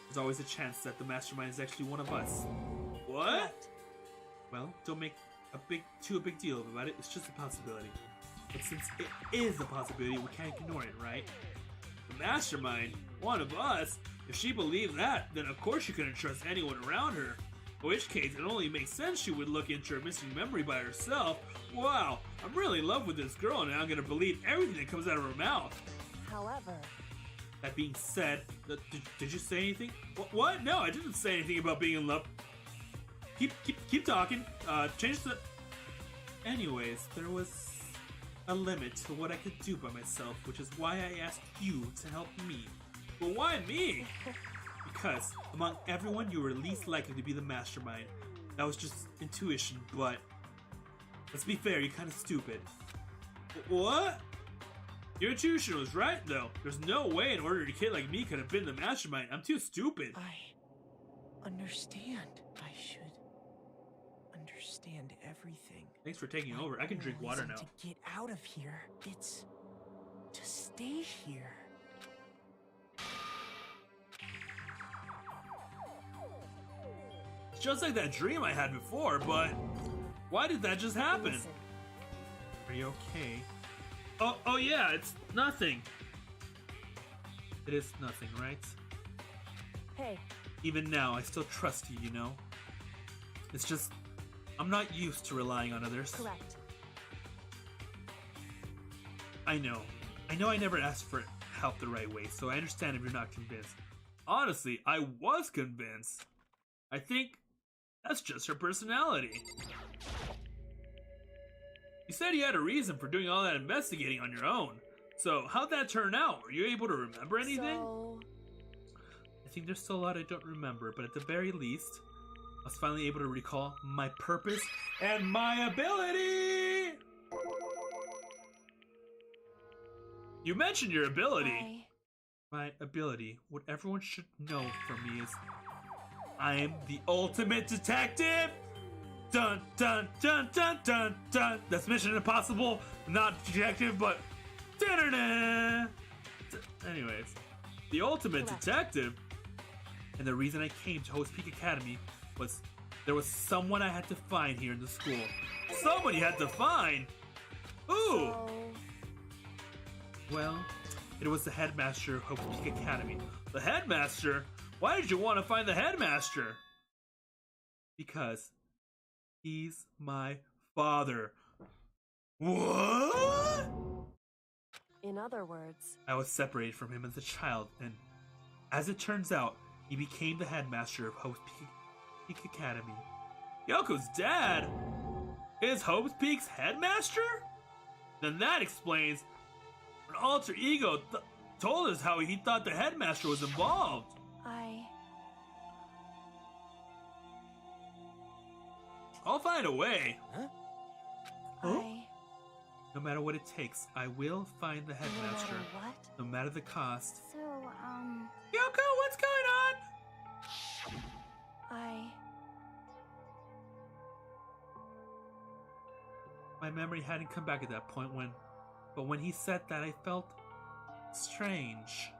there's always a chance that the mastermind is actually one of us. What? Correct. Well, don't make a big deal about it. It's just a possibility. But since it is a possibility, we can't ignore it, right? The mastermind, one of us, if she believed that, then of course she couldn't trust anyone around her. In which case, it only makes sense she would look into her missing memory by herself. Wow, I'm really in love with this girl and I'm gonna believe everything that comes out of her mouth. However... That being said, did you say anything? What? No, I didn't say anything about being in love. Keep talking. Change the... Anyways, there was a limit to what I could do by myself, which is why I asked you to help me. But why me? Because among everyone, you were least likely to be the mastermind. That was just intuition, but let's be fair, you're kind of stupid. What? Your intuition was right, though. There's no way an ordinary kid like me could have been the mastermind. I'm too stupid. I understand. I should understand everything. Thanks for taking over. I can drink water now. To get out of here, it's to stay here. It's just like that dream I had before, but why did that just happen? Listen. Are you okay? Oh yeah, it's nothing. It is nothing, right? Hey. Even now, I still trust you, you know? It's just, I'm not used to relying on others. Correct. I know I never asked for help the right way, so I understand if you're not convinced. Honestly, I was convinced. I think that's just her personality. You said you had a reason for doing all that investigating on your own. So, how'd that turn out? Were you able to remember anything? So... I think there's still a lot I don't remember, but at the very least, I was finally able to recall my purpose and my ability! You mentioned your ability. My ability, what everyone should know from me is I am the ultimate detective! Dun dun dun dun dun dun! That's Mission Impossible, not detective, but da-da-da! Anyways, the ultimate detective, and the reason I came to Hope's Peak Academy was there was someone I had to find here in the school. Someone you had to find? Who? So... Well, it was the headmaster of Hope's Peak Academy. The headmaster? Why did you want to find the headmaster? Because He's my father. What? In other words, I was separated from him as a child, and as it turns out, he became the headmaster of Hope's Peak Academy. Kyoko's dad is Hope's Peak's headmaster? Then that explains an alter ego told us how he thought the headmaster was involved. I'll find a way. Huh? No matter what it takes, I will find the headmaster. No matter what? No matter the cost. So, Kyoko, what's going on? My memory hadn't come back at that point but when he said that, I felt strange.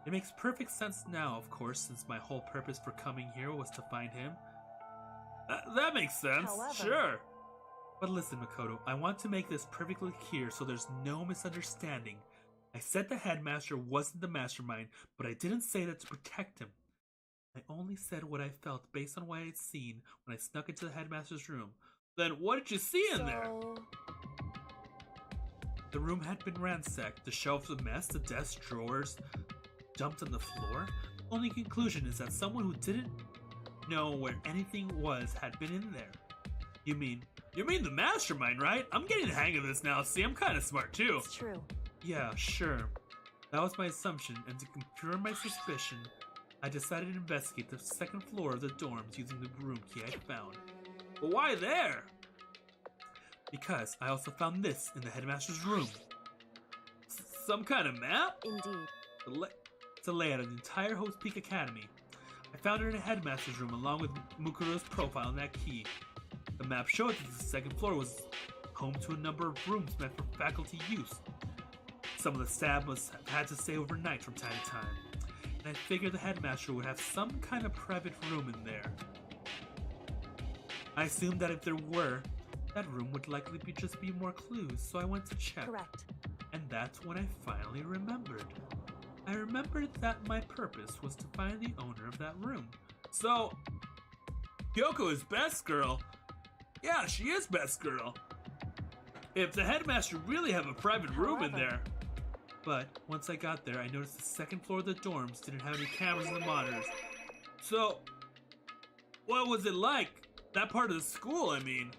It makes perfect sense now, of course, since my whole purpose for coming here was to find him. That makes sense, However, sure. But listen, Makoto, I want to make this perfectly clear so there's no misunderstanding. I said the headmaster wasn't the mastermind, but I didn't say that to protect him. I only said what I felt based on what I had seen when I snuck into the headmaster's room. Then what did you see in there? The room had been ransacked, the shelves a mess, the desk drawers dumped on the floor. Only conclusion is that someone who didn't know where anything was had been in there. You mean the mastermind, right? I'm getting the hang of this now. See, I'm kind of smart too. It's true. Yeah, sure. That was my assumption, and to confirm my suspicion, I decided to investigate the second floor of the dorms using the room key I found. But why there? Because I also found this in the headmaster's room. Some kind of map? Indeed. It's a layout of the entire Hope's Peak Academy. I found it in the headmaster's room along with Mukuro's profile and that key. The map showed that the second floor was home to a number of rooms meant for faculty use. Some of the staff must have had to stay overnight from time to time, and I figured the headmaster would have some kind of private room in there. I assumed that if there were, that room would likely just be more clues, so I went to check. Correct. And that's when I finally remembered. I remembered that my purpose was to find the owner of that room. So, Kyoko is best girl. Yeah, she is best girl. If the headmaster really have a private room in there. But once I got there, I noticed the second floor of the dorms didn't have any cameras in the monitors. So, what was it like? That part of the school, I mean.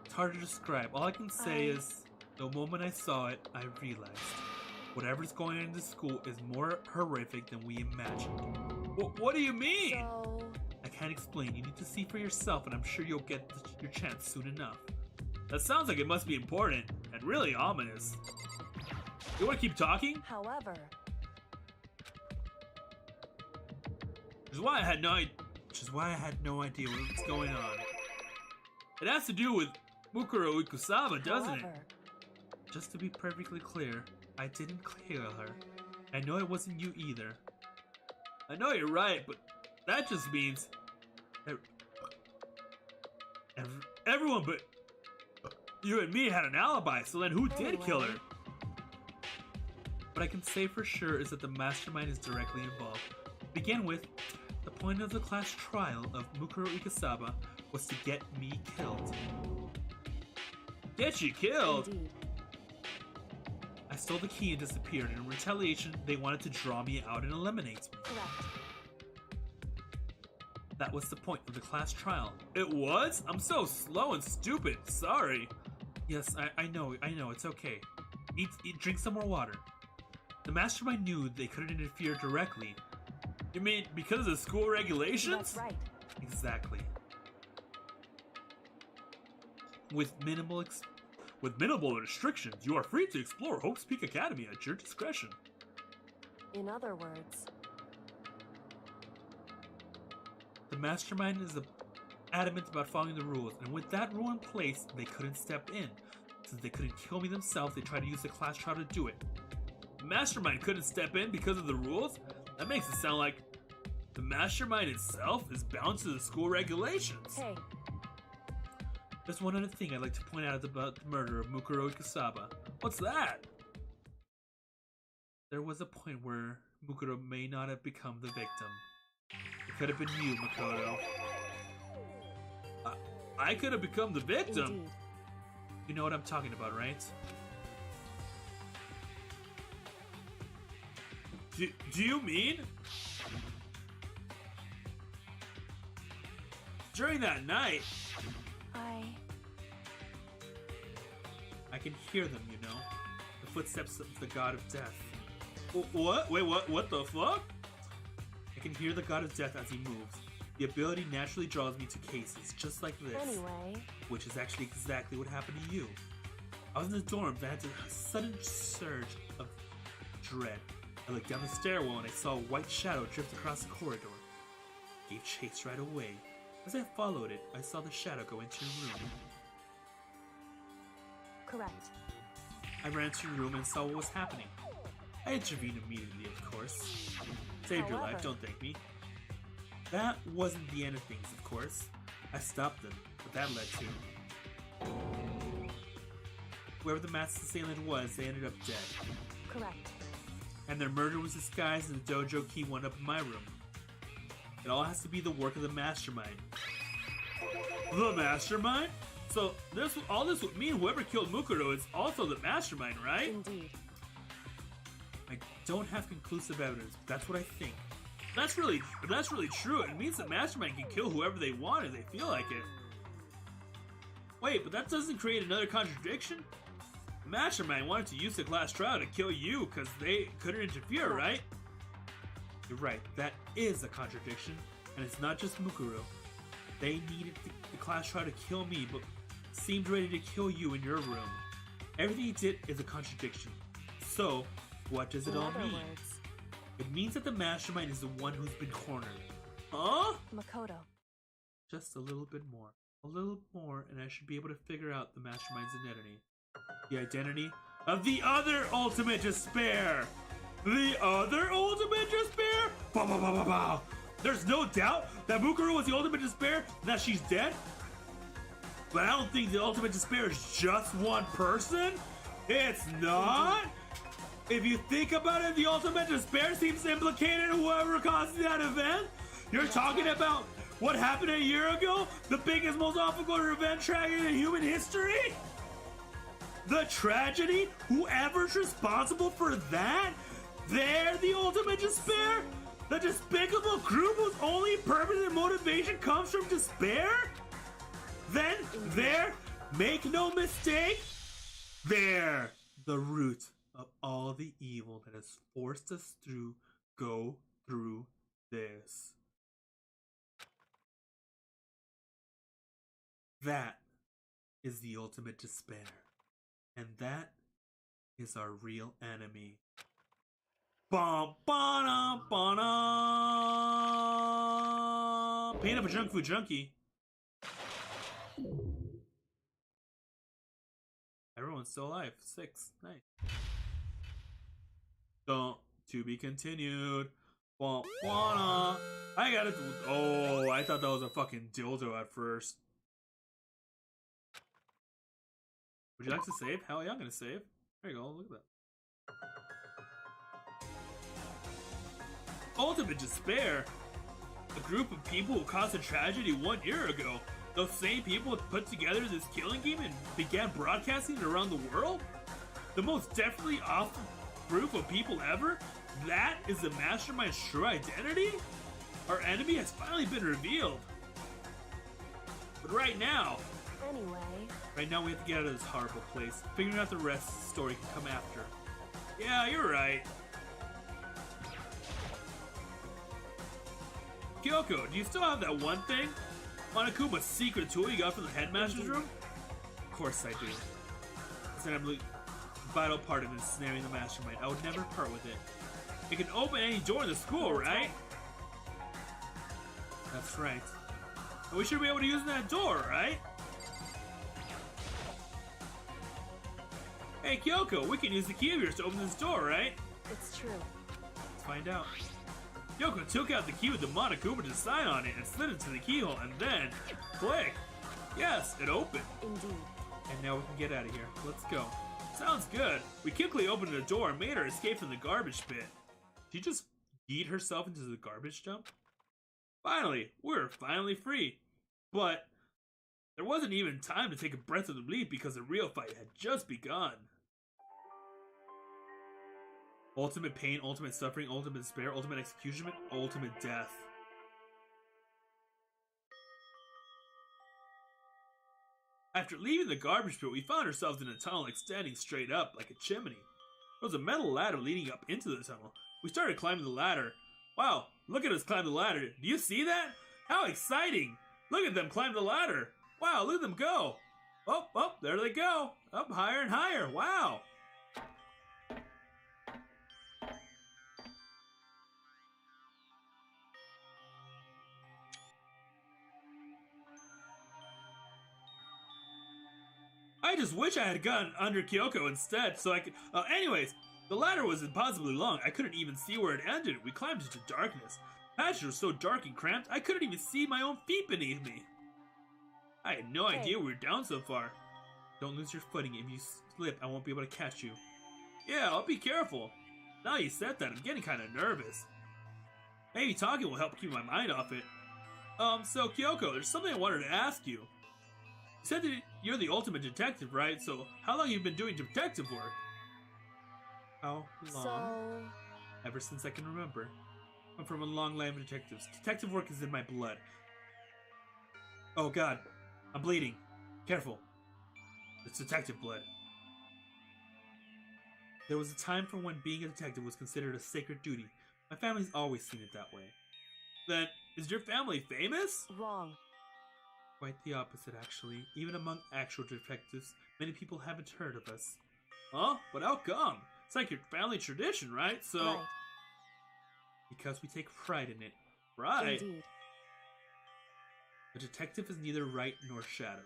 It's hard to describe. All I can say is, the moment I saw it, I realized whatever's going on in this school is more horrific than we imagined. What do you mean? So... I can't explain. You need to see for yourself, and I'm sure you'll get your chance soon enough. That sounds like it must be important, and really ominous. You want to keep talking? However... Which is why I had no idea what was going on. It has to do with Mukuro Ikusaba, doesn't it? Just to be perfectly clear, I didn't kill her. I know it wasn't you either. I know you're right, but that just means everyone but you and me had an alibi, so then who did kill her? What I can say for sure is that the mastermind is directly involved. To begin with, the point of the class trial of Mukuro Ikusaba was to get me killed. Get you killed? Indeed. I stole the key and disappeared, and in retaliation, they wanted to draw me out and eliminate me. Correct. That was the point of the class trial. It was? I'm so slow and stupid. Sorry. Yes, I know, it's okay. Drink some more water. The mastermind knew they couldn't interfere directly. You mean because of the school regulations? That's right. Exactly. With minimal restrictions, you are free to explore Hope's Peak Academy at your discretion. In other words... The mastermind is adamant about following the rules, and with that rule in place, they couldn't step in. Since they couldn't kill me themselves, they tried to use the class trial to do it. The mastermind couldn't step in because of the rules? That makes it sound like the mastermind itself is bound to the school regulations. Hey. There's one other thing I'd like to point out about the murder of Mukuro Ikusaba. What's that? There was a point where Mukuro may not have become the victim. It could have been you, Makoto. I could have become the victim. Indeed. You know what I'm talking about, right? Do you mean? During that night, I can hear them, you know? The footsteps of the god of death. What? Wait, what the fuck? I can hear the god of death as he moves. The ability naturally draws me to cases just like this. Anyway. Which is actually exactly what happened to you. I was in the dorms. I had a sudden surge of dread. I looked down the stairwell and I saw a white shadow drift across the corridor. I gave chase right away. As I followed it, I saw the shadow go into your room. Correct. I ran to your room and saw what was happening. I intervened immediately, of course. Saved your life, don't thank me. That wasn't the end of things, of course. I stopped them, but that led to... Whoever the masked assailant was, they ended up dead. Correct. And their murder was disguised and the dojo key wound up in my room. It all has to be the work of the mastermind. The mastermind? So all this would mean whoever killed Mukuro is also the mastermind, right? Indeed. I don't have conclusive evidence, but that's what I think. If that's really true, it means the mastermind can kill whoever they want if they feel like it. Wait, but that doesn't create another contradiction? The mastermind wanted to use the class trial to kill you because they couldn't interfere, right? You're right, that is a contradiction, and it's not just Mukuro. They needed the class trial to kill me, but seemed ready to kill you in your room. Everything he did is a contradiction. So, what does it all mean? It means that the mastermind is the one who's been cornered. Huh? Makoto. Just a little bit more. A little more, and I should be able to figure out the mastermind's identity. The identity of the other ultimate despair! The other ultimate despair? Bow, bow, bow, bow, bow. There's no doubt that Mukuro was the ultimate despair and that she's dead? But I don't think the ultimate despair is just one person. It's not. If you think about it, the ultimate despair seems implicated in whoever caused that event. You're talking about what happened a year ago? The biggest, most awful revenge tragedy in human history? The tragedy? Whoever's responsible for that? They're the ultimate despair? The despicable group whose only purpose and motivation comes from despair? Then, they're, make no mistake, they're the root of all the evil that has forced us to go through this. That is the ultimate despair. And that is our real enemy. Bum, ba-dum, ba-dum. Peanut for junk food junkie. Everyone's still alive. 6. Nice. Don't. To be continued. Bum, ba-dum. I got it. Oh, I thought that was a fucking dildo at first. Would you like to save? Hell yeah, I'm gonna save. There you go, look at that. Ultimate despair. A group of people who caused a tragedy 1 year ago. Those same people put together this killing game and began broadcasting it around the world? The most definitely awful group of people ever? That is the mastermind's true identity? Our enemy has finally been revealed. But right now, we have to get out of this horrible place. Figuring out the rest of the story can come after. Yeah, you're right. Kyoko, do you still have that one thing? Monokuma's secret tool you got from the headmaster's room? Of course I do. It's an absolute vital part of ensnaring the mastermind. I would never part with it. It can open any door in the school, right? That's right. And we should be able to use that door, right? Hey Kyoko, we can use the key of yours to open this door, right? It's true. Let's find out. Kyoko took out the key with the Monokuma to sign on it and slid it to the keyhole and then click. Yes, it opened. Indeed. And now we can get out of here. Let's go. Sounds good. We quickly opened the door and made her escape from the garbage pit. Did she just yeet herself into the garbage dump? Finally, we're finally free. But There wasn't even time to take a breath of relief because the real fight had just begun. Ultimate pain, ultimate suffering, ultimate despair, ultimate execution, ultimate death. After leaving the garbage pit, we found ourselves in a tunnel extending straight up like a chimney. There was a metal ladder leading up into the tunnel. We started climbing the ladder. Wow, look at us climb the ladder. Do you see that? How exciting! Look at them climb the ladder. Wow, look at them go. Oh, oh, there they go. Up higher and higher. Wow. I just wish I had gone under Kyoko instead, so I could. Anyways, the ladder was impossibly long. I couldn't even see where it ended. We climbed into darkness. The passage was so dark and cramped, I couldn't even see my own feet beneath me. I had no idea we were down so far. Don't lose your footing. If you slip, I won't be able to catch you. Yeah, I'll be careful. Now you said that, I'm getting kind of nervous. Maybe talking will help keep my mind off it. So Kyoko, there's something I wanted to ask you. You said that you're the ultimate detective, right? So, how long have you been doing detective work? How long? So... Ever since I can remember. I'm from a long line of detectives. Detective work is in my blood. Oh god, I'm bleeding. Careful. It's detective blood. There was a time for when being a detective was considered a sacred duty. My family's always seen it that way. Then, is your family famous? Wrong. Quite the opposite, actually. Even among actual detectives, many people haven't heard of us. Huh? But how come? It's like your family tradition, right? So... Right. Because we take pride in it. Right. Indeed. A detective is neither right nor shadow.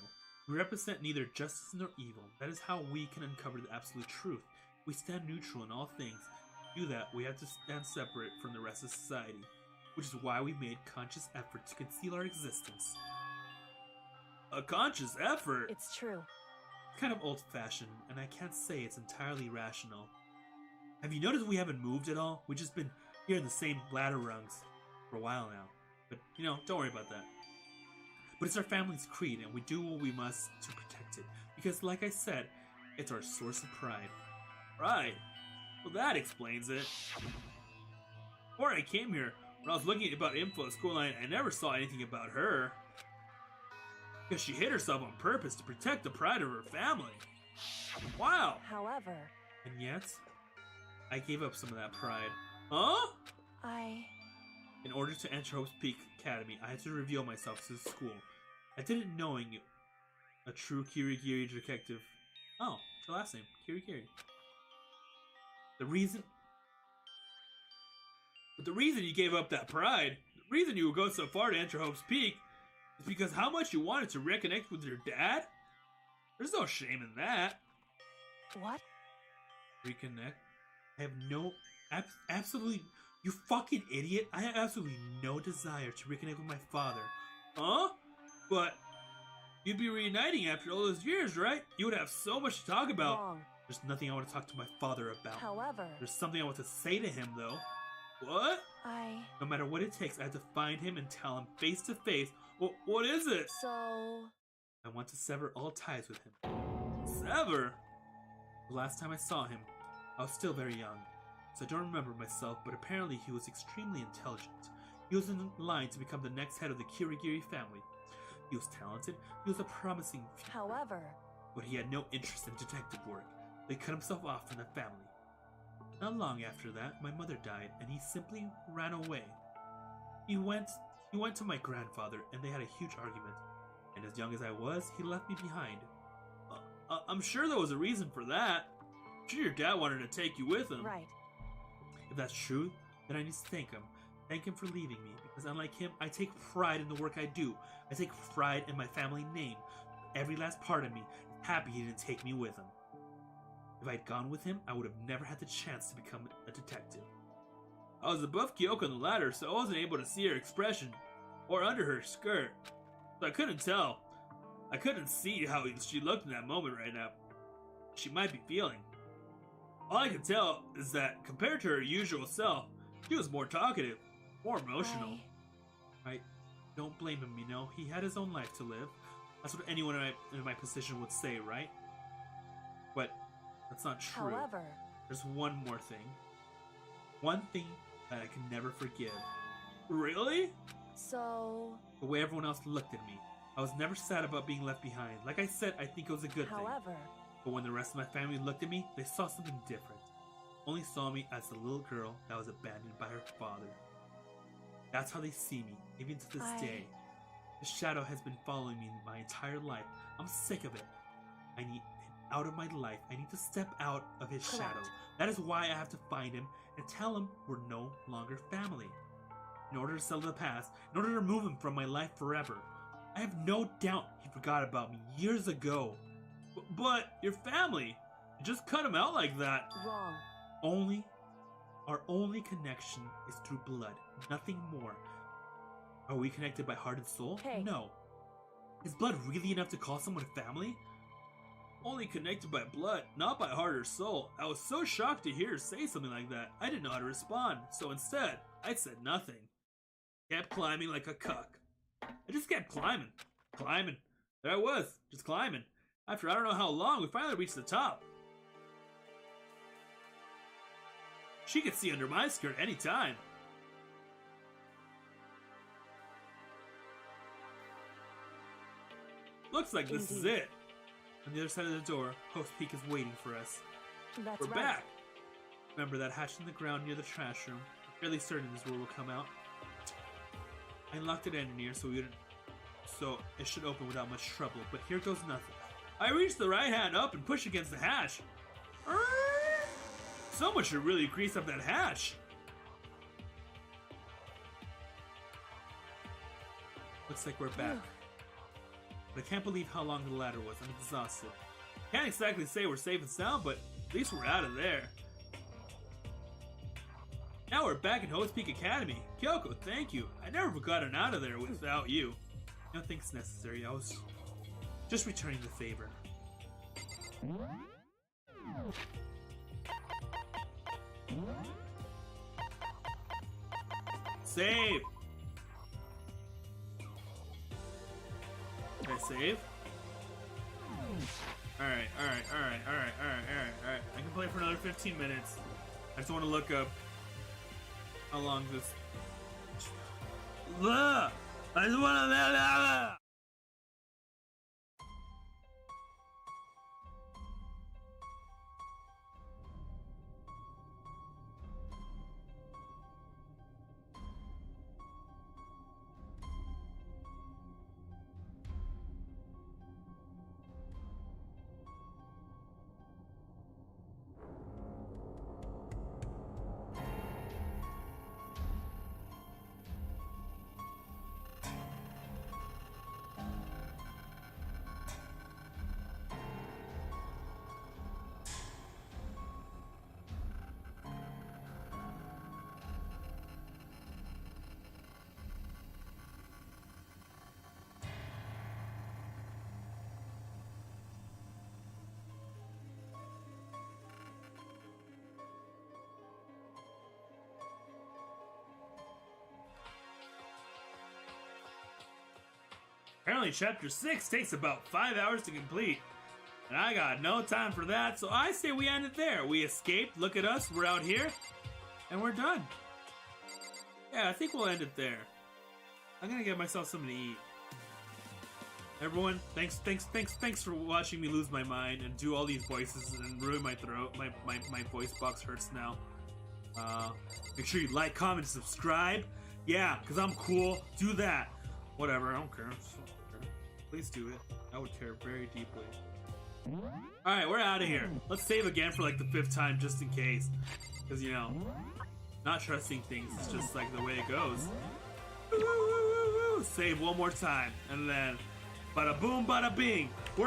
We represent neither justice nor evil. That is how we can uncover the absolute truth. We stand neutral in all things. To do that, we have to stand separate from the rest of society. Which is why we made conscious effort to conceal our existence. A conscious effort? It's true. It's kind of old-fashioned, and I can't say it's entirely rational. Have you noticed we haven't moved at all? We've just been here in the same ladder rungs for a while now. But, you know, don't worry about that. But it's our family's creed, and we do what we must to protect it. Because, like I said, it's our source of pride. Right. Well, that explains it. Before I came here, when I was looking about info at School Line, I never saw anything about her. Because she hid herself on purpose to protect the pride of her family. Wow! However... And yet, I gave up some of that pride. Huh? I... In order to enter Hope's Peak Academy, I had to reveal myself to the school. I didn't knowing a true Kirigiri detective. Oh, it's her last name, Kirigiri. The reason you gave up that pride, the reason you would go so far to enter Hope's Peak, is because how much you wanted to reconnect with your dad? There's no shame in that. What? Reconnect? I have no... absolutely... You fucking idiot! I have absolutely no desire to reconnect with my father. Huh? But... You'd be reuniting after all those years, right? You would have so much to talk about. Wrong. There's nothing I want to talk to my father about. However... There's something I want to say to him, though. What? No matter what it takes, I have to find him and tell him face to face. What is it? So... I want to sever all ties with him. Sever? The last time I saw him, I was still very young, so I don't remember myself, but apparently he was extremely intelligent. He was in line to become the next head of the Kirigiri family. He was talented, he was a promising future. However... But he had no interest in detective work. They cut himself off from the family. Not long after that, my mother died, and he simply ran away. He went to my grandfather, and they had a huge argument. And as young as I was, he left me behind. I'm sure there was a reason for that. I'm sure your dad wanted to take you with him. Right. If that's true, then I need to thank him. Thank him for leaving me, because unlike him, I take pride in the work I do. I take pride in my family name. Every last part of me is happy he didn't take me with him. If I'd gone with him, I would have never had the chance to become a detective. I was above Kyoko on the ladder, so I wasn't able to see her expression, or under her skirt. So I couldn't tell. I couldn't see how she looked in that moment right now. She might be feeling. All I can tell is that, compared to her usual self, she was more talkative, more emotional. I don't blame him, you know. He had his own life to live. That's what anyone in my position would say, right? But that's not true. However, there's one more thing. One thing that I can never forgive. Really? so... The way everyone else looked at me. I was never sad about being left behind. Like I said, I think it was a good thing. However... But when the rest of my family looked at me, they saw something different. Only saw me as the little girl that was abandoned by her father. That's how they see me, even to this day. The shadow has been following me my entire life. I'm sick of it. I need him out of my life. I need to step out of his shadow. That is why I have to find him and tell him we're no longer family. In order to settle the past, in order to remove him from my life forever. I have no doubt he forgot about me years ago. But your family, you just cut him out like that. Wrong. Our only connection is through blood, nothing more. Are we connected by heart and soul? Hey. No. Is blood really enough to call someone family? Only connected by blood, not by heart or soul. I was so shocked to hear her say something like that. I didn't know how to respond, so instead, I said nothing. Kept climbing like a cuck. I just kept climbing. Climbing. There I was, just climbing. After I don't know how long, we finally reached the top. She could see under my skirt anytime. Looks like this is it. On the other side of the door, Host Peak is waiting for us. That's We're right. back. Remember that hatch in the ground near the trash room? I'm fairly certain this is where we'll come out. I locked it in here so it should open without much trouble, but here goes nothing. I reach the right hand up and push against the hatch. Someone should really grease up that hatch. Looks like we're back. But I can't believe how long the ladder was. I'm exhausted. Can't exactly say we're safe and sound, but at least we're out of there. Now we're back in Host Peak Academy. Kyoko, thank you. I never would have gotten out of there without you. No thanks necessary. I was just returning the favor. Save! Can I save? Alright. I can play for another 15 minutes. I just want to look up how long this... I just want to... Apparently chapter 6 takes about 5 hours to complete. And I got no time for that, so I say we end it there. We escaped, look at us, we're out here, and we're done. Yeah, I think we'll end it there. I'm gonna get myself something to eat. Everyone, thanks for watching me lose my mind and do all these voices and ruin my throat. My voice box hurts now. Make sure you like, comment, subscribe. Yeah, because I'm cool. Do that. Whatever, I don't care. Please do it. I would care very deeply. Alright, we're out of here. Let's save again for like the 5th time just in case. Because, you know, not trusting things is just like the way it goes. Save one more time. And then, bada boom, bada bing. We're